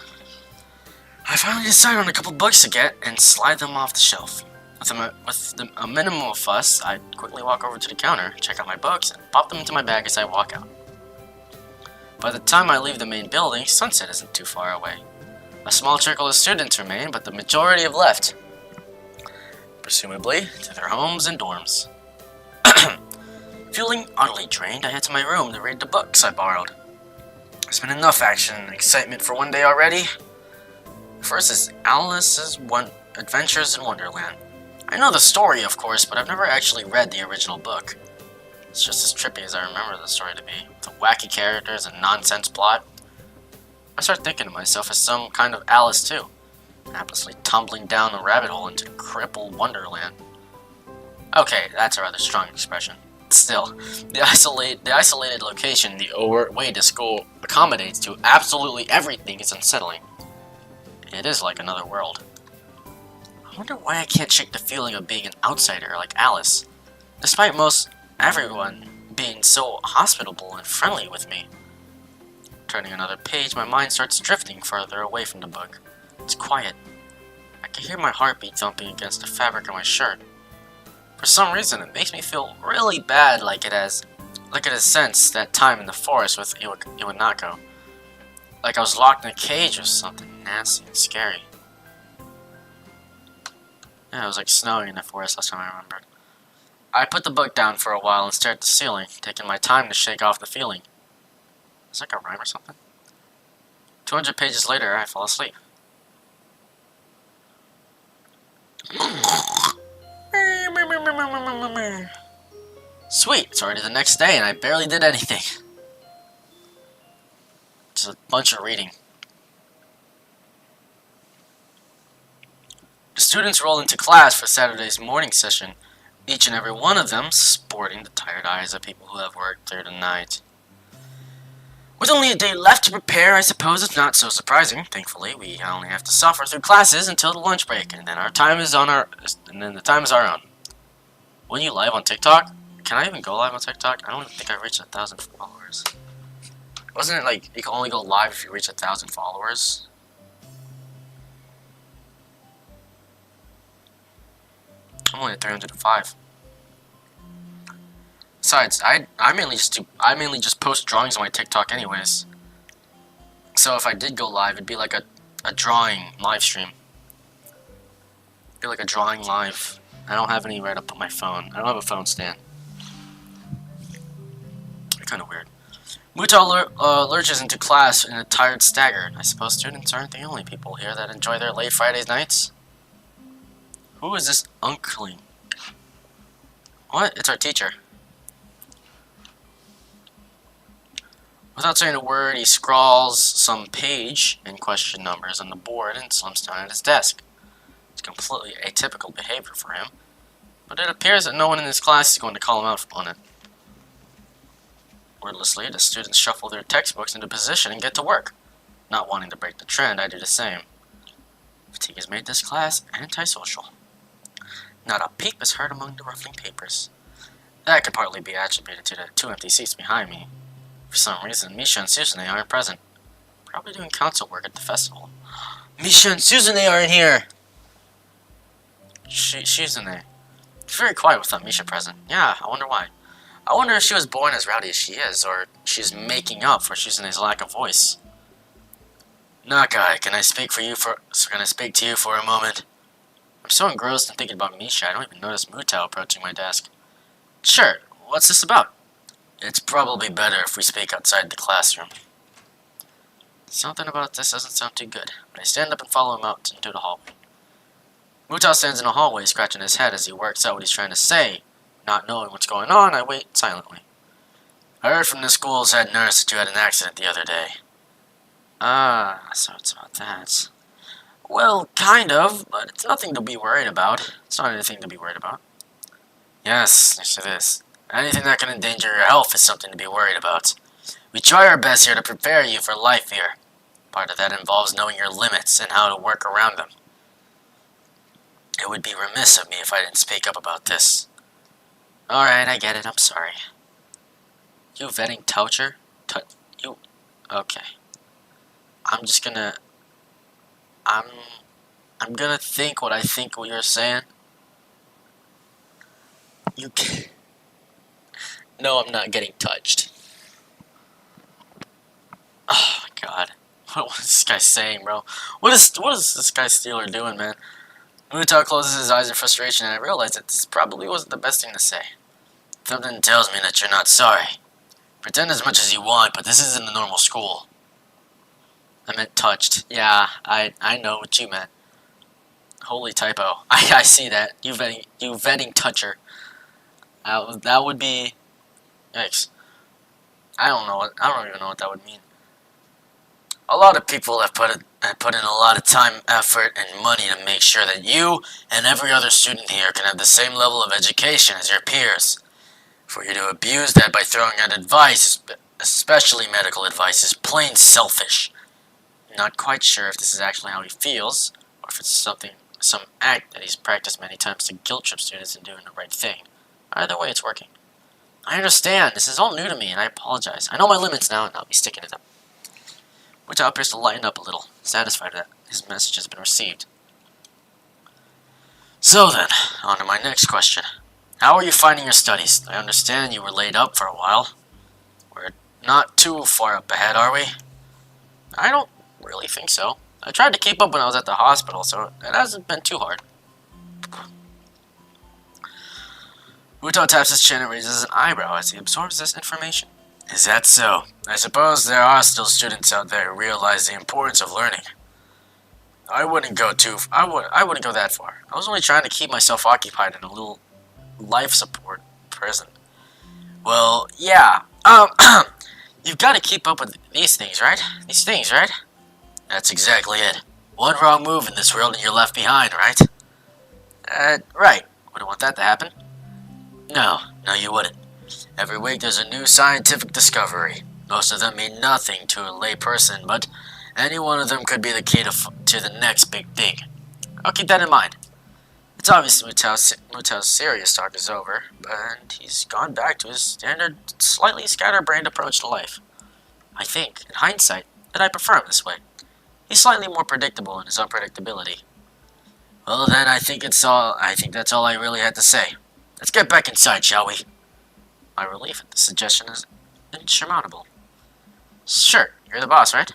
I finally decide on a couple books to get and slide them off the shelf. With a minimal fuss, I quickly walk over to the counter, check out my books, and pop them into my bag as I walk out. By the time I leave the main building, sunset isn't too far away. A small trickle of students remain, but the majority have left, presumably to their homes and dorms. Feeling utterly drained, I head to my room to read the books I borrowed. There's been enough action and excitement for one day already. First is Alice's Adventures in Wonderland. I know the story, of course, but I've never actually read the original book. It's just as trippy as I remember the story to be, with wacky characters and nonsense plot. I start thinking to myself as some kind of Alice too, haplessly tumbling down the rabbit hole into crippled Wonderland. Okay, that's a rather strong expression. Still, the isolated location the overt way the school accommodates to absolutely everything is unsettling. It is like another world. I wonder why I can't shake the feeling of being an outsider like Alice, despite most everyone being so hospitable and friendly with me. Turning another page, my mind starts drifting further away from the book. It's quiet. I can hear my heartbeat thumping against the fabric of my shirt. For some reason, it makes me feel really bad, like it has sensed that time in the forest with Iwanako. Like I was locked in a cage or something nasty and scary. Yeah, it was like snowing in the forest last time I remembered. I put the book down for a while and stared at the ceiling, taking my time to shake off the feeling. Is that like a rhyme or something? 200 pages later, I fall asleep. Sweet, it's already the next day and I barely did anything. Just a bunch of reading. The students roll into class for Saturday's morning session, each and every one of them sporting the tired eyes of people who have worked through the night. With only a day left to prepare, I suppose it's not so surprising. Thankfully, we only have to suffer through classes until the lunch break, and then the time is our own. When you live on TikTok? Can I even go live on TikTok? I don't even think I reached 1,000 followers. Wasn't it like you can only go live if you reach 1,000 followers? I'm only at 305. Besides, I mainly just post drawings on my TikTok anyways. So if I did go live, it'd be like a a drawing live stream. Do like a drawing live. I don't have any right up on my phone. I don't have a phone stand. Kind of weird. Muta lurches into class in a tired stagger. I suppose students aren't the only people here that enjoy their late Fridays nights. Who is this uncling? What? It's our teacher. Without saying a word, he scrawls some page and question numbers on the board and slumps down at his desk. It's completely atypical behavior for him, but it appears that no one in his class is going to call him out on it. Wordlessly, the students shuffle their textbooks into position and get to work. Not wanting to break the trend, I do the same. Fatigue has made this class antisocial. Not a peep is heard among the ruffling papers. That could partly be attributed to the 2 empty seats behind me. For some reason, Misha and Suzune aren't present. Probably doing council work at the festival. Misha and Suzune aren't here! Suzune. It's very quiet without Misha present. Yeah, I wonder why. I wonder if she was born as rowdy as she is, or she's making up for Suzune's lack of voice. Nakai, can I speak to you for a moment? I'm so engrossed in thinking about Misha, I don't even notice Mutao approaching my desk. Sure, what's this about? It's probably better if we speak outside the classroom. Something about this doesn't sound too good, but I stand up and follow him out into the hallway. Mutao stands in the hallway, scratching his head as he works out what he's trying to say. Not knowing what's going on, I wait silently. I heard from the school's head nurse that you had an accident the other day. Ah, so it's about that. Well, kind of, but it's nothing to be worried about. It's not anything to be worried about. Yes it is. Anything that can endanger your health is something to be worried about. We try our best here to prepare you for life here. Part of that involves knowing your limits and how to work around them. It would be remiss of me if I didn't speak up about this. Alright, I get it, I'm sorry. You vetting toucher? You... Okay. I'm just gonna... I'm gonna think what I think what you're saying. You can't... No, I'm not getting touched. Oh my god. What is this guy saying, bro? What is this guy Steeler doing, man? Mutao closes his eyes in frustration, and I realize that this probably wasn't the best thing to say. Something tells me that you're not sorry. Pretend as much as you want, but this isn't a normal school. I meant touched. Yeah, I know what you meant. Holy typo. I see that. You vetting toucher. That would be... Yikes. I don't even know what that would mean. A lot of people have put in a lot of time, effort, and money to make sure that you and every other student here can have the same level of education as your peers. For you to abuse that by throwing out advice, especially medical advice, is plain selfish. I'm not quite sure if this is actually how he feels, or if it's some act that he's practiced many times to guilt trip students into doing the right thing. Either way, it's working. I understand, this is all new to me, and I apologize. I know my limits now, and I'll be sticking to them. Mutao appears to lighten up a little, satisfied that his message has been received. So then, on to my next question. How are you finding your studies? I understand you were laid up for a while. We're not too far up ahead, are we? I don't really think so. I tried to keep up when I was at the hospital, so it hasn't been too hard. Mutao taps his chin and raises an eyebrow as he absorbs this information. Is that so? I suppose there are still students out there who realize the importance of learning. I wouldn't go that far. I was only trying to keep myself occupied in a little life support prison. Well, yeah. You've got to keep up with these things, right? That's exactly it. One wrong move in this world and you're left behind, right? Right. Wouldn't want that to happen. No, you wouldn't. Every week there's a new scientific discovery. Most of them mean nothing to a lay person, but any one of them could be the key to the next big thing. I'll keep that in mind. It's obvious Mutao's serious talk is over, but he's gone back to his standard, slightly scatterbrained approach to life. I think, in hindsight, that I prefer him this way. He's slightly more predictable in his unpredictability. Well then, I think that's all I really had to say. Let's get back inside, shall we? My relief at the suggestion is insurmountable. Sure, you're the boss, right?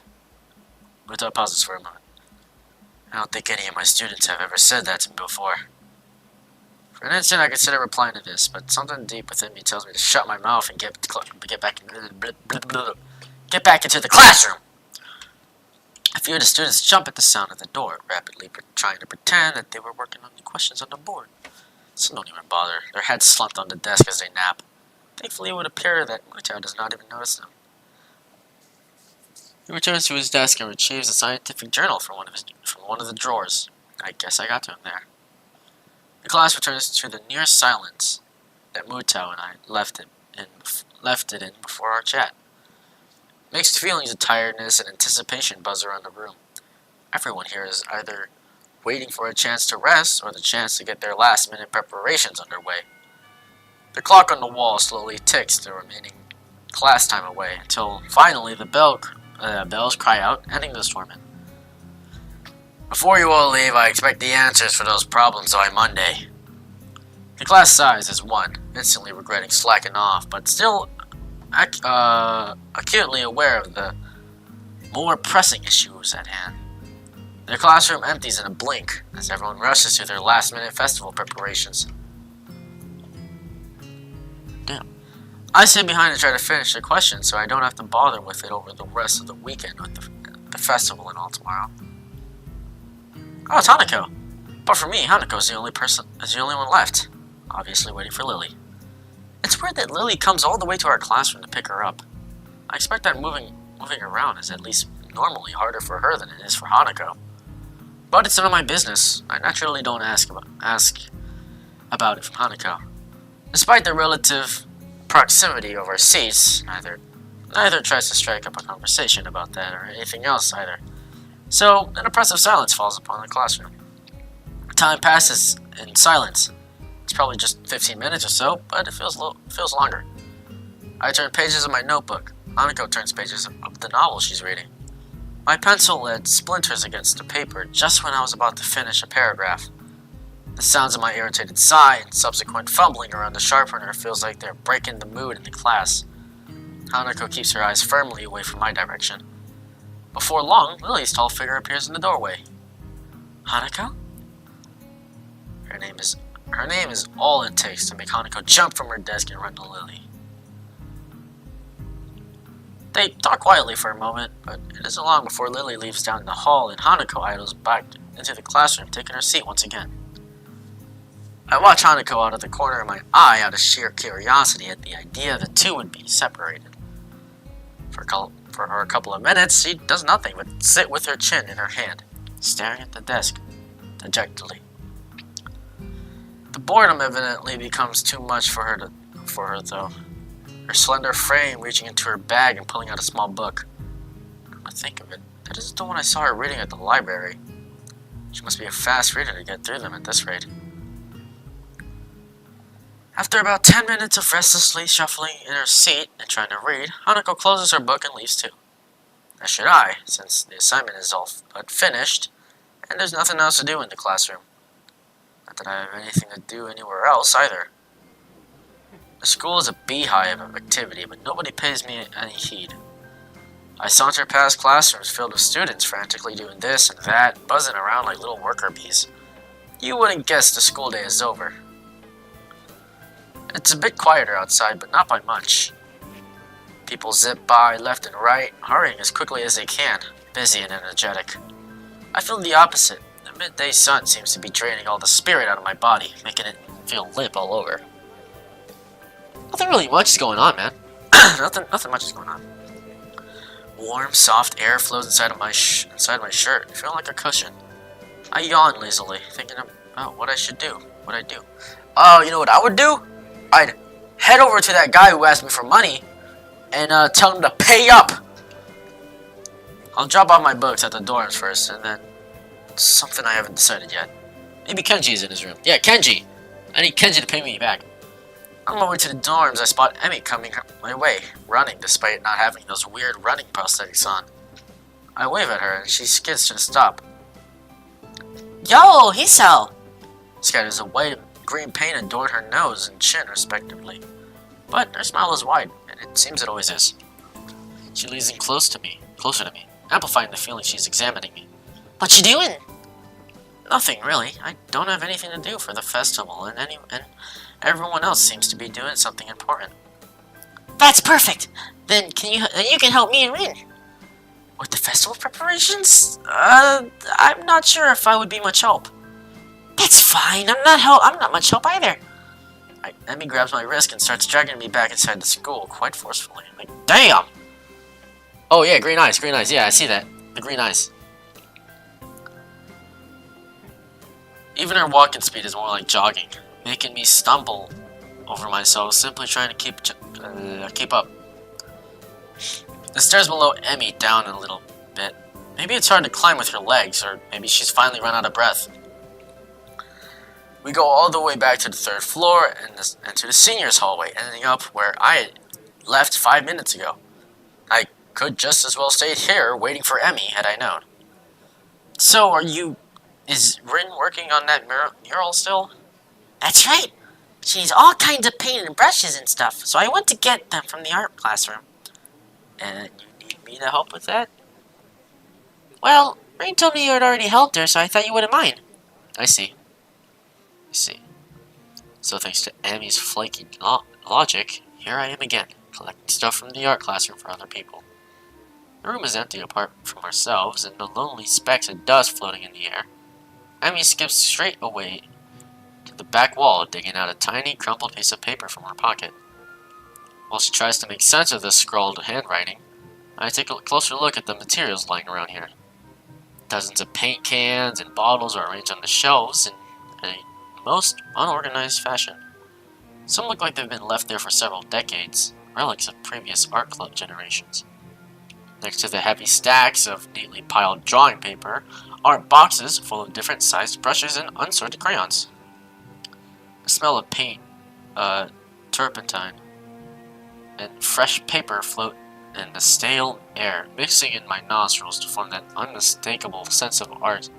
Mutao pauses for a moment. I don't think any of my students have ever said that to me before. For an instant, I considered replying to this, but something deep within me tells me to shut my mouth and get back into the classroom. A few of the students jump at the sound of the door, rapidly trying to pretend that they were working on the questions on the board. Some don't even bother. Their heads slumped on the desk as they nap. Thankfully, it would appear that Muto does not even notice them. He returns to his desk and retrieves a scientific journal from one of the drawers. I guess I got to him there. The class returns to the near silence that Muto and I left it in before our chat. Mixed feelings of tiredness and anticipation buzz around the room. Everyone here is either waiting for a chance to rest or the chance to get their last-minute preparations underway. The clock on the wall slowly ticks the remaining class time away until finally the bells cry out, ending the torment. Before you all leave, I expect the answers for those problems by Monday. The class sighs as one, instantly regretting slacking off, but still acutely aware of the more pressing issues at hand. Their classroom empties in a blink as everyone rushes to their last-minute festival preparations. Damn. I sit behind and try to finish the question so I don't have to bother with it over the rest of the weekend with the festival and all tomorrow. Oh, it's Hanako. But for me, Hanako's the only one left. Obviously waiting for Lily. It's weird that Lily comes all the way to our classroom to pick her up. I expect that moving around is at least normally harder for her than it is for Hanako. But it's none of my business. I naturally don't ask about it from Hanako. Despite the relative proximity of our seats, neither tries to strike up a conversation about that or anything else either. So, an oppressive silence falls upon the classroom. Time passes in silence. It's probably just 15 minutes or so, but it feels longer. I turn pages of my notebook. Hanako turns pages of the novel she's reading. My pencil lead splinters against the paper just when I was about to finish a paragraph. The sounds of my irritated sigh and subsequent fumbling around the sharpener feels like they're breaking the mood in the class. Hanako keeps her eyes firmly away from my direction. Before long, Lily's tall figure appears in the doorway. Hanako? Her name is all it takes to make Hanako jump from her desk and run to Lily. They talk quietly for a moment, but it isn't long before Lily leaves down the hall and Hanako idles back into the classroom, taking her seat once again. I watch Hanako out of the corner of my eye out of sheer curiosity at the idea the two would be separated. For her a couple of minutes, she does nothing but sit with her chin in her hand, staring at the desk, dejectedly. The boredom evidently becomes too much for her though. Her slender frame reaching into her bag and pulling out a small book. Come to think of it, that isn't the one I saw her reading at the library. She must be a fast reader to get through them at this rate. After about 10 minutes of restlessly shuffling in her seat and trying to read, Hanako closes her book and leaves too. As should I, since the assignment is all but finished, and there's nothing else to do in the classroom. Not that I have anything to do anywhere else either. The school is a beehive of activity, but nobody pays me any heed. I saunter past classrooms filled with students frantically doing this and that, buzzing around like little worker bees. You wouldn't guess the school day is over. It's a bit quieter outside, but not by much. People zip by left and right, hurrying as quickly as they can, busy and energetic. I feel the opposite. The midday sun seems to be draining all the spirit out of my body, making it feel limp all over. Nothing really much is going on, man. nothing much is going on. Warm, soft air flows inside my shirt, feeling like a cushion. I yawn lazily, thinking about what I should do. What I do. Oh, you know what I would do? I'd head over to that guy who asked me for money and tell him to pay up. I'll drop off my books at the dorms first, and then something I haven't decided yet. Maybe Kenji's in his room. Yeah, Kenji. I need Kenji to pay me back. On my way to the dorms, I spot Emmy coming my way, running despite not having those weird running prosthetics on. I wave at her, and she skids to the stop. Yo, Hiso! Scatters a white and green paint adorn her nose and chin, respectively. But her smile is wide, and it seems it always is. She leans in closer to me, amplifying the feeling she's examining me. What you doing? Nothing, really. I don't have anything to do for the festival, and everyone else seems to be doing something important. That's perfect. Then you can help me and Rin. With the festival preparations? I'm not sure if I would be much help. That's fine. I'm not much help either. Emmy grabs my wrist and starts dragging me back inside the school quite forcefully. Like, damn! Oh yeah, green eyes, green eyes. Yeah, I see that. The green eyes. Even her walking speed is more like jogging, making me stumble over myself, simply trying to keep up. The stairs below Emmy down a little bit. Maybe it's hard to climb with her legs, or maybe she's finally run out of breath. We go all the way back to the 3rd floor and to the seniors hallway, ending up where I left 5 minutes ago. I could just as well stayed here waiting for Emmy had I known. So is Rin working on that mural still? That's right. She needs all kinds of paint and brushes and stuff, so I went to get them from the art classroom. And you need me to help with that? Well, Rin told me you had already helped her, so I thought you wouldn't mind. I see. So thanks to Emmy's flaky logic, here I am again, collecting stuff from the art classroom for other people. The room is empty apart from ourselves, and the lonely specks of dust floating in the air. Emmy skips straight away to the back wall, digging out a tiny, crumpled piece of paper from her pocket. While she tries to make sense of the scrawled handwriting, I take a closer look at the materials lying around here. Dozens of paint cans and bottles are arranged on the shelves in a most unorganized fashion. Some look like they've been left there for several decades, relics of previous art club generations. Next to the heavy stacks of neatly piled drawing paper are boxes full of different sized brushes and unsorted crayons. The smell of paint, turpentine, and fresh paper float in the stale air, mixing in my nostrils to form that unmistakable scent of art.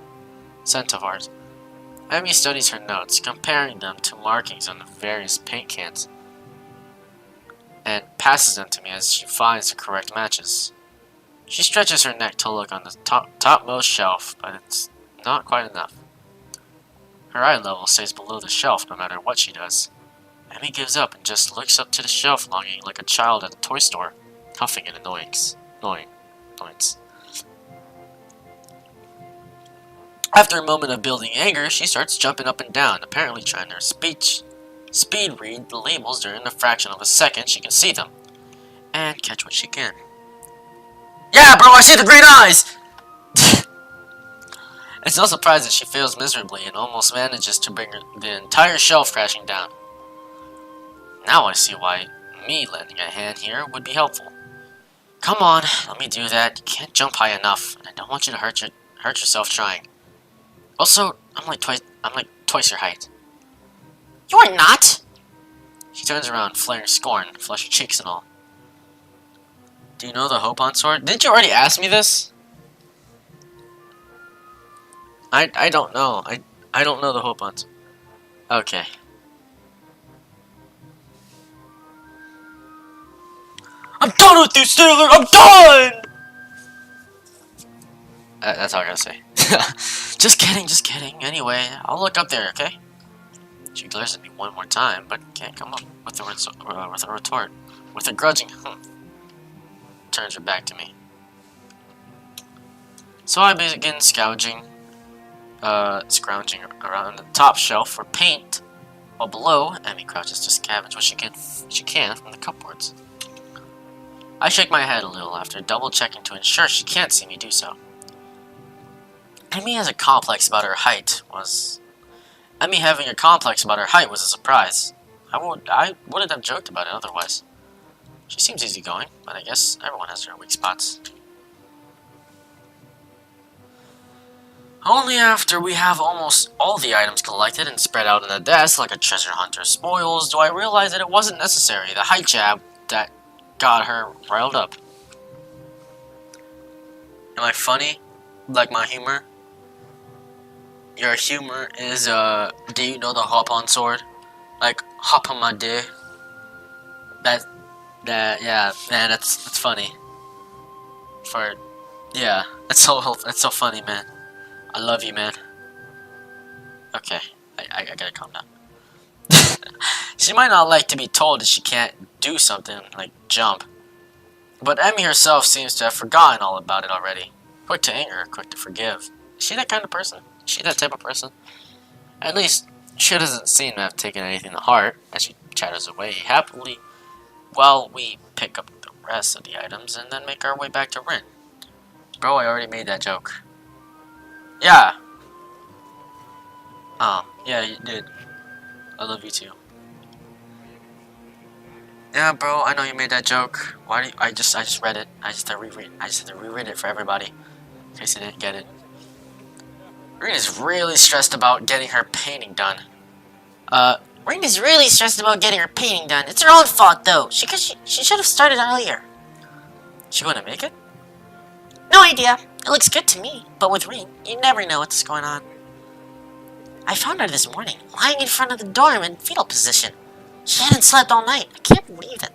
Emmy studies her notes, comparing them to markings on the various paint cans, and passes them to me as she finds the correct matches. She stretches her neck to look on the topmost shelf, but it's not quite enough. Her eye level stays below the shelf no matter what she does. Emmy gives up and just looks up to the shelf longing like a child at a toy store, huffing in annoyance. After a moment of building anger, she starts jumping up and down, apparently trying to speed read the labels during a fraction of a second she can see them, and catch what she can. Yeah, bro, I see the green eyes! It's no surprise that she fails miserably and almost manages to bring the entire shelf crashing down. Now I see why me lending a hand here would be helpful. Come on, let me do that. You can't jump high enough, and I don't want you to hurt yourself trying. Also, I'm like twice your height. You're not! She turns around, flaring scorn, flushed cheeks and all. Do you know the Hopon sword? Didn't you already ask me this? I don't know. I don't know the Hopon. Okay. I'm done with you, Sailor! I'm done! That's all I gotta say. Just kidding. Anyway, I'll look up there, okay? She glares at me one more time, but can't come up with a retort. With a grudging turns her back to me. So I begin scrounging around the top shelf for paint, while below, Emmy crouches to scavenge what she can from the cupboards. I shake my head a little after double-checking to ensure she can't see me do so. Emmy having a complex about her height was a surprise. I wouldn't have joked about it otherwise. She seems easygoing, but I guess everyone has their weak spots. Only after we have almost all the items collected and spread out on the desk like a treasure hunter's spoils do I realize that it wasn't necessary, the height jab that got her riled up. Am I funny? Like my humor? Your humor is, do you know the hop-on sword? Like, hop on my day. Yeah, man, that's funny. Yeah, that's so funny, man. I love you, man. Okay, I gotta calm down. She might not like to be told that she can't do something like jump, but Emmy herself seems to have forgotten all about it already. Quick to anger, quick to forgive. Is she that kind of person? Is she that type of person? At least, she doesn't seem to have taken anything to heart as she chatters away happily while we pick up the rest of the items and then make our way back to Rin. Bro, I already made that joke. Yeah. Oh, yeah, you did. I love you too. Yeah, bro, I know you made that joke. Why do you, I just read it. I just had to reread it for everybody in case they didn't get it. Rin is really stressed about getting her painting done. Rin is really stressed about getting her painting done. It's her own fault, though. She should have started earlier. She gonna make it? No idea. It looks good to me. But with Rin, you never know what's going on. I found her this morning, lying in front of the dorm in fetal position. She hadn't slept all night. I can't believe it.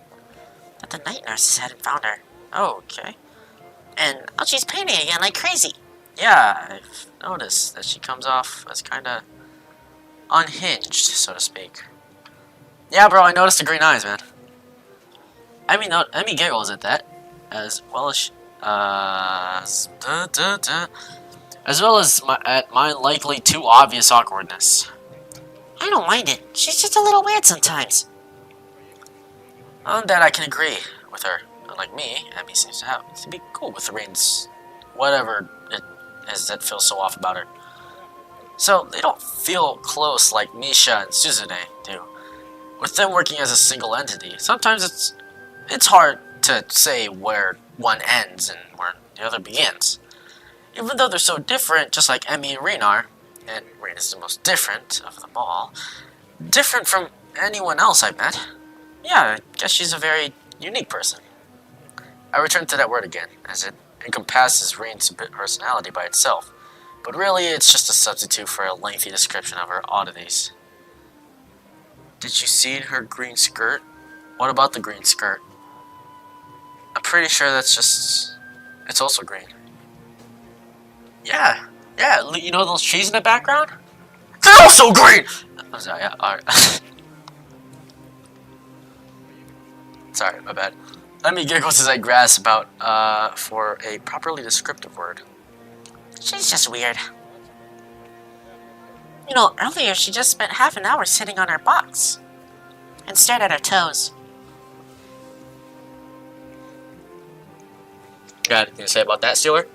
That the night nurses hadn't found her. Oh, okay. And now she's painting again like crazy. Yeah, I've noticed that she comes off as kinda unhinged, so to speak. Yeah, bro, I noticed the green eyes, man. Emmy giggles at that, as well as as well as my likely too obvious awkwardness. I don't mind it. She's just a little weird sometimes. On that I can agree with her. Unlike me, Emmy seems to be cool with Rin's whatever it is that feels so off about her. So they don't feel close like Misha and Suzune do. With them working as a single entity, sometimes it's hard to say where one ends and where the other begins. Even though they're so different, just like Emmy and Rin are, and Rin is the most different of them all, different from anyone else I've met. Yeah, I guess she's a very unique person. I return to that word again, as it encompasses Rin's personality by itself, but really it's just a substitute for a lengthy description of her oddities. Did you see her green skirt? What about the green skirt? I'm pretty sure it's also green. Yeah, you know those trees in the background? They're also green! I'm sorry, yeah, alright. Sorry, my bad. Let me giggles as I grasp about, for a properly descriptive word. She's just weird. You know, earlier she just spent half an hour sitting on her box and stared at her toes. Got anything to say about that, Steeler?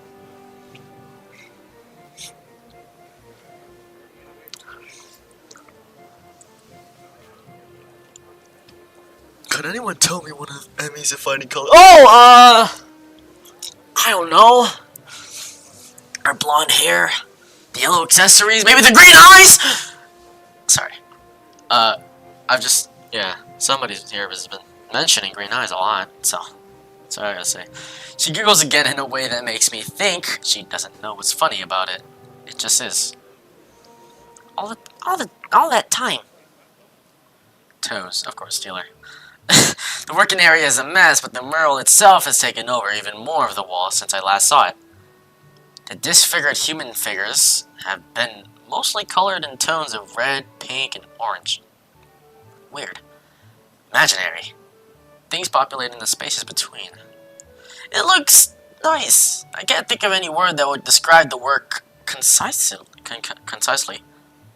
Could anyone tell me one of Emmy's defining colors? Oh, I don't know. Her blonde hair, the yellow accessories, maybe the green eyes? Sorry. Somebody here has been mentioning green eyes a lot, so sorry I gotta say. She giggles again in a way that makes me think she doesn't know what's funny about it. It just is. All that time. Toes, of course, Steeler. The working area is a mess, but the mural itself has taken over even more of the wall since I last saw it. The disfigured human figures have been mostly colored in tones of red, pink, and orange. Weird. Imaginary. Things populating the spaces between. It looks nice. I can't think of any word that would describe the work concisely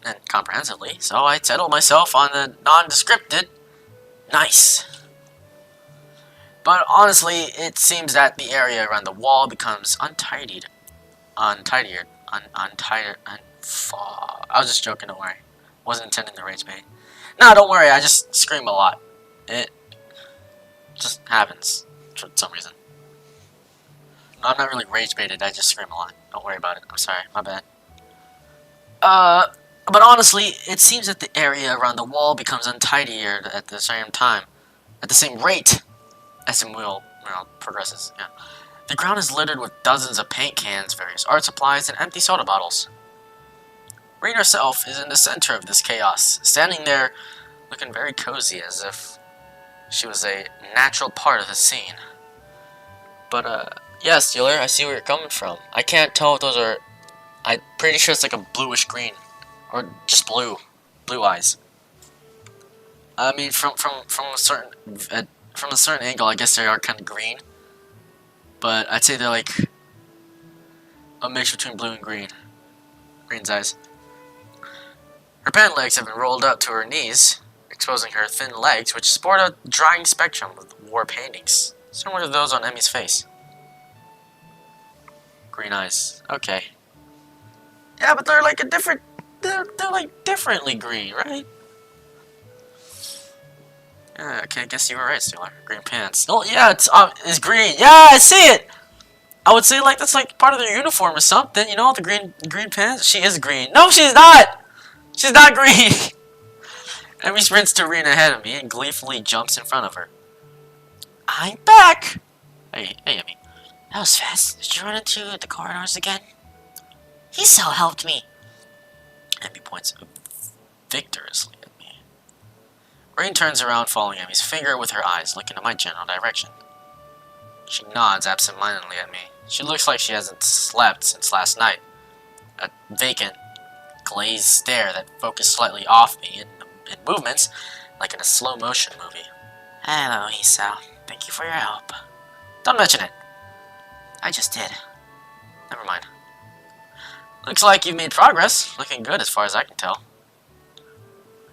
and comprehensively, so I settled myself on the non-descripted nice. But honestly, it seems that the area around the wall becomes untidier. I was just joking, don't worry. Wasn't intending to rage bait. No, don't worry, I just scream a lot. It just happens for some reason. No, I'm not really rage baited, I just scream a lot. Don't worry about it. I'm sorry, my bad. But honestly, it seems that the area around the wall becomes untidier at the same time. At the same rate as the mural progresses, yeah. The ground is littered with dozens of paint cans, various art supplies, and empty soda bottles. Rin herself is in the center of this chaos, standing there looking very cozy as if she was a natural part of the scene. But, yeah, Steeler, I see where you're coming from. I can't tell if those are... I'm pretty sure it's like a bluish green. Or just blue. Blue eyes. I mean, from a certain angle, I guess they are kind of green. But I'd say they're like a mix between blue and green. Green's eyes. Her pant legs have been rolled up to her knees, exposing her thin legs, which sport a drying spectrum with war paintings, similar to those on Emmy's face. Green eyes. Okay. Yeah, but they're like a different. They're like differently green, right? Yeah, okay, I guess you were right, Steeler. Green pants. Oh yeah, it's green. Yeah, I see it. I would say like that's like part of their uniform or something. You know, the green pants. She is green. No, she's not. She's not green. Emmy sprints to Rena ahead of me and gleefully jumps in front of her. I'm back. Hey, Emmy. That was fast. Did you run into the corridors again? Hiso helped me. Emmy points victoriously at me. Rain turns around, following Emmy's finger with her eyes, looking in my general direction. She nods absent-mindedly at me. She looks like she hasn't slept since last night. A vacant, glazed stare that focused slightly off me in movements, like in a slow-motion movie. Hello, Hiso. Thank you for your help. Don't mention it. I just did. Never mind. Looks like you've made progress. Looking good as far as I can tell.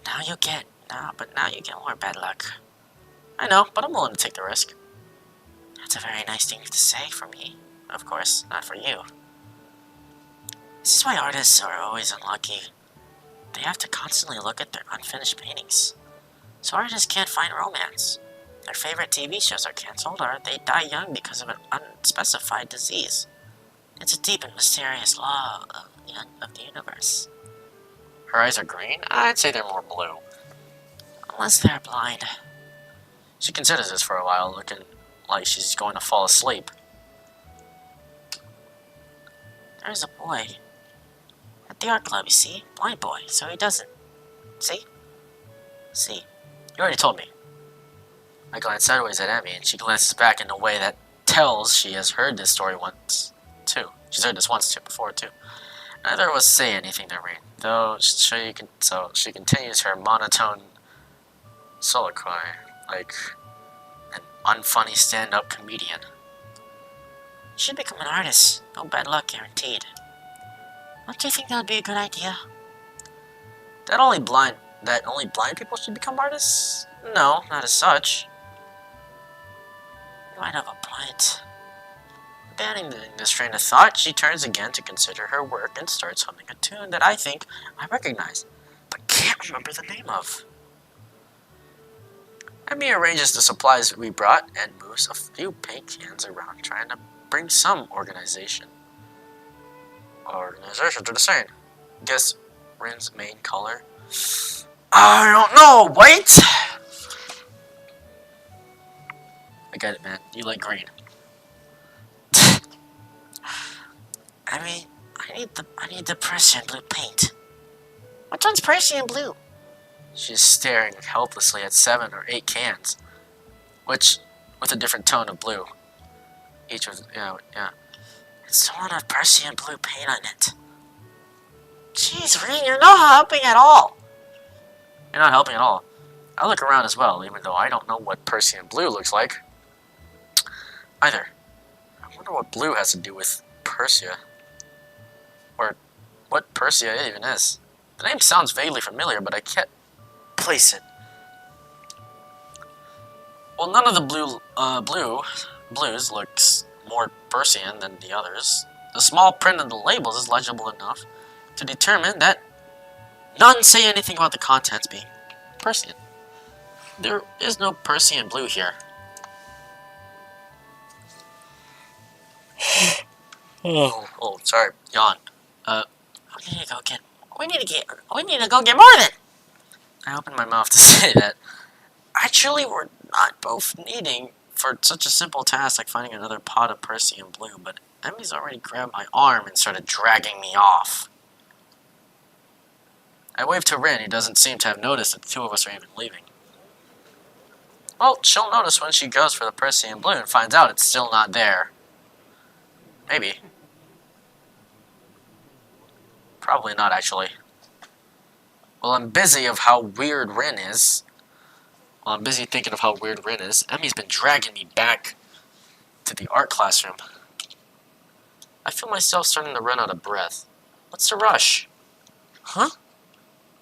Now you get more bad luck. I know, but I'm willing to take the risk. That's a very nice thing to say for me. Of course, not for you. This is why artists are always unlucky. They have to constantly look at their unfinished paintings. So artists can't find romance. Their favorite TV shows are cancelled or they die young because of an unspecified disease. It's a deep and mysterious law of the universe. Her eyes are green? I'd say they're more blue. Unless they're blind. She considers this for a while, looking like she's going to fall asleep. There's a boy. At the art club, you see? Blind boy, so he doesn't. See? See. You already told me. I glance sideways at Emmy, and she glances back in a way that tells she has heard this story once, too. She's heard this once, before, too. Neither of us say anything to Reen, though so she continues her monotone soliloquy, like an unfunny stand-up comedian. You should become an artist. No bad luck guaranteed. Don't you think that would be a good idea? That only blind people should become artists? No, not as such. You might have a point. Abandoning this train of thought, she turns again to consider her work and starts humming a tune that I think I recognize, but can't remember the name of. Emmy arranges the supplies we brought and moves a few paint cans around, trying to bring some organization. Organization to the scene. Guess Rin's main color? I don't know, wait! I get it, man. You like green. I need the Persian blue paint. Which one's Persian blue? She's staring helplessly at 7 or 8 cans, which with a different tone of blue. Each was yeah. It's the one with Persian blue paint on it. Jeez, Rin, you're not helping at all. You're not helping at all. I look around as well, even though I don't know what Persian blue looks like. Either. I wonder what blue has to do with Persia. Or what Persia even is. The name sounds vaguely familiar, but I can't place it. Well, none of the blues looks more Persian than the others. The small print on the labels is legible enough to determine that none say anything about the contents being Persian. There is no Persian blue here. Oh, sorry, yawn. We need to go get more then. I opened my mouth to say that actually we're not both needing for such a simple task like finding another pot of Persian blue, but Emmy's already grabbed my arm and started dragging me off. I waved to Rin, who doesn't seem to have noticed that the two of us are even leaving. Well, she'll notice when she goes for the Persian blue and finds out it's still not there. Maybe. Probably not, actually. Well, I'm busy of how weird Rin is. Well, I'm busy thinking of how weird Rin is. Emmy's been dragging me back to the art classroom. I feel myself starting to run out of breath. What's the rush? Huh?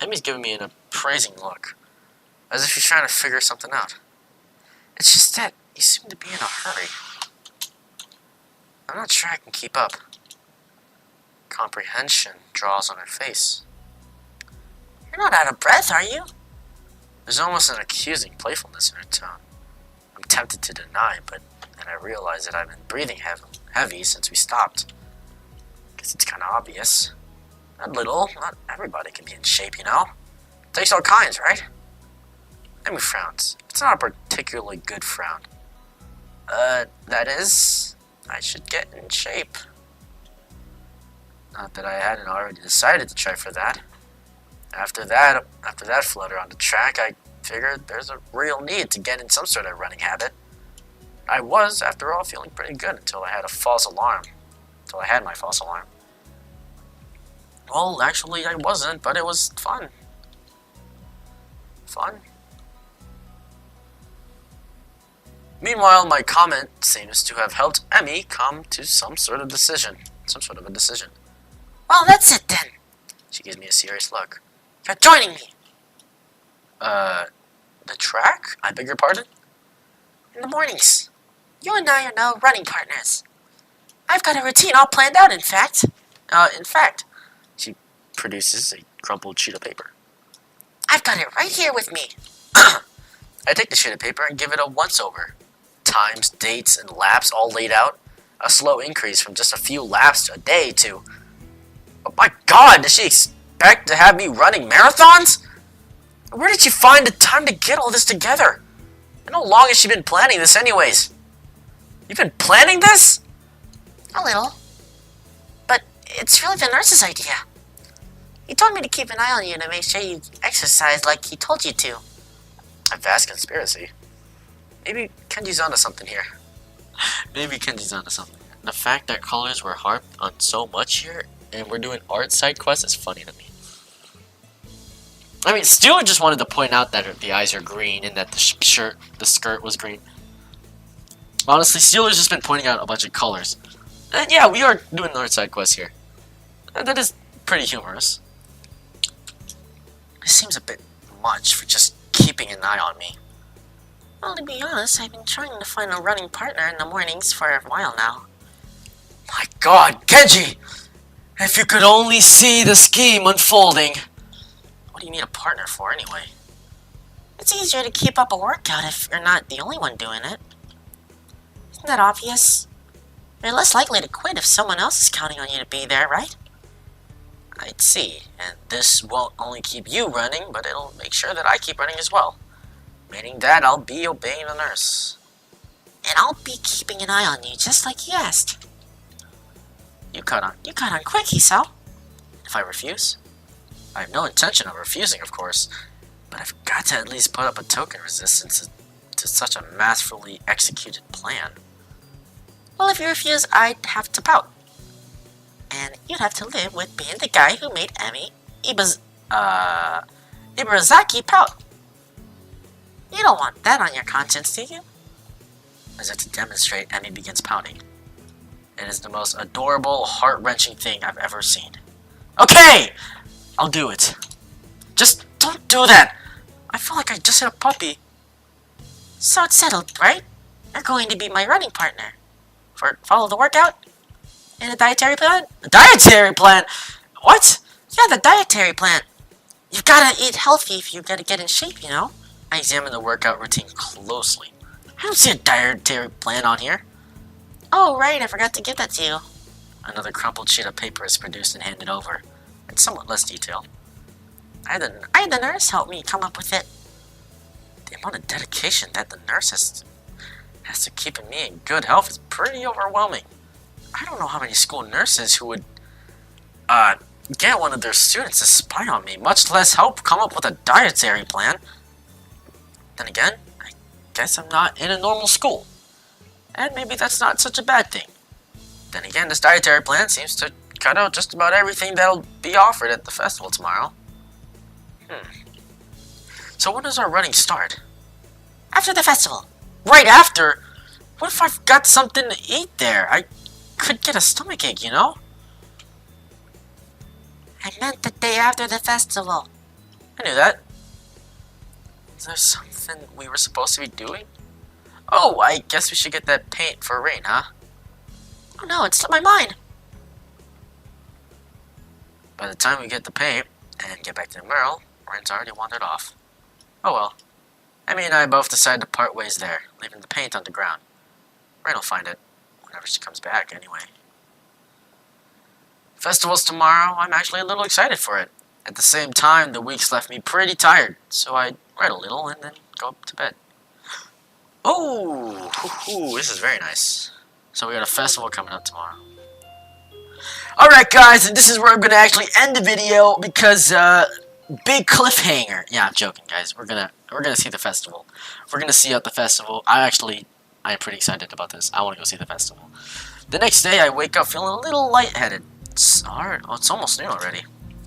Emmy's giving me an appraising look, as if she's trying to figure something out. It's just that you seem to be in a hurry. I'm not sure I can keep up. Comprehension draws on her face. You're not out of breath, are you? There's almost an accusing playfulness in her tone. I'm tempted to deny, but then I realize that I've been breathing heavy since we stopped. Guess it's kind of obvious. Not little, not everybody can be in shape, you know? Takes all kinds, right? Emmy frowns. It's not a particularly good frown. That is, I should get in shape. Not that I hadn't already decided to try for that. After that flutter on the track, I figured there's a real need to get in some sort of running habit. I was, after all, feeling pretty good until I had my false alarm. Well, actually, I wasn't, but it was fun. Meanwhile, my comment seems to have helped Emmy come to some sort of a decision. Well, that's it then. She gives me a serious look. You're joining me. The track? I beg your pardon? In the mornings. You and I are now running partners. I've got a routine all planned out, in fact. She produces a crumpled sheet of paper. I've got it right here with me. I take the sheet of paper and give it a once-over. Times, dates, and laps all laid out. A slow increase from just a few laps a day to... Oh my god, does she expect to have me running marathons? Where did she find the time to get all this together? And how long has she been planning this anyways? You've been planning this? A little. But it's really the nurse's idea. He told me to keep an eye on you to make sure you exercise like he told you to. A vast conspiracy. Maybe Kenji's onto something here. The fact that colors were harped on so much here, and we're doing art side quests is funny to me. I mean, Steeler just wanted to point out that the eyes are green and that the skirt was green. Honestly, Steeler's just been pointing out a bunch of colors. And yeah, we are doing an art side quest here. And that is pretty humorous. It seems a bit much for just keeping an eye on me. Well, to be honest, I've been trying to find a running partner in the mornings for a while now. My god, Kenji! If you could only see the scheme unfolding. What do you need a partner for anyway? It's easier to keep up a workout if you're not the only one doing it. Isn't that obvious? You're less likely to quit if someone else is counting on you to be there, right? I'd see, and this won't only keep you running, but it'll make sure that I keep running as well. Meaning that I'll be obeying the nurse. And I'll be keeping an eye on you, just like you asked. You cut on Quick, Hisao. if I refuse? I have no intention of refusing, of course, but I've got to at least put up a token resistance to such a masterfully executed plan. Well, if you refuse, I'd have to pout. And you'd have to live with being the guy who made Emi Ibarazaki pout. You don't want that on your conscience, do you? As if to demonstrate, Emi begins pouting. It is the most adorable, heart-wrenching thing I've ever seen. Okay! I'll do it. Just don't do that! I feel like I just hit a puppy. So it's settled, right? You're going to be my running partner. Follow the workout? And the dietary plan? The dietary plan? What? Yeah, the dietary plan. You've gotta eat healthy if you gotta get in shape, you know? I examine the workout routine closely. I don't see a dietary plan on here. Oh, right, I forgot to give that to you. Another crumpled sheet of paper is produced and handed over. It's somewhat less detailed. I had the nurse help me come up with it. The amount of dedication that the nurse has to keeping me in good health is pretty overwhelming. I don't know how many school nurses who would get one of their students to spy on me, much less help come up with a dietary plan. Then again, I guess I'm not in a normal school. And maybe that's not such a bad thing. Then again, this dietary plan seems to cut out just about everything that'll be offered at the festival tomorrow. So when does our running start? After the festival. Right after? What if I've got something to eat there? I could get a stomachache, you know? I meant the day after the festival. I knew that. Is there something we were supposed to be doing? Oh, I guess we should get that paint for rain, huh? Oh no, it slipped my mind. By the time we get the paint and get back to the mural, Rain's already wandered off. Oh well. Amy and I both decided to part ways there, leaving the paint on the ground. Rain will find it whenever she comes back, anyway. Festival's tomorrow. I'm actually a little excited for it. At the same time, the week's left me pretty tired, so I read a little and then go up to bed. Oh, this is very nice. So we got a festival coming up tomorrow. Alright guys, and this is where I'm going to actually end the video because, big cliffhanger. Yeah, I'm joking guys. We're gonna see the festival. We're gonna see out the festival. I'm pretty excited about this. I want to go see the festival. The next day I wake up feeling a little lightheaded. It's almost noon already.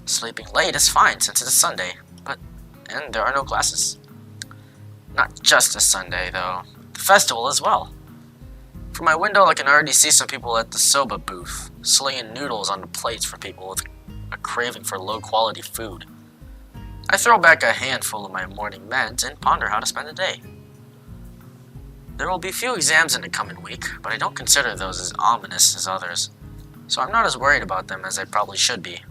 Sleeping late is fine since it's a Sunday, and there are no classes. Not just a Sunday though. The festival as well. From my window I can already see some people at the soba booth, slinging noodles on the plates for people with a craving for low quality food. I throw back a handful of my morning meds and ponder how to spend the day. There will be few exams in the coming week, but I don't consider those as ominous as others, so I'm not as worried about them as I probably should be.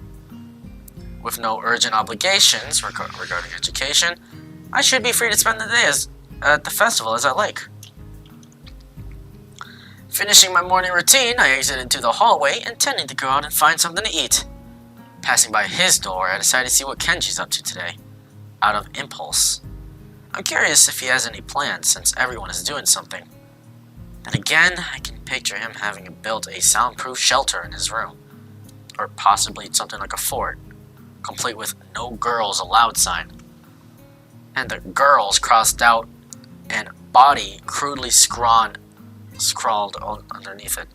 With no urgent obligations regarding education, I should be free to spend the day at the festival as I like. Finishing my morning routine, I exit into the hallway, intending to go out and find something to eat. Passing by his door, I decide to see what Kenji's up to today, out of impulse. I'm curious if he has any plans, since everyone is doing something. Then again, I can picture him having built a soundproof shelter in his room, or possibly something like a fort, complete with "No Girls Allowed" sign, and the "girls" crossed out and "body" crudely scrawled underneath it.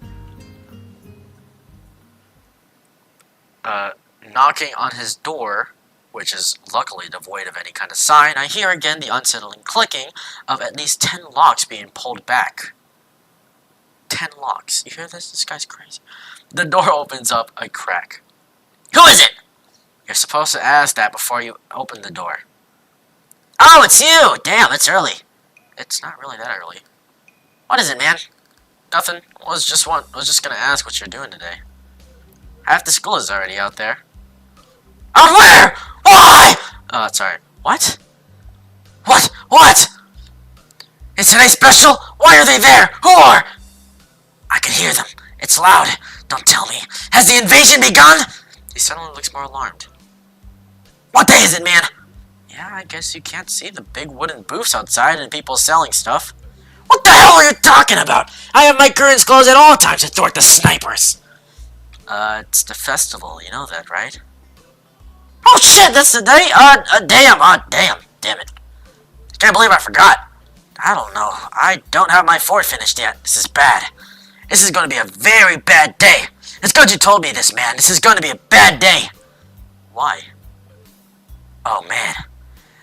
Knocking on his door, which is luckily devoid of any kind of sign, I hear again the unsettling clicking of at least 10 locks being pulled back. 10 locks. You hear this? This guy's crazy. The door opens up a crack. Who is it? You're supposed to ask that before you open the door. Oh, it's you! Damn, it's early. It's not really that early. What is it, man? Nothing. Was just gonna ask what you're doing today. Half the school is already out there. Out where? Why? Sorry. What? What? Is today special? Why are they there? Who are? I can hear them. It's loud. Don't tell me. Has the invasion begun? He suddenly looks more alarmed. What day is it, man? Yeah, I guess you can't see the big wooden booths outside and people selling stuff. What the hell are you talking about? I have my curtains closed at all times to thwart the snipers. It's the festival, you know that, right? Oh shit, that's the day? Damn it. I can't believe I forgot. I don't know. I don't have my fort finished yet. This is bad. This is gonna be a very bad day. It's good you told me this, man. This is gonna be a bad day. Why? Oh man.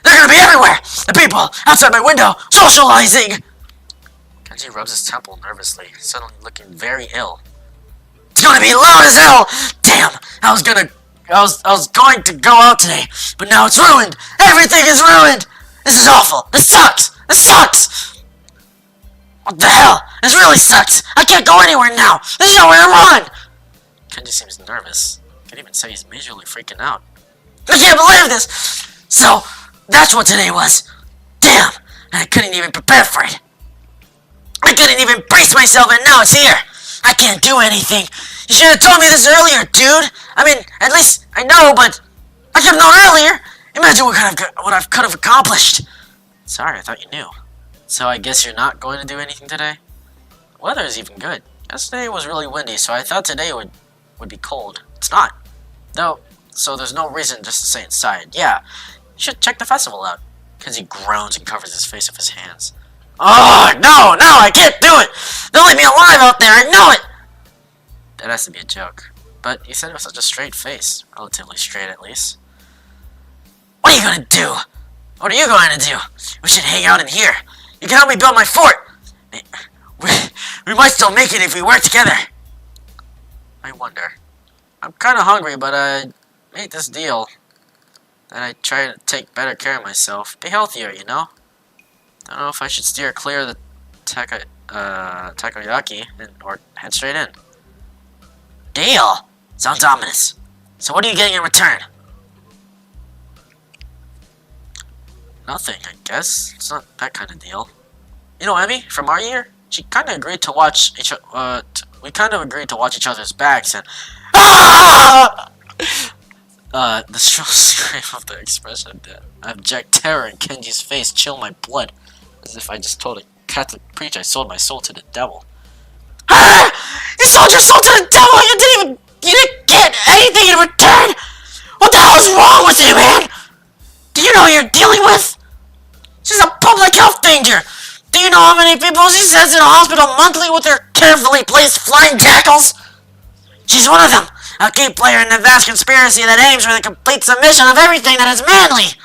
They're gonna be everywhere! The people outside my window, socializing! Kenji rubs his temple nervously, suddenly looking very ill. It's gonna be loud as hell! Damn! I was going to go out today, but now it's ruined! Everything is ruined! This is awful! This sucks! What the hell? This really sucks! I can't go anywhere now! There's nowhere to run! Kenji seems nervous. Could even say he's majorly freaking out. I can't believe this! So, that's what today was. Damn! And I couldn't even prepare for it. I couldn't even brace myself and now it's here! I can't do anything. You should have told me this earlier, dude. I mean, at least I know, but I could have known earlier. Imagine what I could have accomplished. Sorry, I thought you knew. So I guess you're not going to do anything today? The weather is even good. Yesterday was really windy, so I thought today would be cold. It's not. Though, so there's no reason just to stay inside. Yeah, you should check the festival out. Kenji groans and covers his face with his hands. Oh, no, I can't do it. Don't leave me alive out there, I know it. That has to be a joke. But you said it with such a straight face. Relatively straight, at least. What are you gonna do? What are you going to do? We should hang out in here. You can help me build my fort. We might still make it if we work together. I wonder. I'm kind of hungry, but I made this deal that I try to take better care of myself. Be healthier, you know? I don't know if I should steer clear of the takoyaki or head straight in. Deal? Sounds ominous. So what are you getting in return? Nothing, I guess. It's not that kind of deal. You know, Emmy, from our year, she kind of agreed to watch we kind of agreed to watch each other's backs and the shrill scream of the expression of death. Abject terror in Kenji's face chill my blood, as if I just told a Catholic preacher I sold my soul to the devil. You sold your soul to the devil. You didn't get anything in return. What the hell is wrong with you, man? Do you know who you're dealing with? She's a public health danger. Do you know how many people she sends in the hospital monthly with her carefully placed flying jackals? She's one of them, a key player in the vast conspiracy that aims for the complete submission of everything that is manly.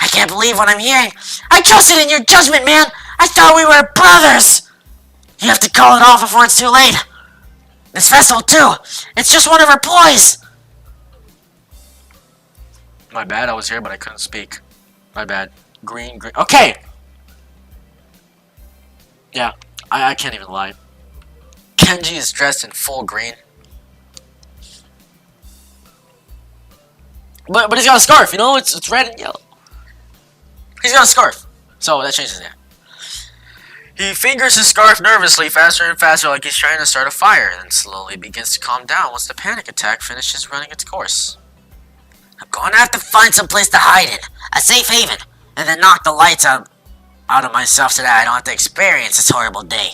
I can't believe what I'm hearing. I trusted in your judgment, man. I thought we were brothers. You have to call it off before it's too late. This festival, too. It's just one of her ploys. My bad, I was here, but I couldn't speak. My bad. Green. Okay! Yeah, I can't even lie. Kenji is dressed in full green. But he's got a scarf, you know? It's red and yellow. He's got a scarf. So that changes that. He fingers his scarf nervously, faster and faster, like he's trying to start a fire, and slowly begins to calm down once the panic attack finishes running its course. I'm going to have to find some place to hide in, a safe haven, and then knock the lights out of myself so that I don't have to experience this horrible day.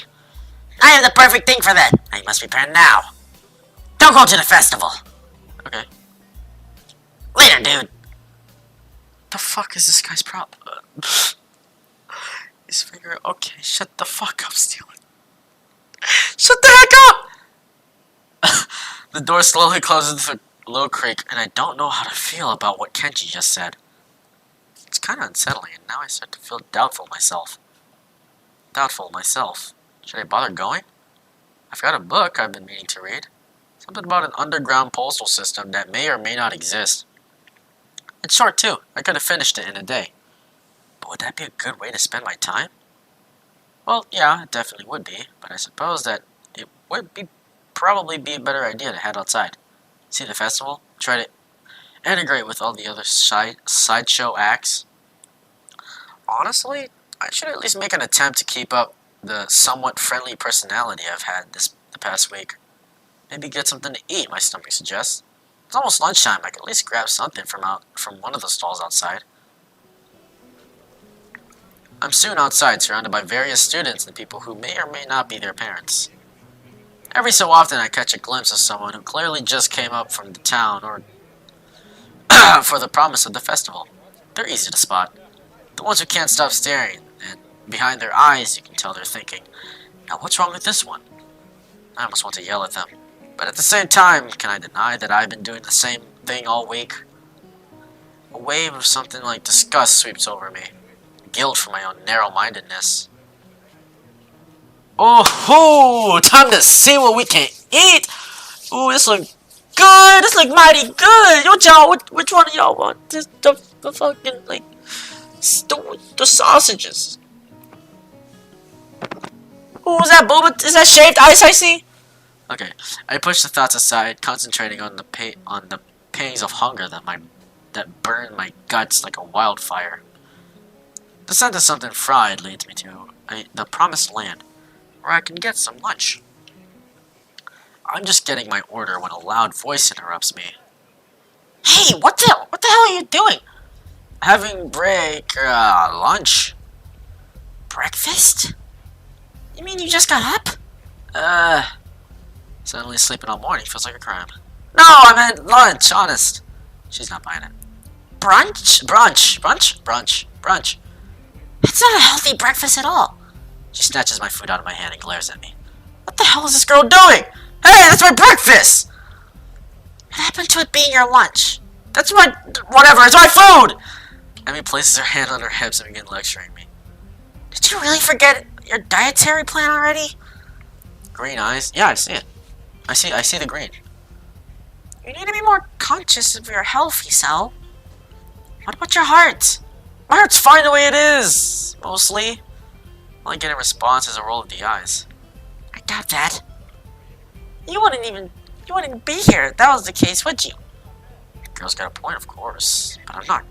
I have the perfect thing for that. I must prepare now. Don't go to the festival. Okay. Later, dude. The fuck is this guy's problem? His finger. Okay, shut the fuck up, Stealing. Shut the heck up! The door slowly closes with a low creak, and I don't know how to feel about what Kenji just said. It's kind of unsettling, and now I start to feel doubtful myself. Should I bother going? I've got a book I've been meaning to read. Something about an underground postal system that may or may not exist. It's short too. I could have finished it in a day. But would that be a good way to spend my time? Well, yeah, it definitely would be. But I suppose that it would probably be a better idea to head outside. See the festival? Try to integrate with all the other sideshow acts. Honestly, I should at least make an attempt to keep up the somewhat friendly personality I've had the past week. Maybe get something to eat, my stomach suggests. It's almost lunchtime. I could at least grab something from one of the stalls outside. I'm soon outside, surrounded by various students and people who may or may not be their parents. Every so often I catch a glimpse of someone who clearly just came up from the town or for the promise of the festival. They're easy to spot. The ones who can't stop staring, and behind their eyes you can tell they're thinking, now what's wrong with this one? I almost want to yell at them. But at the same time, can I deny that I've been doing the same thing all week? A wave of something like disgust sweeps over me. Guilt for my own narrow-mindedness. Oh-ho! Time to see what we can eat! Ooh, this look good! This look mighty good! Which one of y'all want? The fucking, like, the sausages. Ooh, is that boba? Is that shaved ice I see? Okay, I push the thoughts aside, concentrating on the pangs of hunger that burn my guts like a wildfire. The scent of something fried leads me to the promised land, where I can get some lunch. I'm just getting my order when a loud voice interrupts me. Hey, what the hell are you doing? Having lunch. Breakfast? You mean you just got up? Suddenly sleeping all morning feels like a crime. No, I meant lunch, honest. She's not buying it. Brunch? Brunch. It's not a healthy breakfast at all. She snatches my food out of my hand and glares at me. What the hell is this girl doing? Hey, that's my breakfast! What happened to it being your lunch? That's my... whatever, it's my food! Emmy places her hand on her hips and begins lecturing me. Did you really forget your dietary plan already? Green eyes? Yeah, I see it. I see the green. You need to be more conscious of your health, Isao. What about your heart? My heart's fine the way it is, mostly. All I get in response is a roll of the eyes. I doubt that. You wouldn't be here if that was the case, would you? Girl's got a point, of course, but I'm not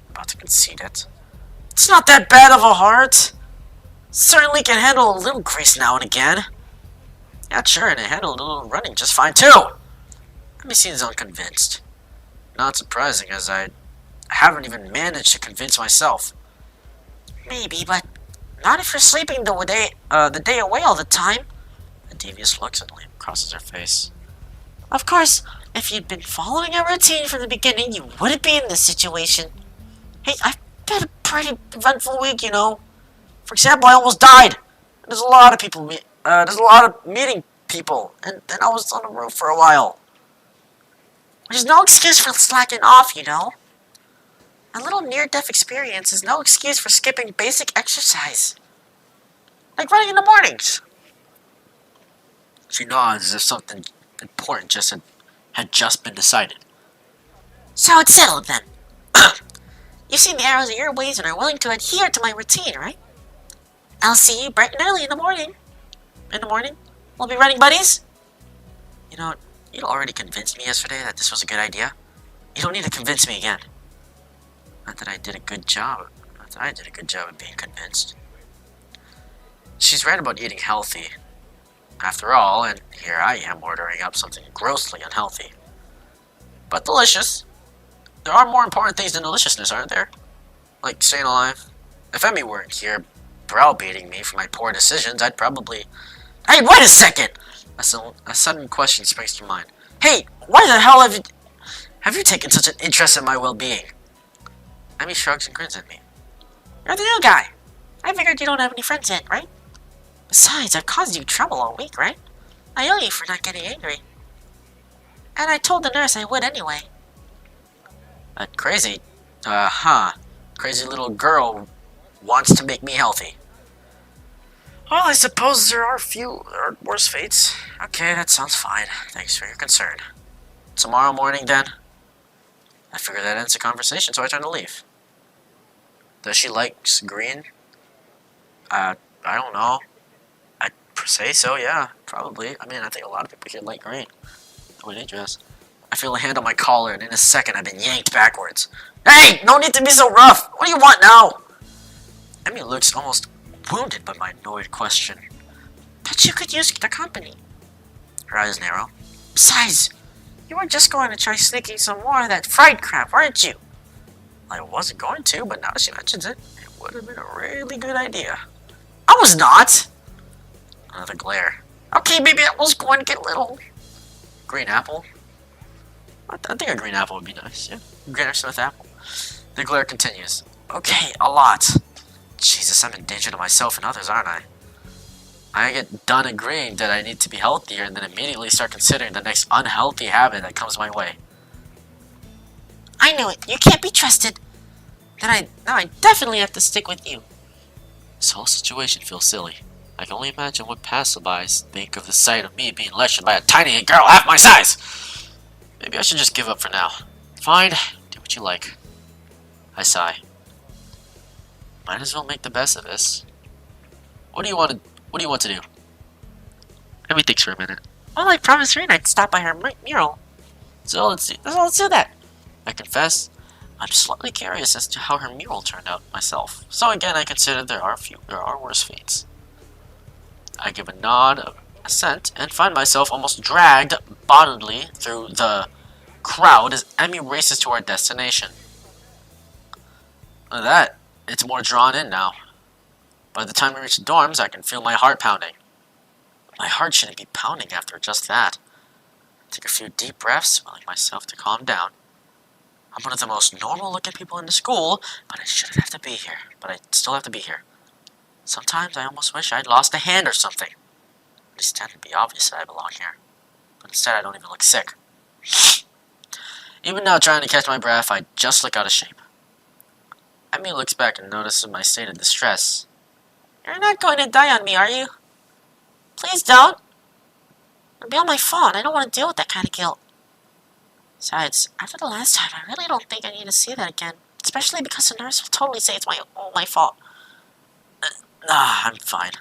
about to concede it. It's not that bad of a heart. Certainly can handle a little grease now and again. Yeah, sure, and it handled a little running just fine too. Emmy seems unconvinced. Not surprising, as I haven't even managed to convince myself. Maybe, but not if you're sleeping the day away all the time. A devious look suddenly crosses her face. Of course, if you'd been following a routine from the beginning, you wouldn't be in this situation. Hey, I've had a pretty eventful week, you know. For example, I almost died. There's a lot of meeting people, and then I was on the roof for a while. There's no excuse for slacking off, you know. A little near-death experience is no excuse for skipping basic exercise. Like running in the mornings. She nods as if something important had just been decided. So it's settled then. You've seen the arrows of your ways and are willing to adhere to my routine, right? I'll see you bright and early in the morning. In the morning? We'll be running buddies? You know, you'd already convinced me yesterday that this was a good idea. You don't need to convince me again. Not that I did a good job. Not that I did a good job of being convinced. She's right about eating healthy. After all, and here I am ordering up something grossly unhealthy. But delicious. There are more important things than deliciousness, aren't there? Like staying alive. If Emmy weren't here browbeating me for my poor decisions, I'd probably... Hey, wait a second! A sudden question springs to mind. Hey, why the hell have you taken such an interest in my well-being? Emmy shrugs and grins at me. You're the new guy. I figured you don't have any friends yet, right? Besides, I've caused you trouble all week, right? I owe you for not getting angry. And I told the nurse I would anyway. That crazy little girl wants to make me healthy. Well, I suppose there are worse fates. Okay, that sounds fine. Thanks for your concern. Tomorrow morning, then? I figure that ends the conversation, so I turn to leave. Does she like green? I don't know. I'd say so, yeah, probably. I mean, I think a lot of people here like green. The way they dress. I feel a hand on my collar, and in a second, I've been yanked backwards. Hey! No need to be so rough! What do you want now? Emmy looks almost wounded by my annoyed question. Bet you could use the company. Her eyes narrow. Besides, you were just going to try sneaking some more of that fried crap, weren't you? I wasn't going to, but now that she mentions it, it would have been a really good idea. I was not! Another glare. Okay, maybe I was going to get a little... Green apple? I think a green apple would be nice, yeah. Green Smith apple. The glare continues. Okay, a lot. Jesus, I'm in danger to myself and others, aren't I? I get done agreeing that I need to be healthier and then immediately start considering the next unhealthy habit that comes my way. I knew it. You can't be trusted. Now I definitely have to stick with you. This whole situation feels silly. I can only imagine what passerbys think of the sight of me being lectured by a tiny girl half my size. Maybe I should just give up for now. Fine, do what you like. I sigh. Might as well make the best of this. What do you want to do? Emmy thinks for a minute. Well, I promised Reen I'd stop by her mural. So let's do that. I confess, I'm slightly curious as to how her mural turned out myself. So again, I consider there are worse fates. I give a nod of assent and find myself almost dragged bodily through the crowd as Emmy races to our destination. Look at that. It's more drawn in now. By the time we reach the dorms, I can feel my heart pounding. My heart shouldn't be pounding after just that. Take a few deep breaths, willing myself to calm down. I'm one of the most normal-looking people in the school, but I shouldn't have to be here. But I still have to be here. Sometimes I almost wish I'd lost a hand or something. At least it would be obvious that I belong here. But instead, I don't even look sick. Even now, trying to catch my breath, I just look out of shape. Emmy looks back and notices my state of distress. You're not going to die on me, are you? Please don't. It'll be all my fault. I don't want to deal with that kind of guilt. Besides, after the last time, I really don't think I need to see that again. Especially because the nurse will totally say it's all my fault. I'm fine.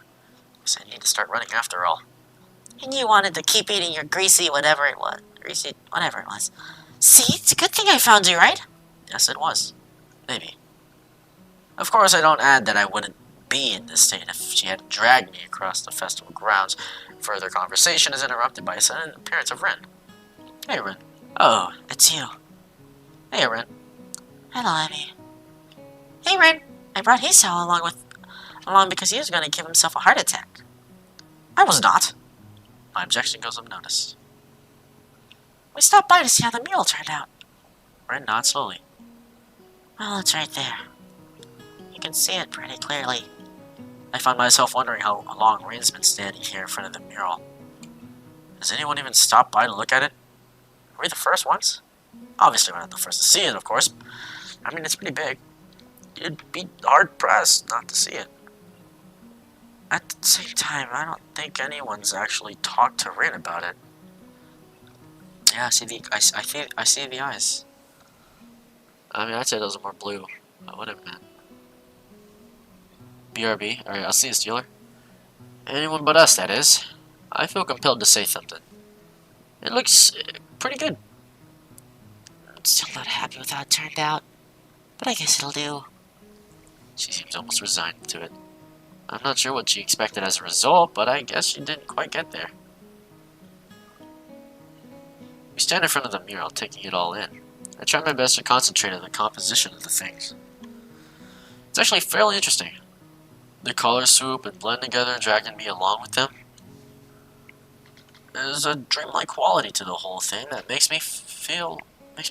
Guess I need to start running after all. And you wanted to keep eating your greasy whatever it was. Greasy whatever it was. See, it's a good thing I found you, right? Yes, it was. Maybe. Of course, I don't add that I wouldn't be in this state if she had dragged me across the festival grounds. Further conversation is interrupted by a sudden appearance of Ren. Hey, Ren. Oh, it's you. Hey, Ren. Hello, Emmy. Hey, Ren. I brought Hisao along because he was going to give himself a heart attack. I was not. My objection goes unnoticed. We stopped by to see how the mural turned out. Ren nods slowly. Well, it's right there. You can see it pretty clearly. I find myself wondering how long Ren's been standing here in front of the mural. Has anyone even stopped by to look at it? Are we the first ones? Obviously we're not the first to see it, of course. I mean, it's pretty big. You'd be hard-pressed not to see it. At the same time, I don't think anyone's actually talked to Rin about it. Yeah, I see the eyes. I mean, I'd say those are more blue. But whatever, man. BRB. Alright, I'll see you, Steeler. Anyone but us, that is. I feel compelled to say something. It looks pretty good. I'm still not happy with how it turned out. But I guess it'll do. She seems almost resigned to it. I'm not sure what she expected as a result, but I guess she didn't quite get there. We stand in front of the mural, taking it all in. I try my best to concentrate on the composition of the things. It's actually fairly interesting. The colors swoop and blend together, dragging me along with them. There's a dreamlike quality to the whole thing that makes me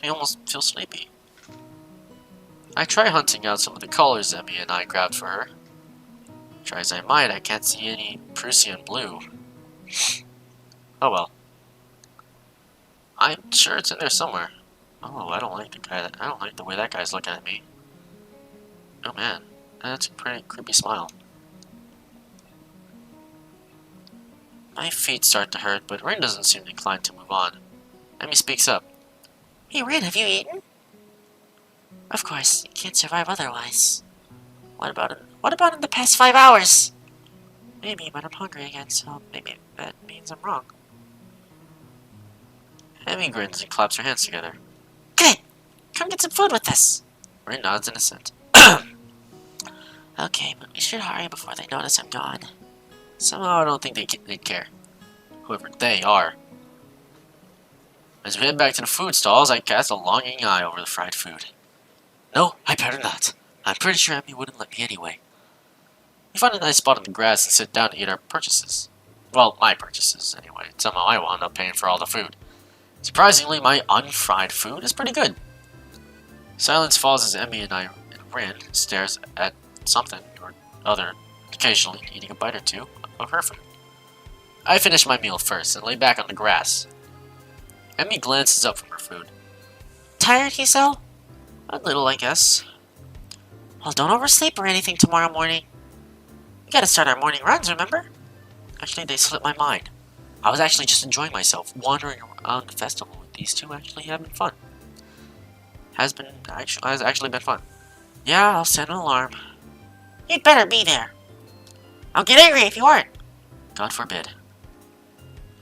almost feel sleepy. I try hunting out some of the colors Emmy and I grabbed for her. Try as I might, I can't see any Prussian blue. Oh well. I'm sure it's in there somewhere. Oh, I don't like the way that guy's looking at me. Oh man, that's a pretty creepy smile. My feet start to hurt, but Rin doesn't seem inclined to move on. Emmy speaks up. Hey, Rin, have you eaten? Of course, you can't survive otherwise. What about in the past 5 hours? Maybe, but I'm hungry again, so maybe that means I'm wrong. Emmy grins and claps her hands together. Good! Come get some food with us! Rin nods in assent. Okay, but we should hurry before they notice I'm gone. Somehow I don't think they'd care. Whoever they are. As we head back to the food stalls, I cast a longing eye over the fried food. No, I better not. I'm pretty sure Emmy wouldn't let me anyway. We find a nice spot on the grass and sit down to eat our purchases. Well, my purchases, anyway. Somehow I wound up paying for all the food. Surprisingly, my unfried food is pretty good. Silence falls as Emmy and Rin stares at something or other, occasionally eating a bite or two of her food. I finish my meal first and lay back on the grass. Emmy glances up from her food. Tired, Hisao? A little, I guess. Well, don't oversleep or anything tomorrow morning. We gotta start our morning runs, remember? Actually, they slipped my mind. I was actually just enjoying myself, wandering around the festival with these two, actually having fun. Has actually been fun. Yeah, I'll set an alarm. You'd better be there. I'll get angry if you aren't. God forbid.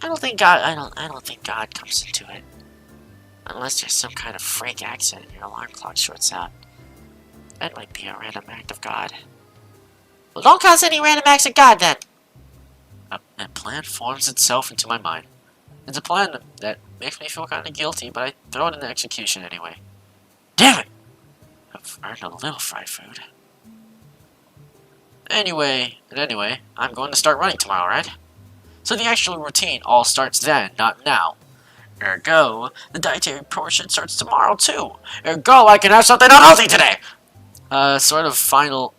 I don't think God comes into it. Unless there's some kind of freak accident and your alarm clock shorts out. That might be a random act of God. Well, don't cause any random acts of God, then. A plan forms itself into my mind. It's a plan that makes me feel kind of guilty, but I throw it into execution anyway. Damn it! I've earned a little fried food. Anyway, I'm going to start running tomorrow, right? So the actual routine all starts then, not now. Ergo, the dietary portion starts tomorrow too. Ergo, I can have something unhealthy today! Sort of final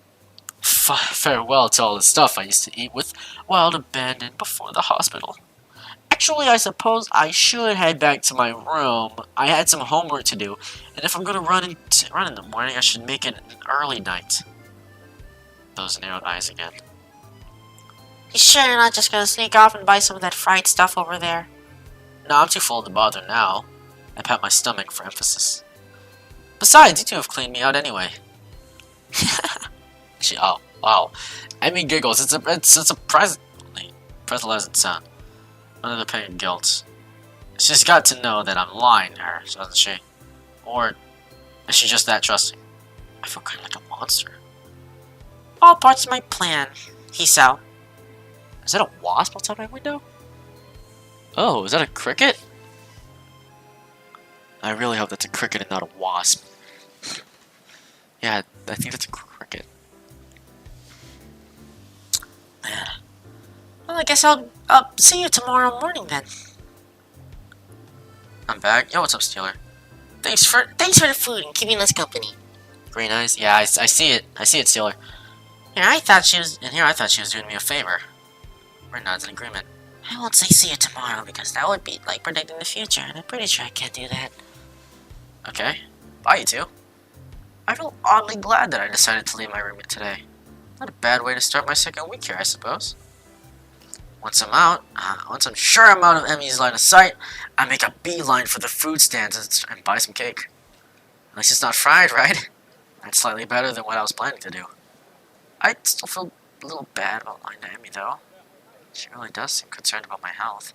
farewell to all the stuff I used to eat with Wild abandoned before the hospital. Actually, I suppose I should head back to my room. I had some homework to do, and if I'm gonna run in the morning, I should make it an early night. Those narrowed eyes again. You sure you're not just gonna sneak off and buy some of that fried stuff over there? No, I'm too full to bother now. I pat my stomach for emphasis. Besides, you two have cleaned me out anyway. Oh, wow. Emmy giggles. It's a surprisingly pleasant sound. Under the pain of guilt. She's got to know that I'm lying to her, doesn't she? Or is she just that trusting? I feel kind of like a monster. All parts of my plan. He's out. Is that a wasp outside my window? Oh, is that a cricket? I really hope that's a cricket and not a wasp. Yeah, I think that's a cricket. Well, I guess I'll see you tomorrow morning then. I'm back. Yo, what's up, Steeler? Thanks for the food and keeping us company. Green eyes? Yeah, I see it. I see it, Steeler. Here I thought she was doing me a favor. We're nods in agreement. I won't say see you tomorrow because that would be like predicting the future, and I'm pretty sure I can't do that. Okay. Bye, you two. I feel oddly glad that I decided to leave my room today. Not a bad way to start my second week here, I suppose. Once I'm sure I'm out of Emmy's line of sight, I make a beeline for the food stands and buy some cake. At least it's not fried, right? That's slightly better than what I was planning to do. I still feel a little bad about lying to Emmy, though. She really does seem concerned about my health.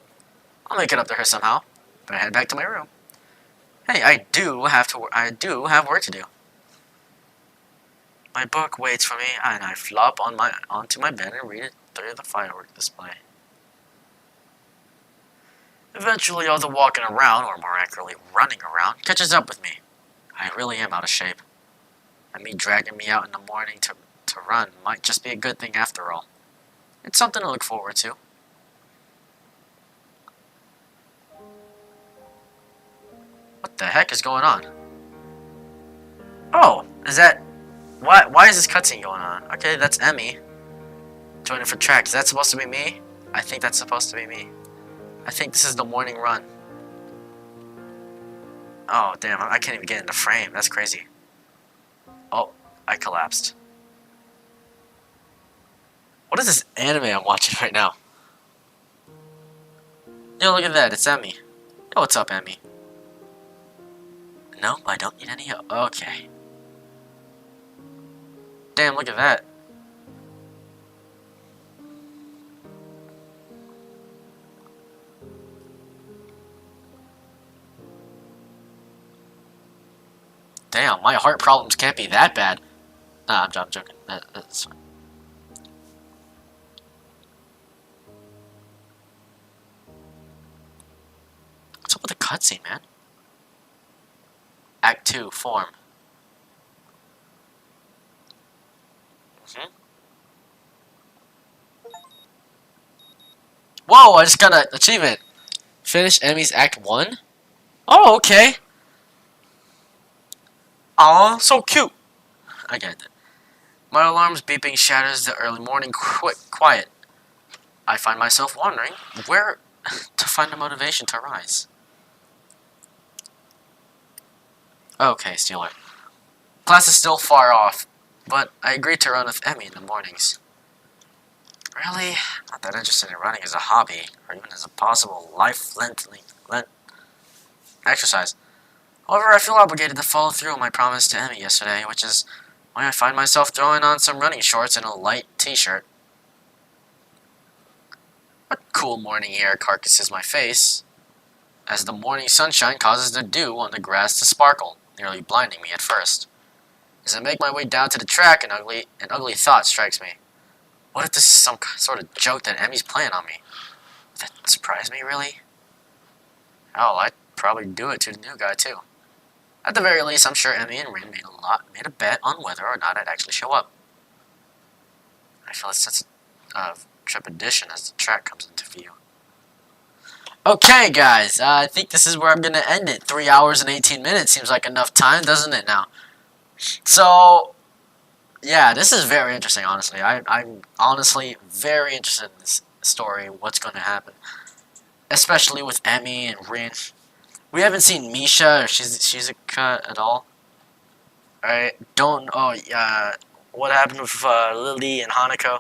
I'll make it up to her somehow, but I head back to my room. Hey, I do have work to do. My book waits for me, and I flop onto my bed and read it through the firework display. Eventually, all the walking around, or more accurately, running around, catches up with me. I really am out of shape. And me dragging me out in the morning to run might just be a good thing after all. It's something to look forward to. What the heck is going on? Oh, is that... Why is this cutscene going on? Okay, that's Emmy. Joining for track. Is that supposed to be me? I think that's supposed to be me. I think this is the morning run. Oh, damn, I can't even get into frame. That's crazy. Oh, I collapsed. What is this anime I'm watching right now? Yo, look at that. It's Emmy. Yo, what's up, Emmy? Nope, I don't need any help. Okay. Damn, look at that. Damn, my heart problems can't be that bad. Nah, I'm joking. That's fine. What's up with the cutscene, man? Act 2, form. Whoa, I just got an achievement. Finish Emmy's Act 1? Oh, okay. Aw, so cute. I get it. My alarm's beeping shatters the early morning quiet. I find myself wondering where to find the motivation to rise. Okay, Steeler. Class is still far off, but I agreed to run with Emmy in the mornings. Really? Not that interested in running as a hobby, or even as a possible life-lengthening exercise. However, I feel obligated to follow through on my promise to Emmy yesterday, which is why I find myself throwing on some running shorts and a light t-shirt. What cool morning air carcasses my face, as the morning sunshine causes the dew on the grass to sparkle, nearly blinding me at first. As I make my way down to the track, an ugly thought strikes me. What if this is some sort of joke that Emmy's playing on me? Would that surprise me, really? Hell, I'd probably do it to the new guy, too. At the very least, I'm sure Emmy and Rin made a bet on whether or not I'd actually show up. I feel a sense of trepidation as the track comes into view. Okay, guys, I think this is where I'm going to end it. 3 hours and 18 minutes seems like enough time, doesn't it now? So, yeah, this is very interesting, honestly. I'm honestly very interested in this story, what's going to happen. especially with Emmy and Rin. We haven't seen Misha or Shizuka at all. Alright, don't. Oh, yeah. What happened with Lily and Hanako?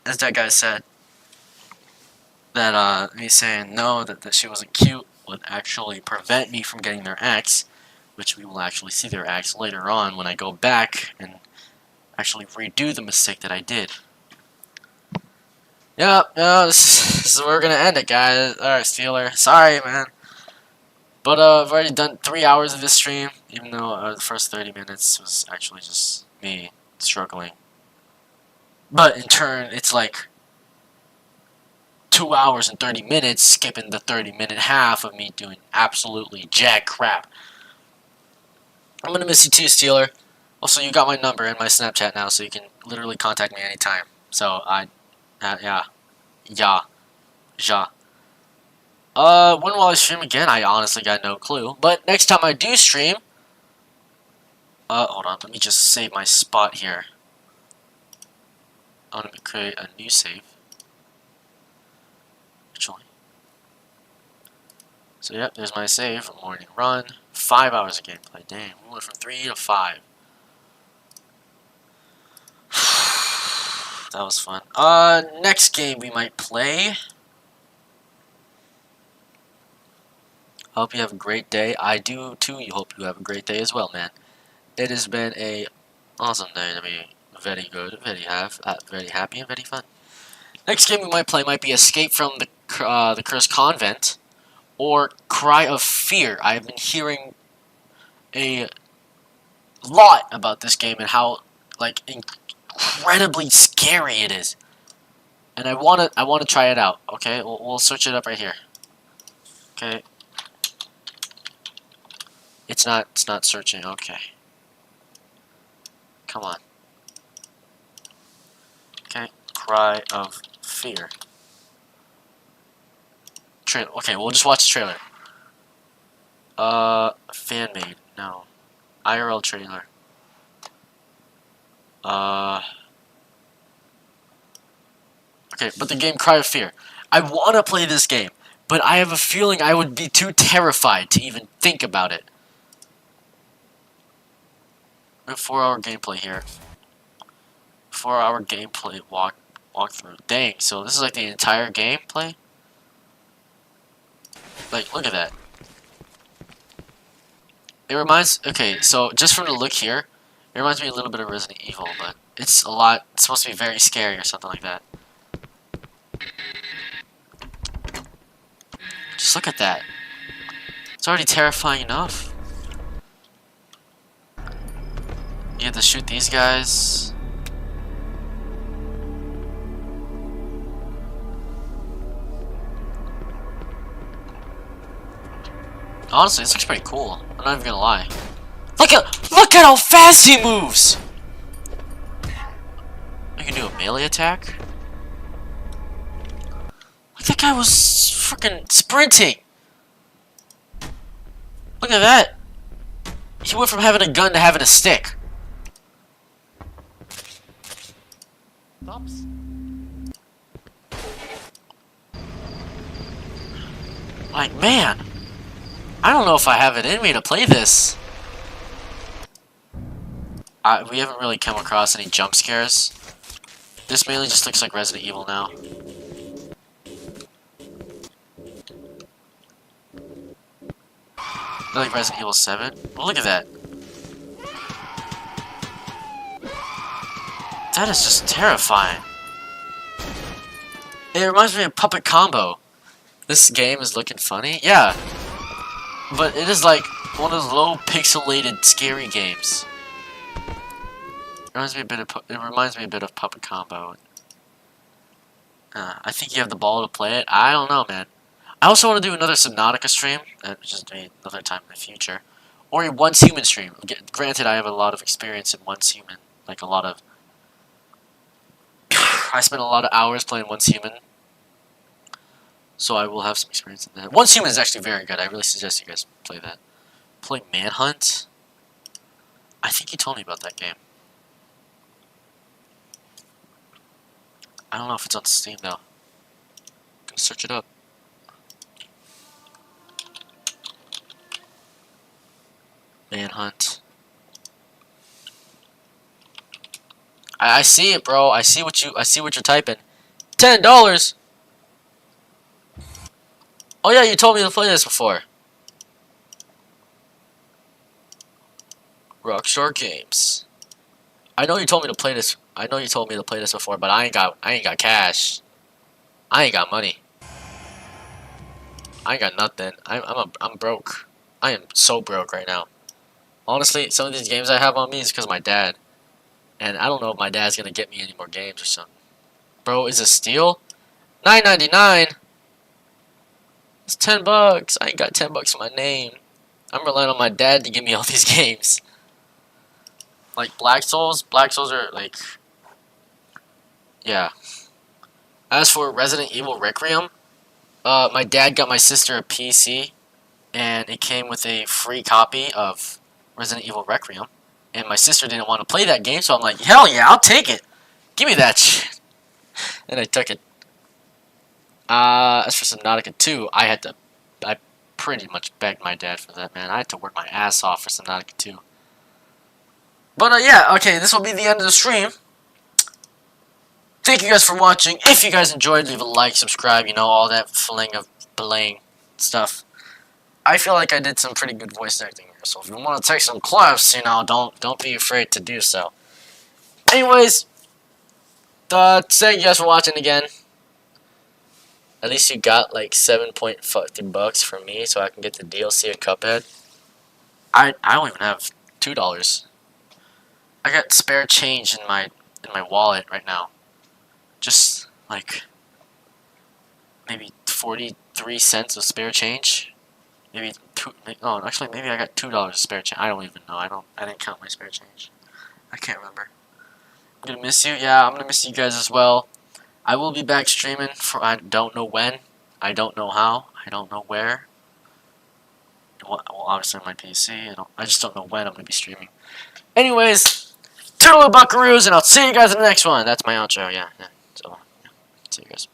As that guy said, that me saying no, that she wasn't cute would actually prevent me from getting their ex, which we will actually see their ex later on when I go back and actually redo the mistake that I did. Yep, this is where we're gonna end it, guys. Alright, Steeler. Sorry, man. But I've already done 3 hours of this stream, even though the first 30 minutes was actually just me struggling. But in turn, it's like 2 hours and 30 minutes, skipping the 30-minute half of me doing absolutely jack crap. I'm gonna miss you too, Steeler. Also, you got my number and my Snapchat now, so you can literally contact me anytime. So, yeah. When will I stream again? I honestly got no clue. But next time I do stream... hold on, let me just save my spot here. I'm gonna create a new save. Actually. So, yep, there's my save. Morning run. 5 hours of gameplay. Dang, we went from 3 to 5. That was fun. Next game we might play... Hope you have a great day. I do too. You hope you have a great day as well, man. It has been a awesome day to be very good, very happy, and very fun. Next game we might play might be Escape from the Cursed Convent or Cry of Fear. I've been hearing a lot about this game and how like incredibly scary it is, and I wanna try it out. Okay, we'll search it up right here. Okay. It's not searching. Okay. Come on. Okay. Cry of Fear. Okay, we'll just watch the trailer. Fan made. No. IRL trailer. Okay, but the game Cry of Fear. I want to play this game, but I have a feeling I would be too terrified to even think about it. 4-hour gameplay here. 4-hour gameplay walkthrough. Dang, so this is like the entire gameplay? Like, look at that. It reminds... Okay, so just from the look here, it reminds me a little bit of Resident Evil, but it's supposed to be very scary or something like that. Just look at that. It's already terrifying enough. You have to shoot these guys. Honestly, this looks pretty cool. I'm not even gonna lie. Look at how fast he moves! I can do a melee attack. Look, that guy was freaking sprinting. Look at that. He went from having a gun to having a stick. Oops. Like, man, I don't know if I have it in me to play this. We haven't really come across any jump scares. This mainly just looks like Resident Evil now. Like Resident Evil 7. Well, look at that. That is just terrifying. It reminds me of Puppet Combo. This game is looking funny. Yeah. But it is like one of those low pixelated scary games. It reminds me a bit of Puppet Combo. I think you have the ball to play it. I don't know, man. I also want to do another Subnautica stream, which is maybe another time in the future, or a Once Human stream. Granted, I have a lot of experience in Once Human, like a lot of. I spent a lot of hours playing Once Human, so I will have some experience in that. Once Human is actually very good. I really suggest you guys play that. Play Manhunt. I think you told me about that game. I don't know if it's on Steam though. Gonna search it up. Manhunt. I see it, bro. I see what you're typing. $10. Oh yeah, you told me to play this before. Rockshore Games. I know you told me to play this. I know you told me to play this before, but I ain't got cash. I ain't got money. I ain't got nothing. I'm broke. I am so broke right now. Honestly, some of these games I have on me is because of my dad. And I don't know if my dad's gonna get me any more games or something. Bro, is it steal? $9.99? It's $10. I ain't got $10 in my name. I'm relying on my dad to give me all these games. Like Black Souls are like, yeah. As for Resident Evil Requiem, my dad got my sister a PC, and it came with a free copy of Resident Evil Requiem. And my sister didn't want to play that game, so I'm like, hell yeah, I'll take it. Give me that shit. And I took it. As for Subnautica 2, I pretty much begged my dad for that, man. I had to work my ass off for Subnautica 2. But, yeah, okay, this will be the end of the stream. Thank you guys for watching. If you guys enjoyed, leave a like, subscribe, you know, all that belaying stuff. I feel like I did some pretty good voice acting here, so if you want to take some clips, you know, don't be afraid to do so. Anyways, thank you guys for watching again. At least you got like $7.50 from me, so I can get the DLC of Cuphead. I don't even have $2. I got spare change in my wallet right now. Just like maybe 43 cents of spare change. Maybe oh, actually maybe I got $2 of spare change. I don't even know. I didn't count my spare change. I can't remember. I'm gonna miss you. Yeah, I'm gonna miss you guys as well. I will be back streaming for I don't know when, I don't know how, I don't know where. Well, obviously on my PC. I just don't know when I'm gonna be streaming. Anyways, toodaloo buckaroos, and I'll see you guys in the next one. That's my outro. Yeah. So, yeah. See you guys.